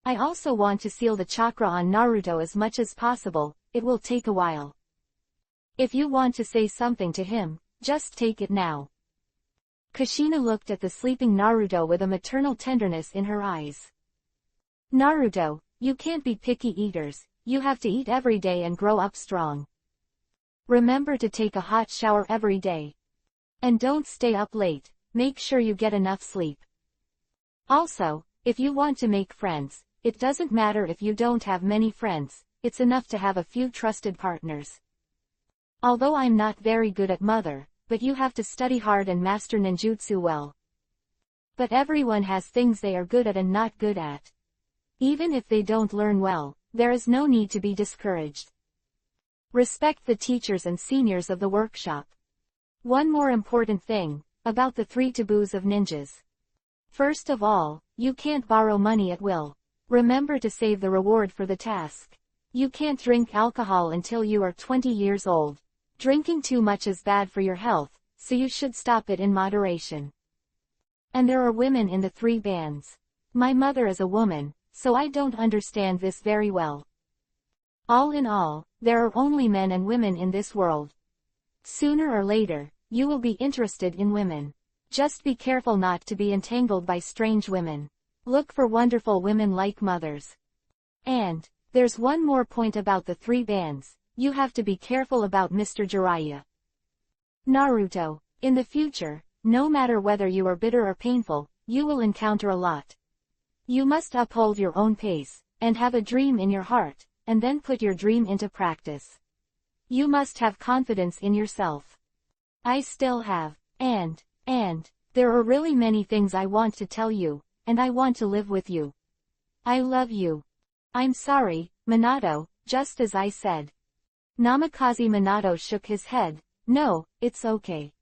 I also want to seal the chakra on Naruto as much as possible, it will take a while. If you want to say something to him, just take it now. Kushina looked at the sleeping Naruto with a maternal tenderness in her eyes. Naruto, you can't be picky eaters, you have to eat every day and grow up strong. Remember to take a hot shower every day. And don't stay up late, make sure you get enough sleep. Also, if you want to make friends, it doesn't matter if you don't have many friends, it's enough to have a few trusted partners. Although I'm not very good at mother, but you have to study hard and master ninjutsu well. But everyone has things they are good at and not good at. Even if they don't learn well, there is no need to be discouraged. Respect the teachers and seniors of the workshop. One more important thing, about the 3 taboos of ninjas. First of all, you can't borrow money at will. Remember to save the reward for the task. You can't drink alcohol until you are 20 years old. Drinking too much is bad for your health, so you should stop it in moderation. And there are women in the 3 bands. My mother is a woman, so I don't understand this very well. All in all, there are only men and women in this world. Sooner or later, you will be interested in women. Just be careful not to be entangled by strange women. Look for wonderful women like mothers. And, there's one more point about the 3 bands, you have to be careful about Mr. Jiraiya. Naruto, in the future, no matter whether you are bitter or painful, you will encounter a lot. You must uphold your own pace, and have a dream in your heart, and then put your dream into practice. You must have confidence in yourself. I still have, and, there are really many things I want to tell you, and I want to live with you. I love you. I'm sorry, Minato, just as I said. Namikaze Minato shook his head, no, it's okay.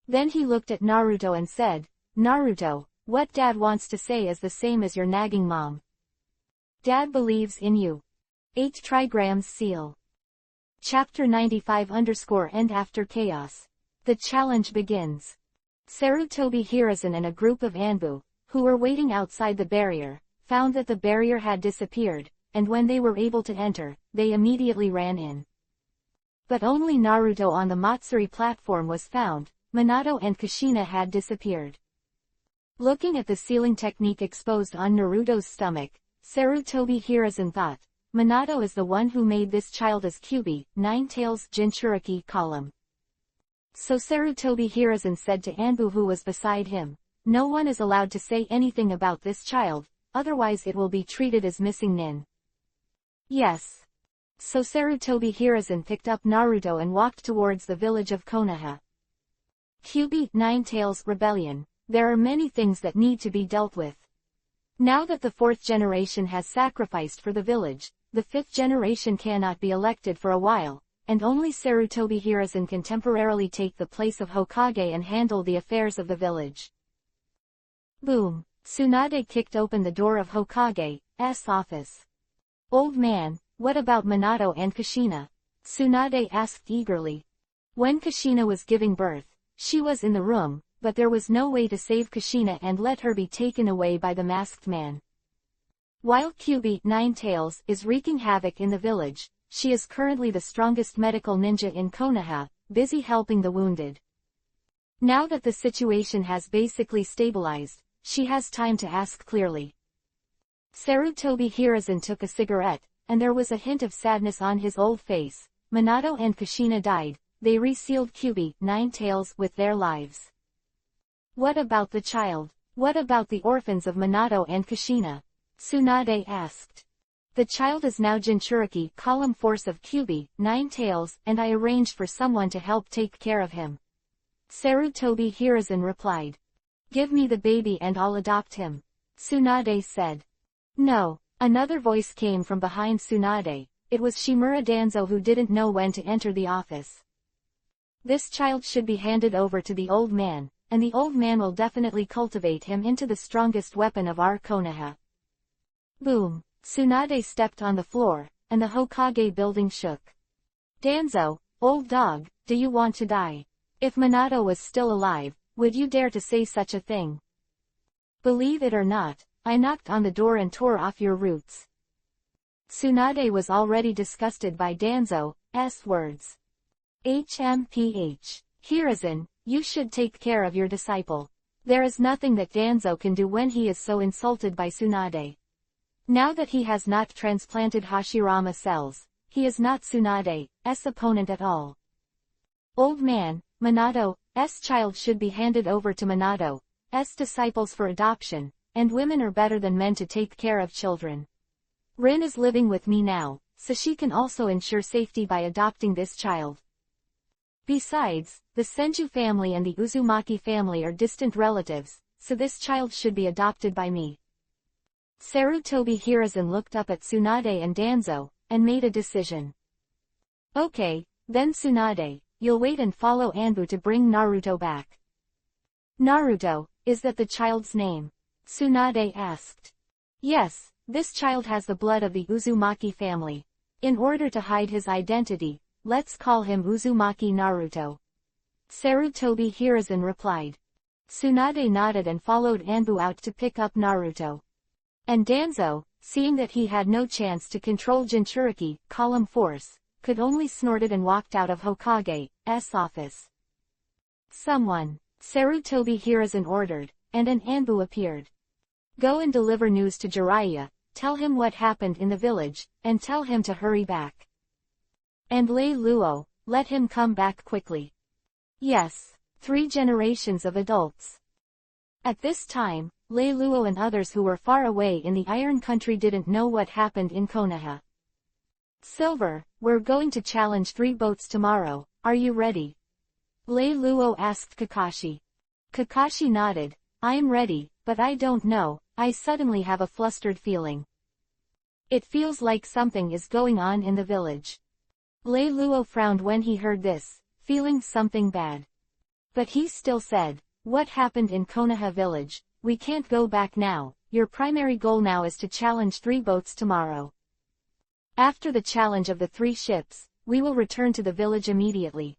Then he looked at Naruto and said, Naruto, what Dad wants to say is the same as your nagging mom. Dad believes in you. 8 trigrams seal. Chapter 95_end After chaos. The challenge begins. Sarutobi Hiruzen and a group of Anbu, who were waiting outside the barrier, found that the barrier had disappeared, and when they were able to enter, they immediately ran in. But only Naruto on the Matsuri platform was found, Minato and Kushina had disappeared. Looking at the sealing technique exposed on Naruto's stomach, Sarutobi Hiruzen thought, Minato is the one who made this child's Kyuubi, 9 tails Jinchuriki column. So Sarutobi Hiruzen said to Anbu who was beside him, no one is allowed to say anything about this child, otherwise it will be treated as missing nin. Yes. So Sarutobi Hiruzen picked up Naruto and walked towards the village of Konoha. Kyuubi, 9 tails rebellion. There are many things that need to be dealt with. Now that the 4th generation has sacrificed for the village, the 5th generation cannot be elected for a while, and only Sarutobi Hiruzen can temporarily take the place of Hokage and handle the affairs of the village. Boom! Tsunade kicked open the door of Hokage's office. Old man, what about Minato and Kushina? Tsunade asked eagerly. When Kushina was giving birth, she was in the room, but there was no way to save Kushina and let her be taken away by the masked man. While Kyuubi, 9 tails, is wreaking havoc in the village, she is currently the strongest medical ninja in Konoha, busy helping the wounded. Now that the situation has basically stabilized, she has time to ask clearly. Sarutobi Hiruzen took a cigarette, and there was a hint of sadness on his old face. Minato and Kushina died, they resealed Kyuubi, 9 tails, with their lives. What about the child? What about the orphans of Minato and Kushina? Tsunade asked. The child is now Jinchuriki, column force of Kyubi, 9 tails, and I arranged for someone to help take care of him. Sarutobi Hiruzen replied. Give me the baby and I'll adopt him. Tsunade said. No. Another voice came from behind Tsunade. It was Shimura Danzo who didn't know when to enter the office. This child should be handed over to the old man, and the old man will definitely cultivate him into the strongest weapon of our Konoha. Boom. Tsunade stepped on the floor, and the Hokage building shook. Danzo, old dog, do you want to die? If Minato was still alive, would you dare to say such a thing? Believe it or not, I knocked on the door and tore off your roots. Tsunade was already disgusted by Danzo's words. HMPH. Hiruzen, you should take care of your disciple. There is nothing that Danzo can do when he is so insulted by Tsunade. Now that he has not transplanted Hashirama cells, he is not Tsunade's opponent at all. Old man, Minato's child should be handed over to Minato's disciples for adoption, and women are better than men to take care of children. Rin is living with me now, so she can also ensure safety by adopting this child. Besides, the Senju family and the Uzumaki family are distant relatives, so this child should be adopted by me. Sarutobi Hiruzen looked up at Tsunade and Danzo, and made a decision. Okay, then Tsunade, you'll wait and follow Anbu to bring Naruto back. Naruto, is that the child's name? Tsunade asked. Yes, this child has the blood of the Uzumaki family. In order to hide his identity, let's call him Uzumaki Naruto. Sarutobi Hiruzen replied. Tsunade nodded and followed Anbu out to pick up Naruto. And Danzo, seeing that he had no chance to control Jinchuriki, column force, could only snorted and walked out of Hokage's office. Someone, Sarutobi Hiruzen ordered, and an Anbu appeared. Go and deliver news to Jiraiya, tell him what happened in the village, and tell him to hurry back. And Lei Luo, let him come back quickly. Yes, 3 generations of adults. At this time, Lei Luo and others who were far away in the Iron Country didn't know what happened in Konoha. Silver, we're going to challenge 3 boats tomorrow, are you ready? Lei Luo asked Kakashi. Kakashi nodded, I'm ready, but I don't know, I suddenly have a flustered feeling. It feels like something is going on in the village. Lei Luo frowned when he heard this, feeling something bad. But he still said, what happened in Konoha village? We can't go back now, your primary goal now is to challenge 3 boats tomorrow. After the challenge of the 3 ships, we will return to the village immediately.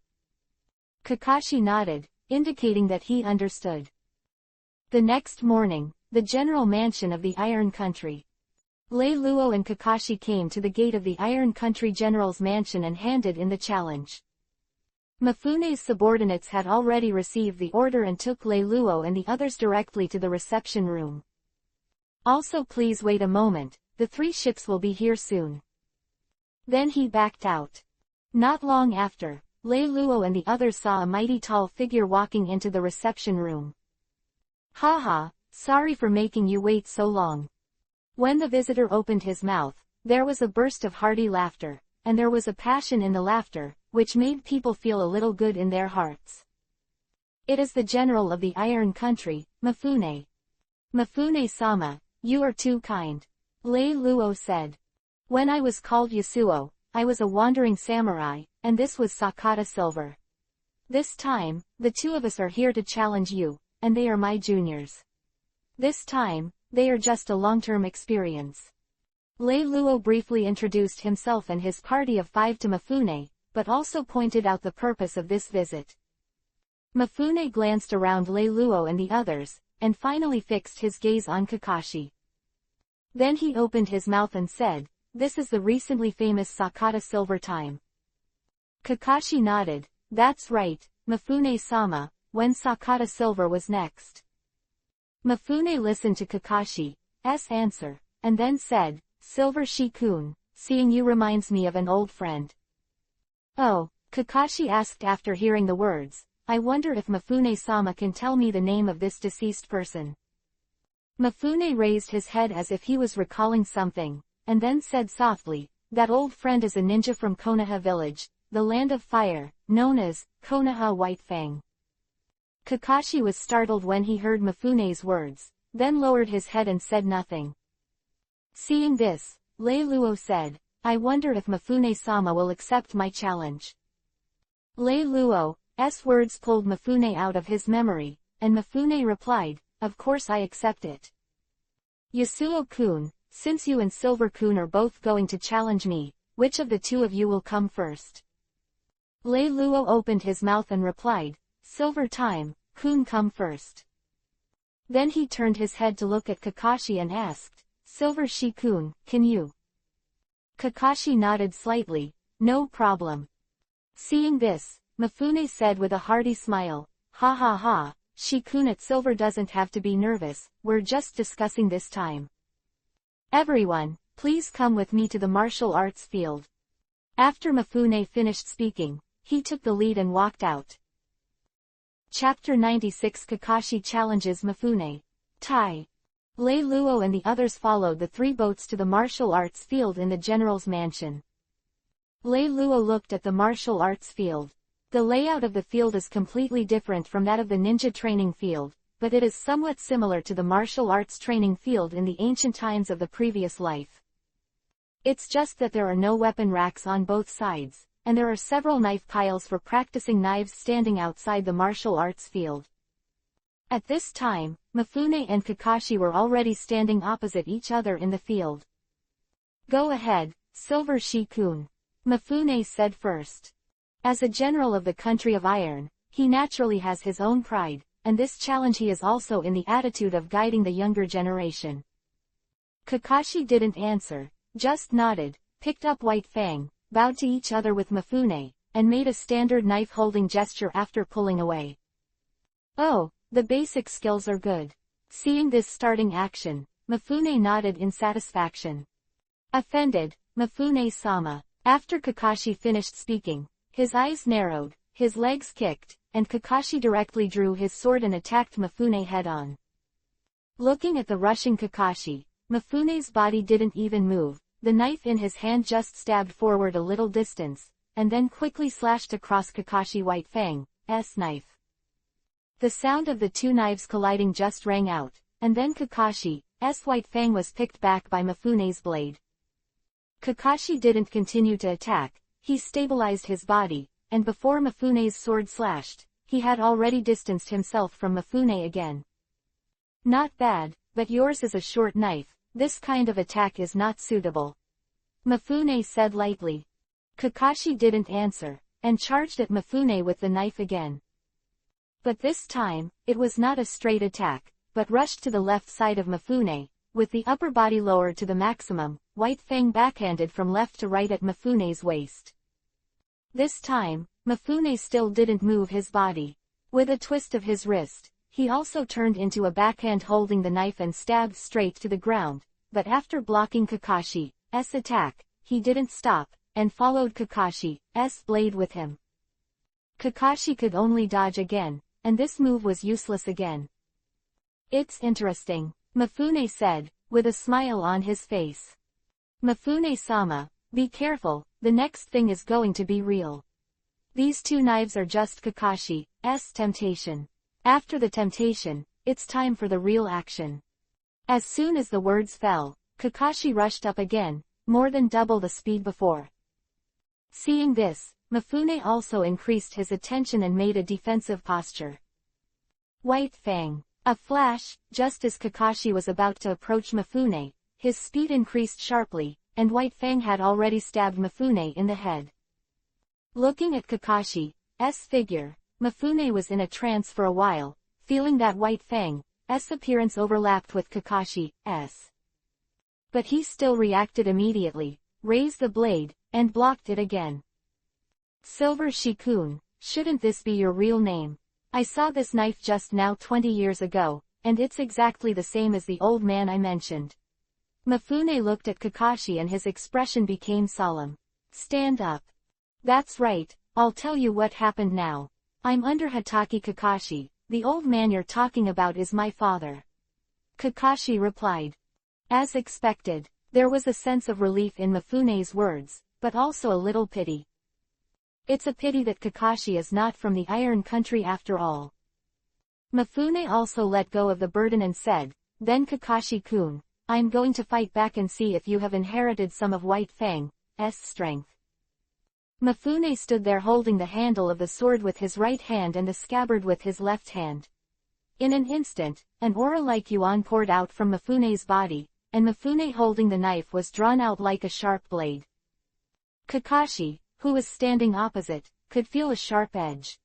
Kakashi nodded, indicating that he understood. The next morning, the general mansion of the Iron Country. Lei Luo and Kakashi came to the gate of the Iron Country General's mansion and handed in the challenge. Mifune's subordinates had already received the order and took Lei Luo and the others directly to the reception room. Also please wait a moment, the 3 ships will be here soon. Then he backed out. Not long after, Lei Luo and the others saw a mighty tall figure walking into the reception room. Haha, sorry for making you wait so long. When the visitor opened his mouth, there was a burst of hearty laughter, and there was a passion in the laughter, which made people feel a little good in their hearts. It is the general of the Iron Country, Mifune. Mifune-sama, you are too kind. Lei Luo said. When I was called Yasuo, I was a wandering samurai, and this was Sakata Silver. This time, the 2 of us are here to challenge you, and they are my juniors. This time, they are just a long-term experience. Lei Luo briefly introduced himself and his party of 5 to Mifune, but also pointed out the purpose of this visit. Mifune glanced around Lei Luo and the others, and finally fixed his gaze on Kakashi. Then he opened his mouth and said, this is the recently famous Sakata Silver time. Kakashi nodded, that's right, Mifune-sama, when Sakata Silver was next. Mifune listened to Kakashi's answer, and then said, Silver Shikun, seeing you reminds me of an old friend. Oh, Kakashi asked after hearing the words, I wonder if Mifune-sama can tell me the name of this deceased person. Mifune raised his head as if he was recalling something, and then said softly, "That old friend is a ninja from Konoha village, the land of fire, known as Konoha White Fang." Kakashi was startled when he heard Mifune's words, then lowered his head and said nothing. Seeing this, Leiluo said, "I wonder if Mifune-sama will accept my challenge." Leiluo's words pulled Mifune out of his memory, and Mifune replied, "Of course I accept it. Yasuo-kun, since you and Silver-kun are both going to challenge me, which of the two of you will come first?" Leiluo opened his mouth and replied, "Silver-kun come first." Then he turned his head to look at Kakashi and asked, "Silver-kun, can you?" Kakashi nodded slightly, "No problem." Seeing this, Mifune said with a hearty smile, "Ha ha ha, Shikun at Silver doesn't have to be nervous, we're just discussing this time. Everyone, please come with me to the martial arts field." After Mifune finished speaking, he took the lead and walked out. Chapter 96 Kakashi challenges Mifune. Tai. Leiluo and the others followed the three boats to the martial arts field in the general's mansion. Leiluo looked at the martial arts field. The layout of the field is completely different from that of the ninja training field, but it is somewhat similar to the martial arts training field in the ancient times of the previous life. It's just that there are no weapon racks on both sides, and there are several knife piles for practicing knives standing outside the martial arts field. At this time, Mifune and Kakashi were already standing opposite each other in the field. "Go ahead, Silver-kun," Mifune said first. As a general of the country of iron, he naturally has his own pride, and this challenge he is also in the attitude of guiding the younger generation. Kakashi didn't answer, just nodded, picked up White Fang, bowed to each other with Mifune, and made a standard knife-holding gesture after pulling away. "Oh, the basic skills are good." Seeing this starting action, Mifune nodded in satisfaction. Offended, Mifune-sama. After Kakashi finished speaking, his eyes narrowed, his legs kicked, and Kakashi directly drew his sword and attacked Mifune head-on. Looking at the rushing Kakashi, Mifune's body didn't even move, the knife in his hand just stabbed forward a little distance, and then quickly slashed across Kakashi White Fang's knife. The sound of the two knives colliding just rang out, and then Kakashi's White Fang was picked back by Mifune's blade. Kakashi didn't continue to attack, he stabilized his body, and before Mifune's sword slashed, he had already distanced himself from Mifune again. "Not bad, but yours is a short knife, this kind of attack is not suitable," Mifune said lightly. Kakashi didn't answer, and charged at Mifune with the knife again. But this time, it was not a straight attack, but rushed to the left side of Mifune, with the upper body lowered to the maximum, White Fang backhanded from left to right at Mifune's waist. This time, Mifune still didn't move his body. With a twist of his wrist, he also turned into a backhand holding the knife and stabbed straight to the ground, but after blocking Kakashi's attack, he didn't stop, and followed Kakashi's blade with him. Kakashi could only dodge again, and this move was useless again. "It's interesting," Mifune said, with a smile on his face. "Mifune-sama, be careful, the next thing is going to be real. These two knives are just Kakashi's temptation. After the temptation, it's time for the real action." As soon as the words fell, Kakashi rushed up again, more than double the speed before. Seeing this, Mifune also increased his attention and made a defensive posture. White Fang. A flash, just as Kakashi was about to approach Mifune, his speed increased sharply, and White Fang had already stabbed Mifune in the head. Looking at Kakashi's figure, Mifune was in a trance for a while, feeling that White Fang's appearance overlapped with Kakashi's. But he still reacted immediately, raised the blade, and blocked it again. "Silver-kun, shouldn't this be your real name? I saw this knife just now 20 years ago, and it's exactly the same as the old man I mentioned." Mifune looked at Kakashi and his expression became solemn. "Stand up." "That's right, I'll tell you what happened now. I'm under Hatake Kakashi, the old man you're talking about is my father." Kakashi replied. As expected, There was a sense of relief in Mifune's words, but also a little pity. It's a pity that Kakashi is not from the Iron Country after all. Mifune also let go of the burden and said, then Kakashi-kun, I'm going to fight back and see if you have inherited some of White Fang's strength. Mifune stood there holding the handle of the sword with his right hand and the scabbard with his left hand. In an instant, an aura like yuan poured out from Mifune's body, and Mifune holding the knife was drawn out like a sharp blade. Kakashi, who was standing opposite, could feel a sharp edge.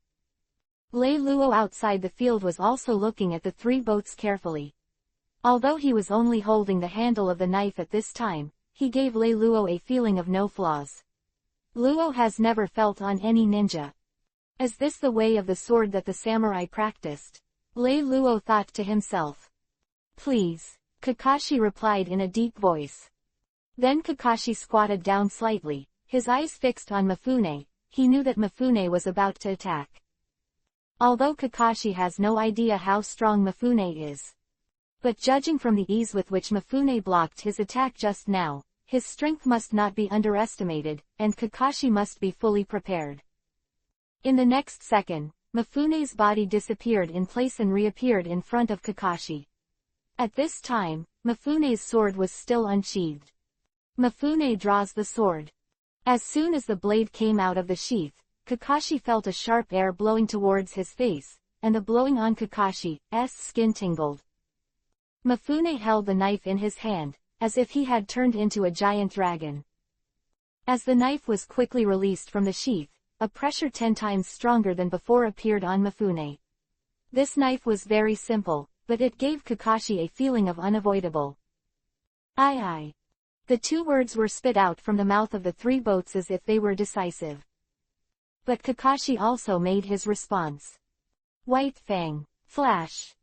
Lei Luo outside the field was also looking at the three boats carefully. Although he was only holding the handle of the knife at this time, he gave Lei Luo a feeling of no flaws. Luo has never felt on any ninja. Is this the way of the sword that the samurai practiced? Lei Luo thought to himself. Please, Kakashi replied in a deep voice. Then Kakashi squatted down slightly, his eyes fixed on Mifune. He knew that Mifune was about to attack. Although Kakashi has no idea how strong Mifune is. But judging from the ease with which Mifune blocked his attack just now, his strength must not be underestimated, and Kakashi must be fully prepared. In the next second, Mifune's body disappeared in place and reappeared in front of Kakashi. At this time, Mifune's sword was still unsheathed. Mifune draws the sword. As soon as the blade came out of the sheath, Kakashi felt a sharp air blowing towards his face, and the blowing on Kakashi's skin tingled. Mifune held the knife in his hand, as if he had turned into a giant dragon. As the knife was quickly released from the sheath, a pressure 10 times stronger than before appeared on Mifune. This knife was very simple, but it gave Kakashi a feeling of unavoidable. Aye. The two words were spit out from the mouth of the three boats as if they were decisive. But Kakashi also made his response. White Fang, flash.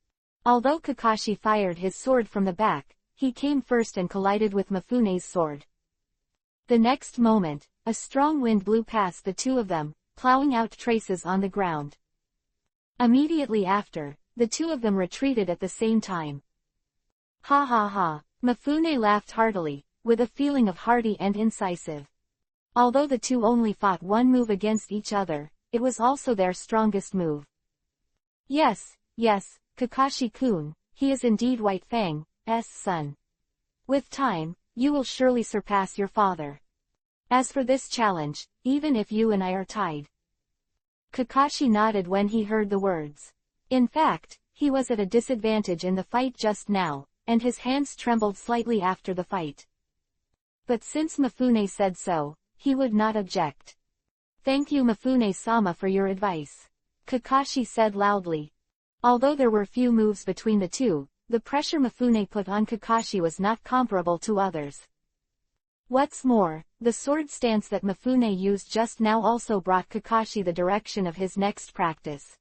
Although Kakashi fired his sword from the back, he came first and collided with Mifune's sword. The next moment, a strong wind blew past the two of them, plowing out traces on the ground. Immediately after, the two of them retreated at the same time. Ha ha ha, Mifune laughed heartily, with a feeling of hearty and incisive. Although the two only fought one move against each other, it was also their strongest move. Yes, Kakashi-kun, he is indeed White Fang's son. With time, you will surely surpass your father. As for this challenge, even if you and I are tied. Kakashi nodded when he heard the words. In fact, he was at a disadvantage in the fight just now, and his hands trembled slightly after the fight. But since Mifune said so, he would not object. Thank you Mifune-sama for your advice. Kakashi said loudly. Although there were few moves between the two, the pressure Mifune put on Kakashi was not comparable to others. What's more, the sword stance that Mifune used just now also brought Kakashi the direction of his next practice.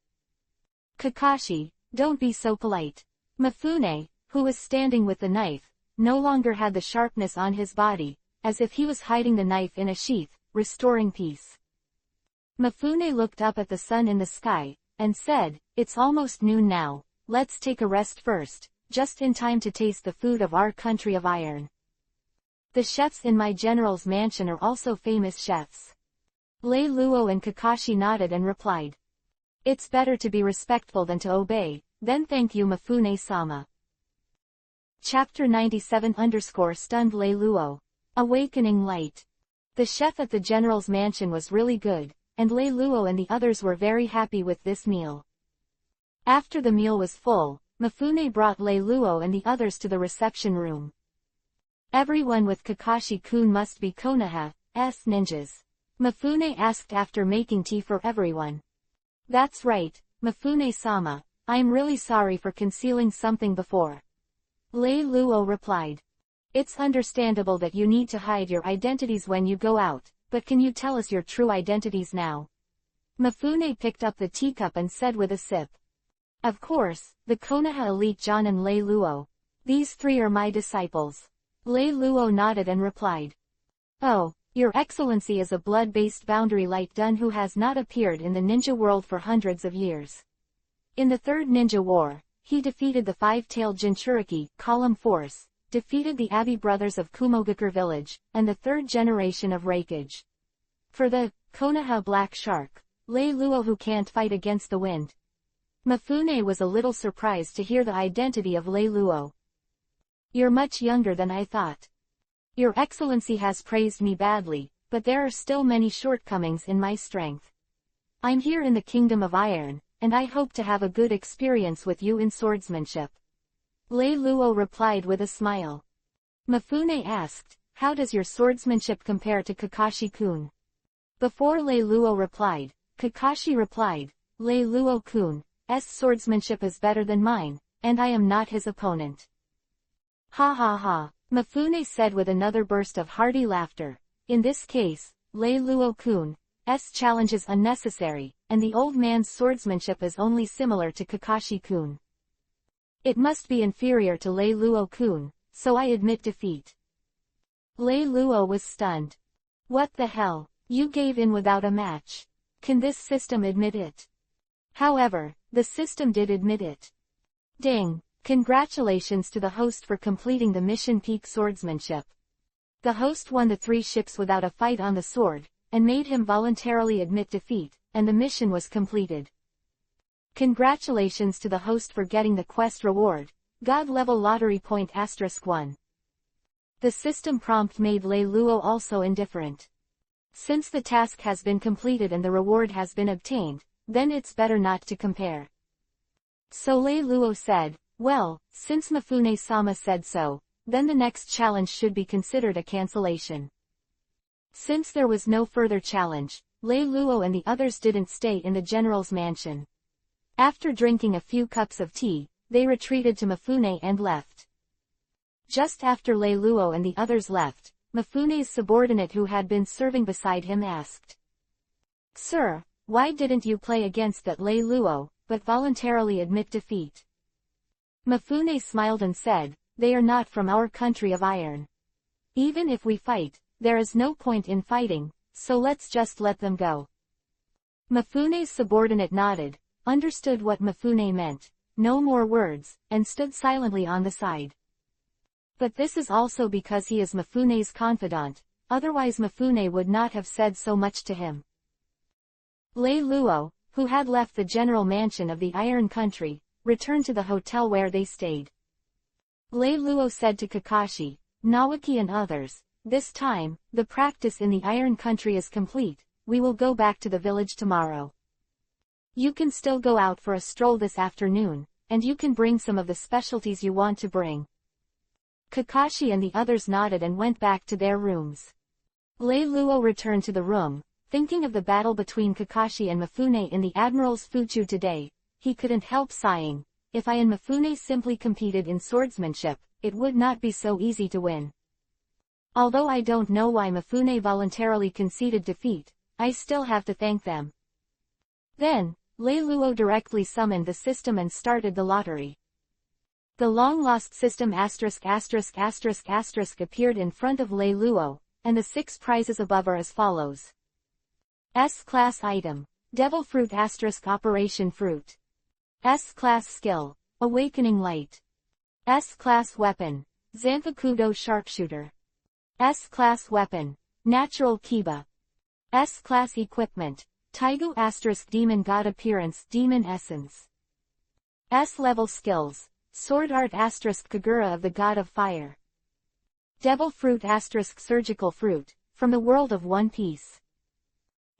Kakashi, don't be so polite. Mifune, who was standing with the knife, no longer had the sharpness on his body, as if he was hiding the knife in a sheath, restoring peace. Mifune looked up at the sun in the sky, and said, it's almost noon now, let's take a rest first, just in time to taste the food of our country of iron. The chefs in my general's mansion are also famous chefs. Lei Luo and Kakashi nodded and replied. It's better to be respectful than to obey, then thank you Mifune-sama. Chapter 97 Stunned Lei Luo. Awakening Light. The chef at the general's mansion was really good, and Lei Luo and the others were very happy with this meal. After the meal was full, Mifune brought Lei Luo and the others to the reception room. Everyone with Kakashi-kun must be Konoha's ninjas. Mifune asked after making tea for everyone. That's right, Mifune-sama, I am really sorry for concealing something before. Lei Luo replied. It's understandable that you need to hide your identities when you go out, but can you tell us your true identities now? Mifune picked up the teacup and said with a sip. Of course, the Konoha elite John and Lei Luo. These three are my disciples. Lei Luo nodded and replied. Oh, Your Excellency is a blood-based boundary light dun who has not appeared in the ninja world for hundreds of years. In the Third Ninja War, he defeated the five-tailed Jinchuriki column force, defeated the Abi brothers of Kumogakure village, and the third generation of Raikage. For the Konoha Black Shark, Lei Luo who can't fight against the wind. Mifune was a little surprised to hear the identity of Lei Luo. You're much younger than I thought. Your Excellency has praised me badly, but there are still many shortcomings in my strength. I'm here in the Kingdom of Iron, and I hope to have a good experience with you in swordsmanship. Lei Luo replied with a smile. Mifune asked, how does your swordsmanship compare to Kakashi-kun? Before Lei Luo replied, Kakashi replied, Lei Luo-kun's swordsmanship is better than mine, and I am not his opponent. Ha ha ha, Mifune said with another burst of hearty laughter. In this case, Lei Luo-kun's challenge is unnecessary, and the old man's swordsmanship is only similar to Kakashi-kun. It must be inferior to Lei Luo-kun, so I admit defeat. Lei Luo was stunned. What the hell, you gave in without a match. Can this system admit it? However, the system did admit it. Ding! Congratulations to the host for completing the mission Peak Swordsmanship. The host won the 3 ships without a fight on the sword, and made him voluntarily admit defeat, and the mission was completed. Congratulations to the host for getting the quest reward, God level lottery point *1. The system prompt made Lei Luo also indifferent. Since the task has been completed and the reward has been obtained, then it's better not to compare. So Lei Luo said, well, since Mifune-sama said so, then the next challenge should be considered a cancellation. Since there was no further challenge, Lei Luo and the others didn't stay in the general's mansion. After drinking a few cups of tea, they retreated to Mifune and left. Just after Lei Luo and the others left, Mifune's subordinate who had been serving beside him asked. Sir, why didn't you play against that Lei Luo, but voluntarily admit defeat? Mifune smiled and said, they are not from our country of iron. Even if we fight, there is no point in fighting, so let's just let them go. Mifune's subordinate nodded, understood what Mifune meant, no more words, and stood silently on the side. But this is also because he is Mifune's confidant, otherwise Mifune would not have said so much to him. Lei Luo, who had left the general mansion of the Iron Country, returned to the hotel where they stayed. Lei Luo said to Kakashi, Naoki and others, this time, the practice in the Iron Country is complete, we will go back to the village tomorrow. You can still go out for a stroll this afternoon, and you can bring some of the specialties you want to bring. Kakashi and the others nodded and went back to their rooms. Lei Luo returned to the room, thinking of the battle between Kakashi and Mifune in the Admiral's Fuchu today. He couldn't help sighing. If I and Mifune simply competed in swordsmanship, it would not be so easy to win. Although I don't know why Mifune voluntarily conceded defeat, I still have to thank them. Then, Lei Luo directly summoned the system and started the lottery. The long-lost system ***** appeared in front of Lei Luo, and the 6 prizes above are as follows. S-Class Item, Devil Fruit * Operation Fruit. S-Class Skill, Awakening Light. S-Class Weapon, Zanpakudo Sharpshooter. S-Class Weapon, Natural Kiba. S-Class Equipment, Taigu * Demon God Appearance Demon Essence. S-Level Skills, Sword Art * Kagura of the God of Fire. Devil Fruit * Surgical Fruit, from the world of One Piece.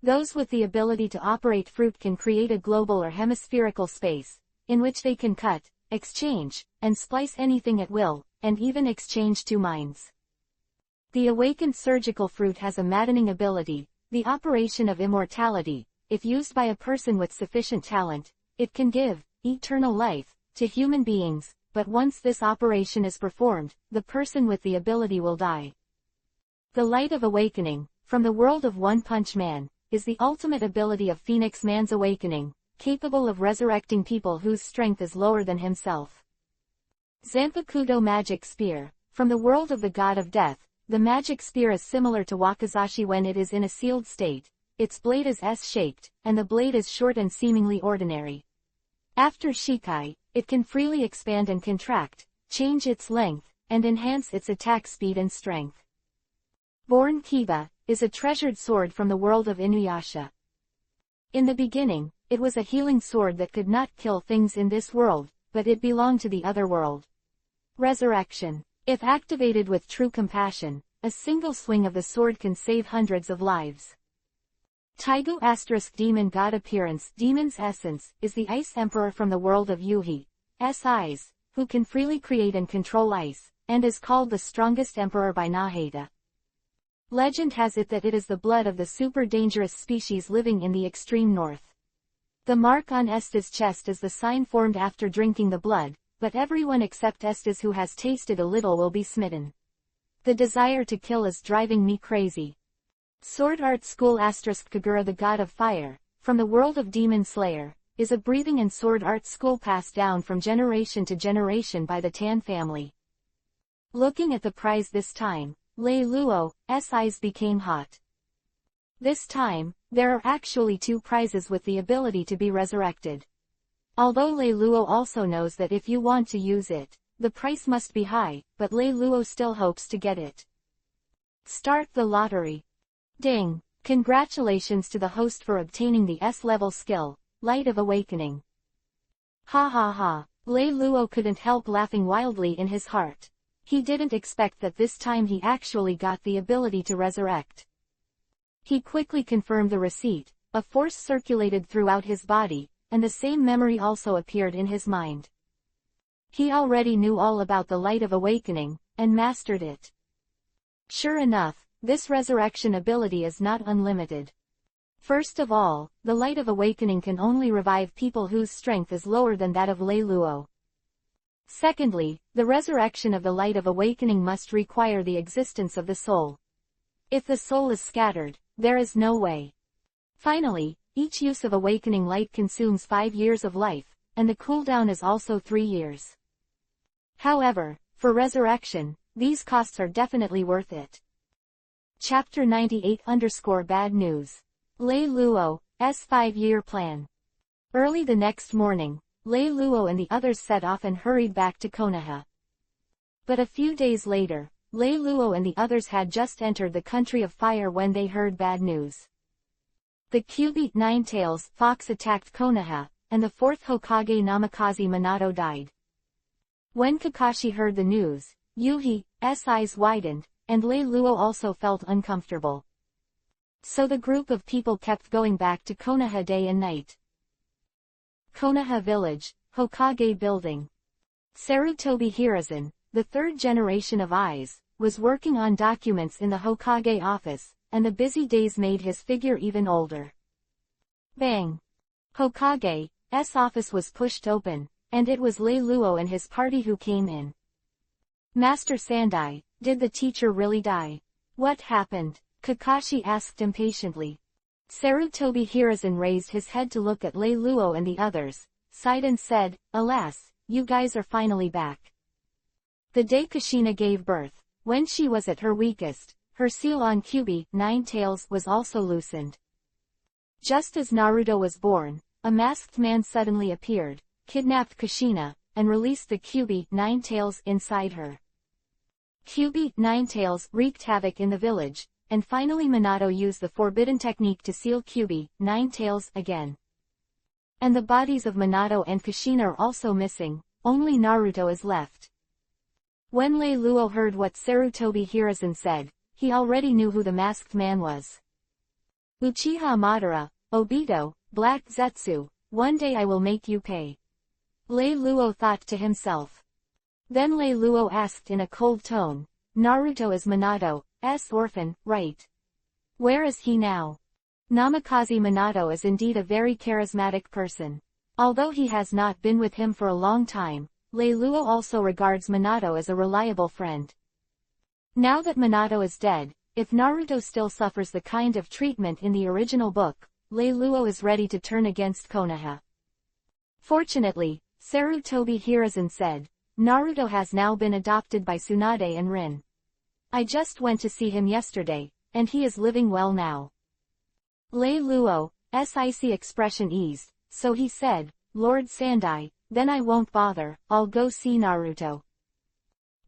Those with the ability to operate fruit can create a global or hemispherical space, in which they can cut, exchange, and splice anything at will, and even exchange 2 minds. The awakened surgical fruit has a maddening ability, the operation of immortality. If used by a person with sufficient talent, it can give eternal life to human beings, but once this operation is performed, the person with the ability will die. The Light of Awakening, from the world of One Punch Man, is the ultimate ability of Phoenix Man's awakening, capable of resurrecting people whose strength is lower than himself. Zanpakudo Magic Spear, from the world of the God of Death, the magic spear is similar to wakizashi when it is in a sealed state. Its blade is S-shaped, and the blade is short and seemingly ordinary. After Shikai, it can freely expand and contract, change its length, and enhance its attack speed and strength. Born Kiba is a treasured sword from the world of Inuyasha. In the beginning, it was a healing sword that could not kill things in this world, but it belonged to the other world. Resurrection. If activated with true compassion, a single swing of the sword can save hundreds of lives. Taigu * Demon God Appearance. Demon's essence is the Ice Emperor from the world of Yuhi's eyes, who can freely create and control ice, and is called the strongest emperor by Naheda. Legend has it that it is the blood of the super dangerous species living in the extreme north. The mark on Esta's chest is the sign formed after drinking the blood, but everyone except Estes who has tasted a little will be smitten. The desire to kill is driving me crazy. Sword Art School * Kagura, the god of fire, from the world of Demon Slayer, is a breathing and sword art school passed down from generation to generation by the Tan family. Looking at the prize this time, Lei Luo's eyes became hot. This time, there are actually 2 prizes with the ability to be resurrected. Although Lei Luo also knows that if you want to use it, the price must be high, but Lei Luo still hopes to get it. Start the lottery. Ding! Congratulations to the host for obtaining the S-level skill, Light of Awakening. Ha ha ha, Lei Luo couldn't help laughing wildly in his heart. He didn't expect that this time he actually got the ability to resurrect. He quickly confirmed the receipt, a force circulated throughout his body, and the same memory also appeared in his mind. He already knew all about the Light of Awakening, and mastered it. Sure enough, this resurrection ability is not unlimited. First of all, the Light of Awakening can only revive people whose strength is lower than that of Lei Luo. Secondly, the resurrection of the Light of Awakening must require the existence of the soul. If the soul is scattered, there is no way. Finally, each use of Awakening Light consumes 5 years of life, and the cooldown is also 3 years. However, for resurrection, these costs are definitely worth it. Chapter 98-Bad News. Lei Luo's 5-year plan. Early the next morning, Lei Luo and the others set off and hurried back to Konoha. But a few days later, Lei Luo and the others had just entered the country of fire when they heard bad news. The Kyubi Nine-Tails Fox attacked Konoha, and the 4th Hokage Namikaze Minato died. When Kakashi heard the news, Yuhi's eyes widened, and Lei Luo also felt uncomfortable. So the group of people kept going back to Konoha day and night. Konoha Village, Hokage Building. Sarutobi Hiruzen, the 3rd generation of eyes, was working on documents in the Hokage office, and the busy days made his figure even older. Bang! Hokage's office was pushed open, and it was Lei Luo and his party who came in. Master Sandai, did the teacher really die? What happened? Kakashi asked impatiently. Sarutobi Hiruzen raised his head to look at Lei Luo and the others, sighed and said, "Alas, you guys are finally back." The day Kushina gave birth, when she was at her weakest, her seal on Kyubi Nine-Tails was also loosened. Just as Naruto was born, a masked man suddenly appeared, kidnapped Kushina, and released the Kyubi Nine-Tails inside her. Kyubi Nine-Tails wreaked havoc in the village, and finally Minato used the forbidden technique to seal Kyubi Nine-Tails again. And the bodies of Minato and Kushina are also missing, only Naruto is left. When Lei Luo heard what Sarutobi Hiruzen said, he already knew who the masked man was. Uchiha Madara, Obito, Black Zetsu, one day I will make you pay. Lei Luo thought to himself. Then Lei Luo asked in a cold tone, Naruto is Minato's orphan, right? Where is he now? Namikaze Minato is indeed a very charismatic person. Although he has not been with him for a long time, Lei Luo also regards Minato as a reliable friend. Now that Minato is dead, if Naruto still suffers the kind of treatment in the original book, Lei Luo is ready to turn against Konoha. Fortunately, Sarutobi Hiruzen said, Naruto has now been adopted by Tsunade and Rin. I just went to see him yesterday, and he is living well now. Lei Luo's icy expression eased, so he said, Lord Sandai, then I won't bother, I'll go see Naruto.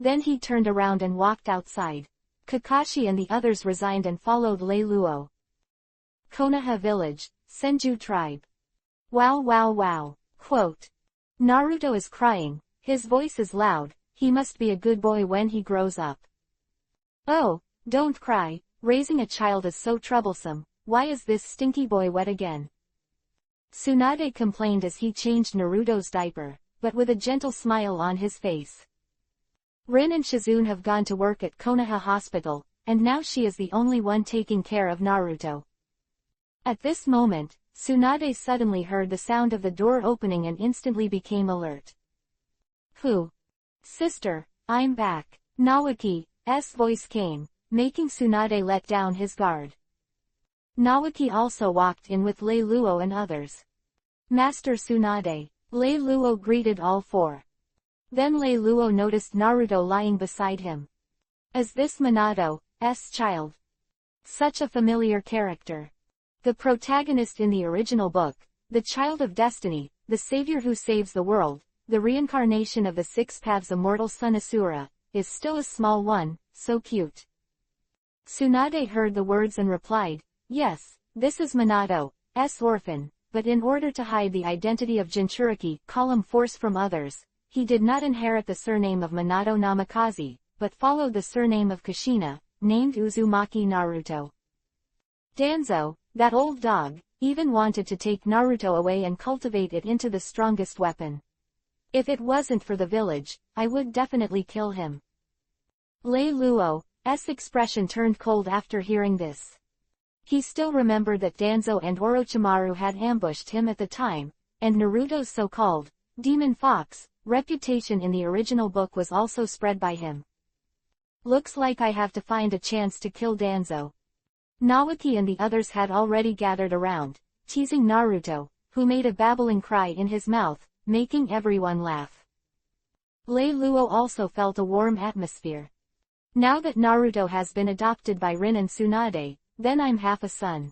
Then he turned around and walked outside. Kakashi and the others resigned and followed Lei Luo. Konoha Village, Senju Tribe. Wow wow wow. Quote. Naruto is crying, his voice is loud, he must be a good boy when he grows up. Oh, don't cry, raising a child is so troublesome, why is this stinky boy wet again? Tsunade complained as he changed Naruto's diaper, but with a gentle smile on his face. Rin and Shizune have gone to work at Konoha Hospital, and now she is the only one taking care of Naruto. At this moment, Tsunade suddenly heard the sound of the door opening and instantly became alert. Who? Sister, I'm back. Naoki's voice came, making Tsunade let down his guard. Naoki also walked in with Lei Luo and others. Master Tsunade. Lei Luo greeted all four. Then Lei Luo noticed Naruto lying beside him. Is this Minato's child? Such a familiar character. The protagonist in the original book, the child of destiny, the savior who saves the world, the reincarnation of the six paths immortal son Asura, is still a small one, so cute. Tsunade heard the words and replied, yes, this is Minato's orphan, but in order to hide the identity of Jinchuriki, column force from others, he did not inherit the surname of Minato Namikaze, but followed the surname of Kushina, named Uzumaki Naruto. Danzo, that old dog, even wanted to take Naruto away and cultivate it into the strongest weapon. If it wasn't for the village, I would definitely kill him. Lei Luo's expression turned cold after hearing this. He still remembered that Danzo and Orochimaru had ambushed him at the time, and Naruto's so-called Demon Fox reputation in the original book was also spread by him. Looks like I have to find a chance to kill Danzo. Naoki and the others had already gathered around, teasing Naruto, who made a babbling cry in his mouth, making everyone laugh. Lei Luo also felt a warm atmosphere. Now that Naruto has been adopted by Rin and Tsunade, then I'm half a son.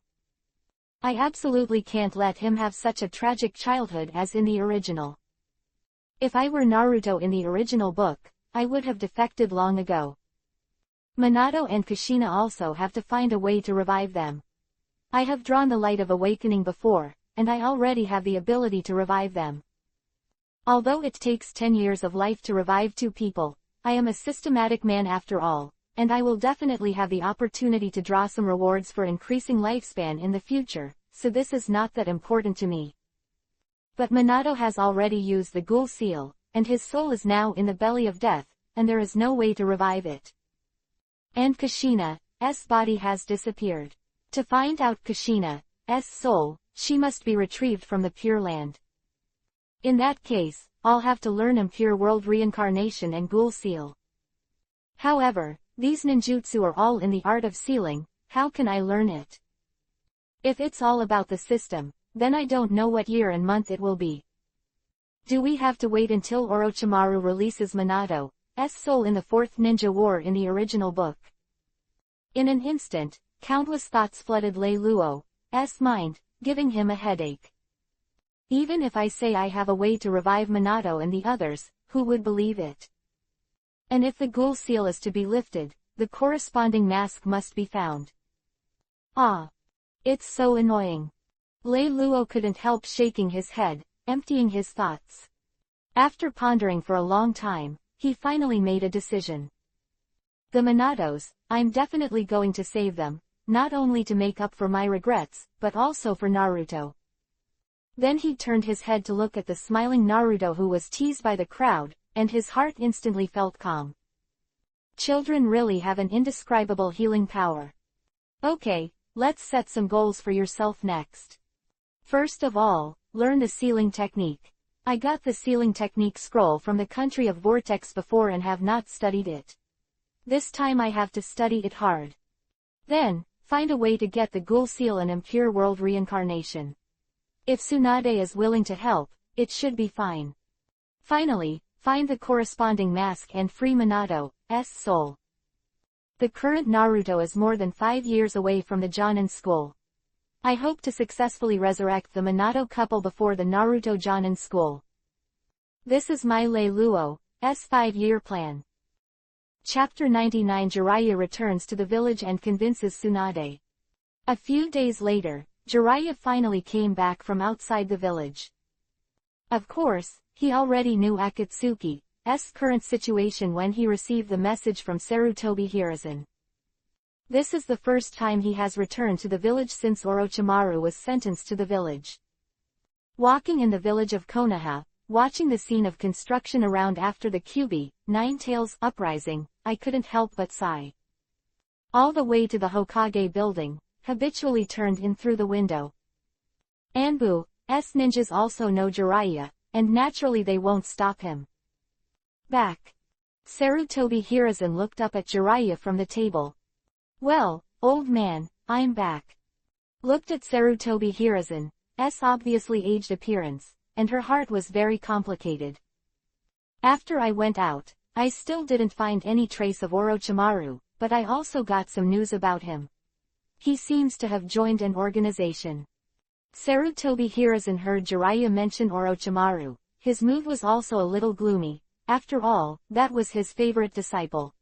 I absolutely can't let him have such a tragic childhood as in the original. If I were Naruto in the original book, I would have defected long ago. Minato and Kushina also have to find a way to revive them. I have drawn the Light of Awakening before, and I already have the ability to revive them. Although it takes 10 years of life to revive two people, I am a systematic man after all, and I will definitely have the opportunity to draw some rewards for increasing lifespan in the future, so this is not that important to me. But Minato has already used the Ghoul Seal, and his soul is now in the belly of death, and there is no way to revive it. And Kushina's body has disappeared. To find out Kushina's soul, she must be retrieved from the Pure Land. In that case, I'll have to learn Impure World Reincarnation and Ghoul Seal. However, these ninjutsu are all in the art of sealing, how can I learn it? If it's all about the system, then I don't know what year and month it will be. Do we have to wait until Orochimaru releases Minato's soul in the Fourth Ninja War in the original book? In an instant, countless thoughts flooded Lei Luo's mind, giving him a headache. Even if I say I have a way to revive Minato and the others, who would believe it? And if the Ghoul Seal is to be lifted, the corresponding mask must be found. Ah! It's so annoying. Lei Luo couldn't help shaking his head, emptying his thoughts. After pondering for a long time, he finally made a decision. The Minatos, I'm definitely going to save them, not only to make up for my regrets, but also for Naruto. Then he turned his head to look at the smiling Naruto who was teased by the crowd, and his heart instantly felt calm. Children really have an indescribable healing power. Okay, let's set some goals for yourself next. First of all, learn the sealing technique. I got the sealing technique scroll from the country of Vortex before and have not studied it. This time I have to study it hard. Then, find a way to get the Ghoul Seal and Impure World Reincarnation. If Tsunade is willing to help, it should be fine. Finally, find the corresponding mask and free Minato's soul. The current Naruto is more than 5 years away from the Jonin school. I hope to successfully resurrect the Minato couple before the Naruto Jonin school. This is my Lei Luo's 5-year plan. Chapter 99. Jiraiya returns to the village and convinces Tsunade. A few days later, Jiraiya finally came back from outside the village. Of course, he already knew Akatsuki's current situation when he received the message from Sarutobi Hiruzen. This is the first time he has returned to the village since Orochimaru was sentenced to the village. Walking in the village of Konoha, watching the scene of construction around after the Kyuubi, Nine-Tails uprising, I couldn't help but sigh. All the way to the Hokage building, habitually turned in through the window. Anbu's ninjas also know Jiraiya, and naturally they won't stop him. Back. Sarutobi Hiruzen looked up at Jiraiya from the table. Well, old man, I'm back. Looked at Sarutobi Hiruzen's obviously aged appearance, and her heart was very complicated. After I went out, I still didn't find any trace of Orochimaru, but I also got some news about him. He seems to have joined an organization. Sarutobi Hiruzen heard Jiraiya mention Orochimaru. His mood was also a little gloomy. After all, that was his favorite disciple.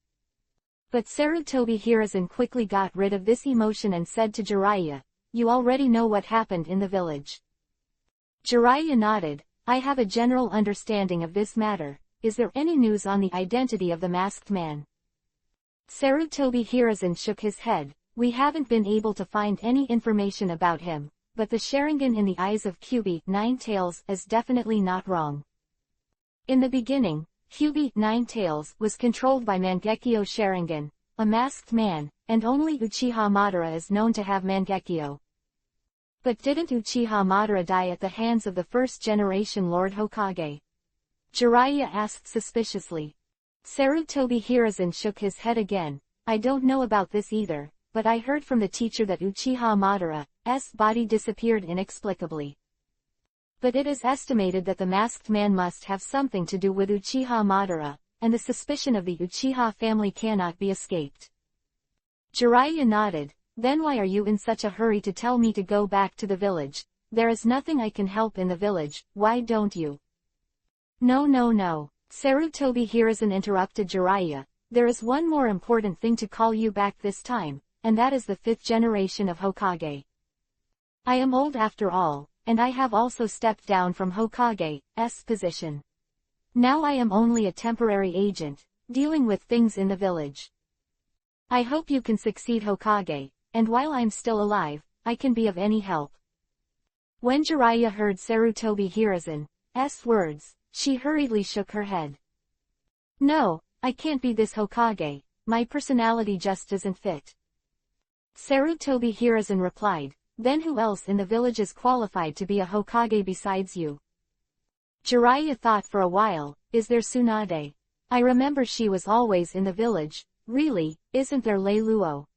But Sarutobi Hiruzen quickly got rid of this emotion and said to Jiraiya, "You already know what happened in the village." Jiraiya nodded. "I have a general understanding of this matter. Is there any news on the identity of the masked man?" Sarutobi Hiruzen shook his head. "We haven't been able to find any information about him, but the Sharingan in the eyes of Kyuubi, Nine-Tails, is definitely not wrong. In the beginning, Kyuubi, Nine-Tails, was controlled by Mangekyo Sharingan, a masked man, and only Uchiha Madara is known to have Mangekyo. But didn't Uchiha Madara die at the hands of the first-generation Lord Hokage?" Jiraiya asked suspiciously. Sarutobi Hiruzen shook his head again. "I don't know about this either, but I heard from the teacher that Uchiha Madara's body disappeared inexplicably. But it is estimated that the masked man must have something to do with Uchiha Madara, and the suspicion of the Uchiha family cannot be escaped." Jiraiya nodded. "Then why are you in such a hurry to tell me to go back to the village? There is nothing I can help in the village, why don't you?" No, Sarutobi Hiruzen interrupted Jiraiya. "There is one more important thing to call you back this time, and that is the 5th generation of Hokage. I am old after all, and I have also stepped down from Hokage's position. Now I am only a temporary agent, dealing with things in the village. I hope you can succeed Hokage, and while I'm still alive, I can be of any help." When Jiraiya heard Sarutobi Hiruzen's words, she hurriedly shook her head. "No, I can't be this Hokage, my personality just doesn't fit." Sarutobi Hiruzen replied, "Then who else in the village is qualified to be a Hokage besides you?" Jiraiya thought for a while. "Is there Tsunade? I remember she was always in the village. Really, isn't there Lei Luo?"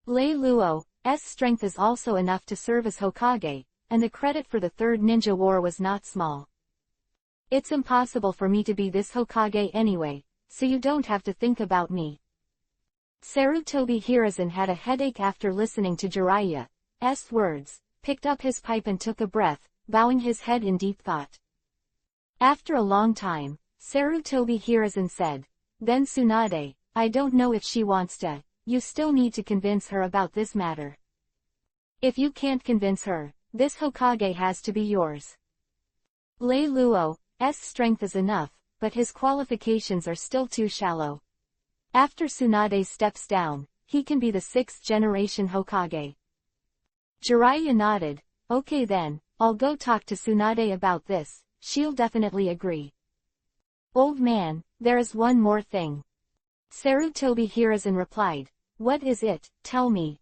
Lei Luo's strength is also enough to serve as Hokage, and the credit for the Third Ninja War was not small. It's impossible for me to be this Hokage anyway, so you don't have to think about me." Sarutobi Hiruzen had a headache after listening to Jiraiya's words, picked up his pipe and took a breath, bowing his head in deep thought. After a long time, Sarutobi Hiruzen said, "Then Tsunade, I don't know if she wants to. You still need to convince her about this matter. If you can't convince her, this Hokage has to be yours. Lei Luo's strength is enough, but his qualifications are still too shallow. After Tsunade steps down, he can be the 6th generation Hokage." Jiraiya nodded. "Okay then, I'll go talk to Tsunade about this, she'll definitely agree." "Old man, there is one more thing." Sarutobi Hiruzen replied. "What is it, tell me."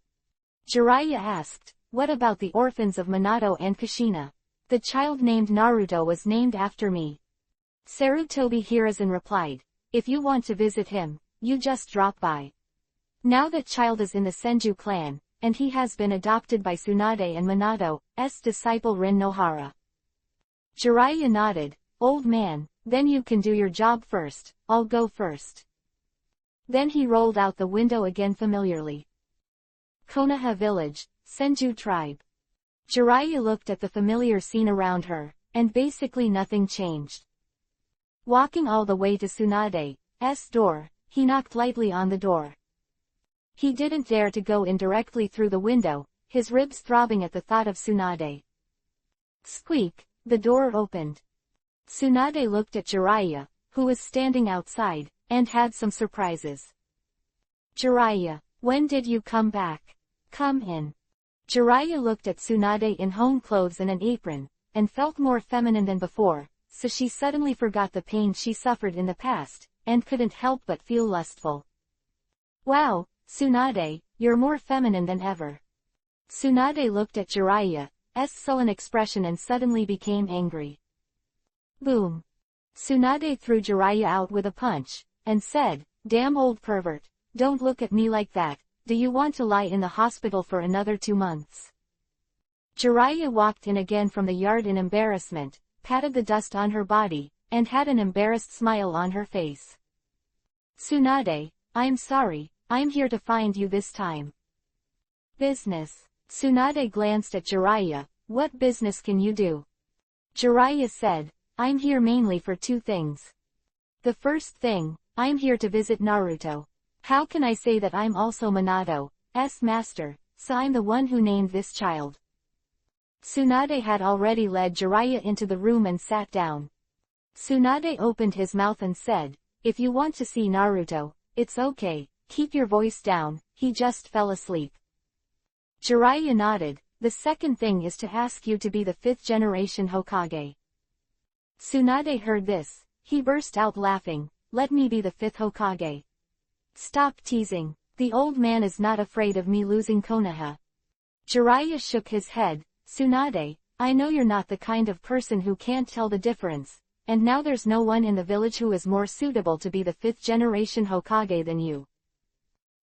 Jiraiya asked, "What about the orphans of Minato and Kushina? The child named Naruto was named after me." Sarutobi Hiruzen replied, "If you want to visit him, you just drop by. Now that child is in the Senju clan, and he has been adopted by Tsunade and Minato's disciple Rin Nohara." Jiraiya nodded. "Old man, then you can do your job first, I'll go first." Then he rolled out the window again familiarly. Konoha Village, Senju Tribe. Jiraiya looked at the familiar scene around her, and basically nothing changed. Walking all the way to Tsunade's door, he knocked lightly on the door. He didn't dare to go in directly through the window, his ribs throbbing at the thought of Tsunade. Squeak, the door opened. Tsunade looked at Jiraiya, who was standing outside, and had some surprises. Jiraiya, when did you come back? Come in. Jiraiya looked at Tsunade in home clothes and an apron, and felt more feminine than before, so she suddenly forgot the pain she suffered in the past, and couldn't help but feel lustful. Wow, Tsunade, you're more feminine than ever. Tsunade looked at Jiraiya's sullen expression and suddenly became angry. Boom. Tsunade threw Jiraiya out with a punch, and said, "Damn old pervert, don't look at me like that, do you want to lie in the hospital for another 2 months?" Jiraiya walked in again from the yard in embarrassment, patted the dust on her body, and had an embarrassed smile on her face. Tsunade, I'm sorry, I'm here to find you this time. Business. Tsunade glanced at Jiraiya, what business can you do? Jiraiya said, I'm here mainly for 2 things. The first thing, I'm here to visit Naruto. How can I say that I'm also Minato's master, so I'm the one who named this child. Tsunade had already led Jiraiya into the room and sat down. Tsunade opened his mouth and said, if you want to see Naruto, it's okay, keep your voice down, he just fell asleep. Jiraiya nodded, the second thing is to ask you to be the 5th generation Hokage. Tsunade heard this, he burst out laughing, let me be the 5th Hokage. Stop teasing, the old man is not afraid of me losing Konoha. Jiraiya shook his head, Tsunade, I know you're not the kind of person who can't tell the difference, and now there's no one in the village who is more suitable to be the 5th generation Hokage than you.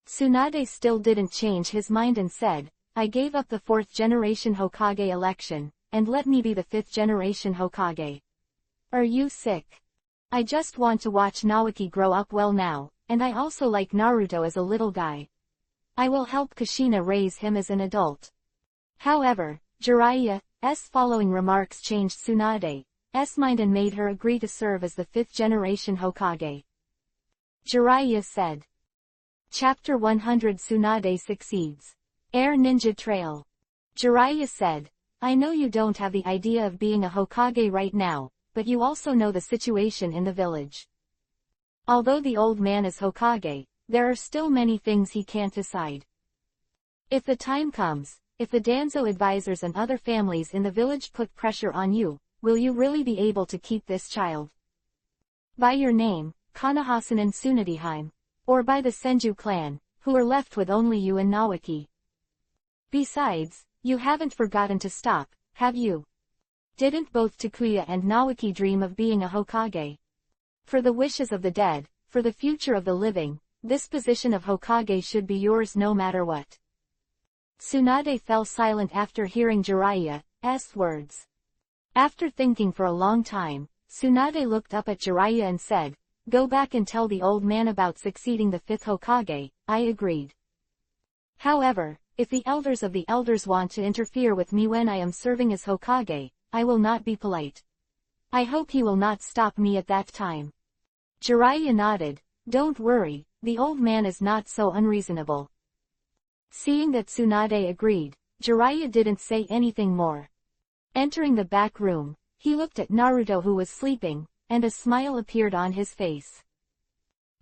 Tsunade still didn't change his mind and said, I gave up the 4th generation Hokage election, and let me be the 5th generation Hokage. Are you sick? I just want to watch Naoki grow up well now, and I also like Naruto as a little guy. I will help Kushina raise him as an adult. However, Jiraiya's following remarks changed Tsunade's mind and made her agree to serve as the 5th generation Hokage. Jiraiya said. Chapter 100 Tsunade succeeds. Air Ninja Trail. Jiraiya said, I know you don't have the idea of being a Hokage right now, but you also know the situation in the village. Although the old man is Hokage, there are still many things he can't decide. If the time comes, if the Danzo advisors and other families in the village put pressure on you, will you really be able to keep this child? By your name, Kanahasan and Tsunadeheim, or by the Senju clan, who are left with only you and Naoki. Besides, you haven't forgotten to stop, have you? Didn't both Takuya and Naoki dream of being a Hokage? For the wishes of the dead, for the future of the living, this position of Hokage should be yours no matter what. Tsunade fell silent after hearing Jiraiya's words. After thinking for a long time, Tsunade looked up at Jiraiya and said, Go back and tell the old man about succeeding the 5th Hokage, I agreed. However, if the elders of the elders want to interfere with me when I am serving as Hokage, I will not be polite. I hope he will not stop me at that time. Jiraiya nodded, don't worry, the old man is not so unreasonable. Seeing that Tsunade agreed, Jiraiya didn't say anything more. Entering the back room, he looked at Naruto who was sleeping, and a smile appeared on his face.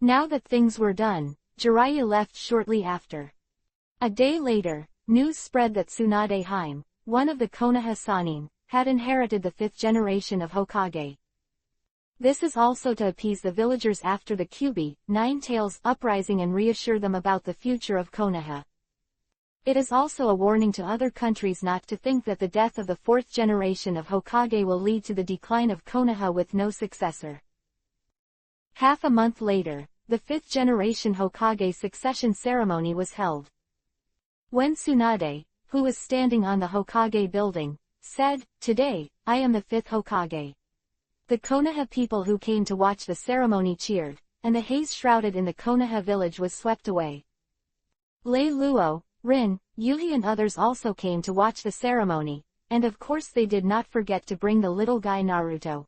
Now that things were done, Jiraiya left shortly after. A day later, news spread that Tsunadeheim, one of the Konoha Sannin, had inherited the 5th generation of Hokage. This is also to appease the villagers after the Kyuubi, Nine Tails uprising and reassure them about the future of Konoha. It is also a warning to other countries not to think that the death of the 4th generation of Hokage will lead to the decline of Konoha with no successor. Half a month later, the 5th generation Hokage succession ceremony was held. When Tsunade, who was standing on the Hokage building, said, Today, I am the 5th Hokage. The Konoha people who came to watch the ceremony cheered, and the haze shrouded in the Konoha village was swept away. Lei Luo, Rin, Yuhi and others also came to watch the ceremony, and of course they did not forget to bring the little guy Naruto.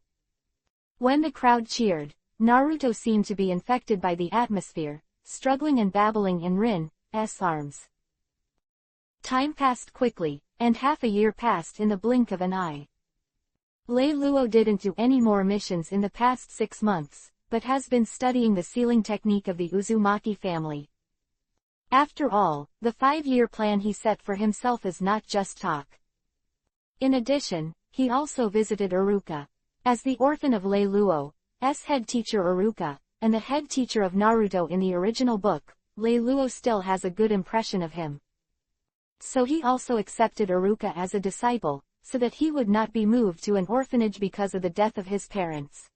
When the crowd cheered, Naruto seemed to be infected by the atmosphere, struggling and babbling in Rin's arms. Time passed quickly, and half a year passed in the blink of an eye. Lei Luo didn't do any more missions in the past 6 months, but has been studying the sealing technique of the Uzumaki family. After all, the 5-year plan he set for himself is not just talk. In addition, he also visited Iruka. As the orphan of Lei Luo's head teacher Iruka, and the head teacher of Naruto in the original book, Lei Luo still has a good impression of him. So he also accepted Iruka as a disciple, so that he would not be moved to an orphanage because of the death of his parents.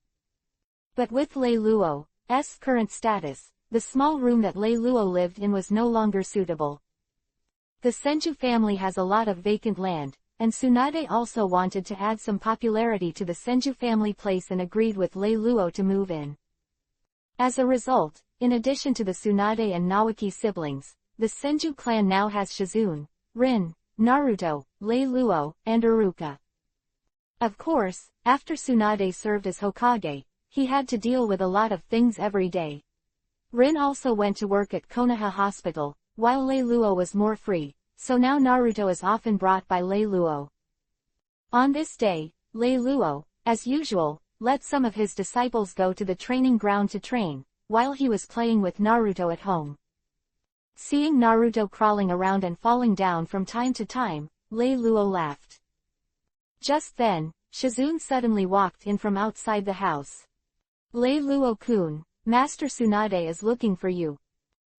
But with Lei Luo's current status, the small room that Lei Luo lived in was no longer suitable. The Senju family has a lot of vacant land, and Tsunade also wanted to add some popularity to the Senju family place and agreed with Lei Luo to move in. As a result, in addition to the Tsunade and Naoki siblings, the Senju clan now has Shizune, Rin, Naruto, Lei Luo, and Iruka. Of course, after Tsunade served as Hokage, he had to deal with a lot of things every day. Rin also went to work at Konoha Hospital, while Lei Luo was more free, so now Naruto is often brought by Lei Luo. On this day, Lei Luo, as usual, let some of his disciples go to the training ground to train, while he was playing with Naruto at home. Seeing Naruto crawling around and falling down from time to time, Lei Luo laughed. Just then, Shizune suddenly walked in from outside the house. Lei Luo-kun, Master Tsunade is looking for you.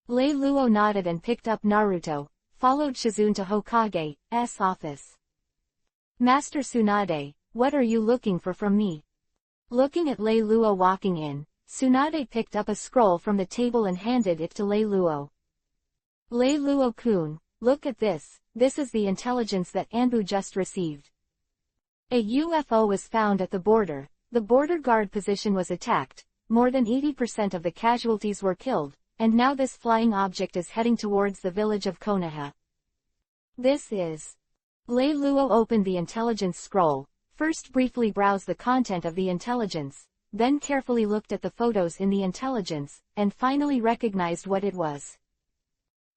Lei Luo nodded and picked up Naruto, followed Shizune to Hokage's office. Master Tsunade, what are you looking for from me? Looking at Lei Luo walking in, Tsunade picked up a scroll from the table and handed it to Lei Luo. Lei Luo-kun, look at this, this is the intelligence that Anbu just received. A UFO was found at the border guard position was attacked, more than 80% of the casualties were killed, and now this flying object is heading towards the village of Konoha. This is... Lei Luo opened the intelligence scroll, first briefly browsed the content of the intelligence, then carefully looked at the photos in the intelligence, and finally recognized what it was.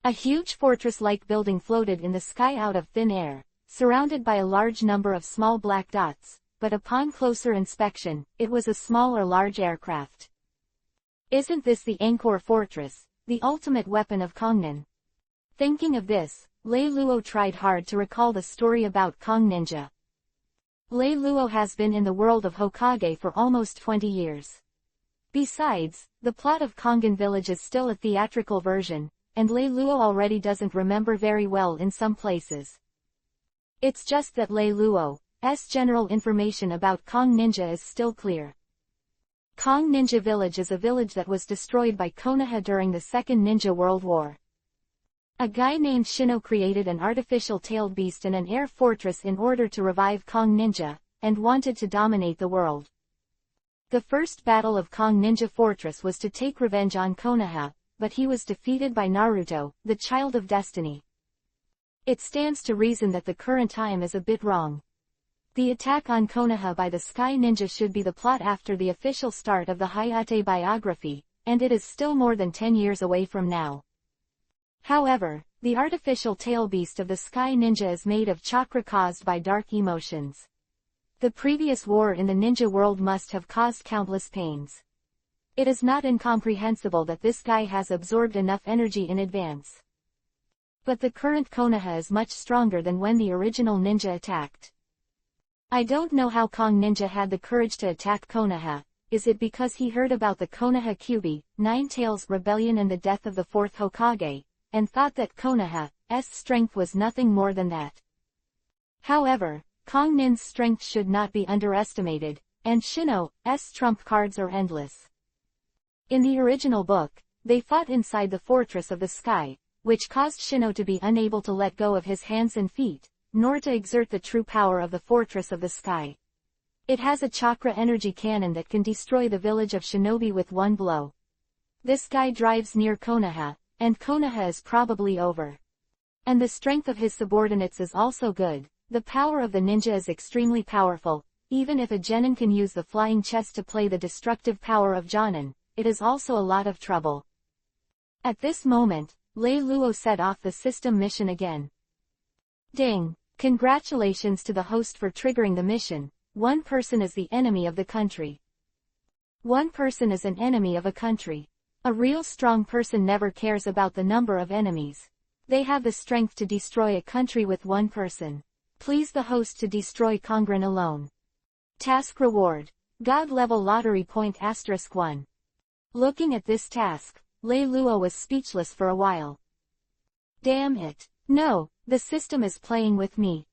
A huge fortress-like building floated in the sky out of thin air, surrounded by a large number of small black dots, but upon closer inspection, it was a small or large aircraft. Isn't this the Angkor Fortress, the ultimate weapon of Kongnin? Thinking of this, Lei Luo tried hard to recall the story about Kong Ninja. Lei Luo has been in the world of Hokage for almost 20 years. Besides, the plot of Kongan Village is still a theatrical version, and Lei Luo already doesn't remember very well in some places. It's just that Lei Luo's general information about Kong Ninja is still clear. Kong Ninja Village is a village that was destroyed by Konoha during the Second Ninja World War. A guy named Shino created an artificial tailed beast and an air fortress in order to revive Kong Ninja, and wanted to dominate the world. The first battle of Kong Ninja Fortress was to take revenge on Konoha, but he was defeated by Naruto, the child of destiny. It stands to reason that the current time is a bit wrong. The attack on Konoha by the Sky Ninja should be the plot after the official start of the Hayate biography, and it is still more than 10 years away from now. However, the artificial tail beast of the Sky Ninja is made of chakra caused by dark emotions. The previous war in the ninja world must have caused countless pains. It is not incomprehensible that this guy has absorbed enough energy in advance. But the current Konoha is much stronger than when the original ninja attacked. I don't know how Kong Ninja had the courage to attack Konoha. Is it because he heard about the Konoha Kyuubi, Nine Tails rebellion and the death of the fourth Hokage, and thought that Konoha's strength was nothing more than that? However, Kong Nin's strength should not be underestimated, and Shino's trump cards are endless. In the original book, they fought inside the Fortress of the Sky, which caused Shino to be unable to let go of his hands and feet, nor to exert the true power of the Fortress of the Sky. It has a chakra energy cannon that can destroy the village of Shinobi with one blow. This guy drives near Konoha, and Konoha is probably over. And the strength of his subordinates is also good. The power of the ninja is extremely powerful, Even if a genin can use the flying chest to play the destructive power of Jonin, it is also a lot of trouble. At this moment, Lei Luo set off the system mission again. Ding! Congratulations to the host for triggering the mission. One person is the enemy of the country. One person is an enemy of a country. A real strong person never cares about the number of enemies. They have the strength to destroy a country with one person. Please the host to destroy Kongren alone. Task reward. God level lottery point *1. Looking at this task, Lei Luo was speechless for a while. Damn it. No, the system is playing with me.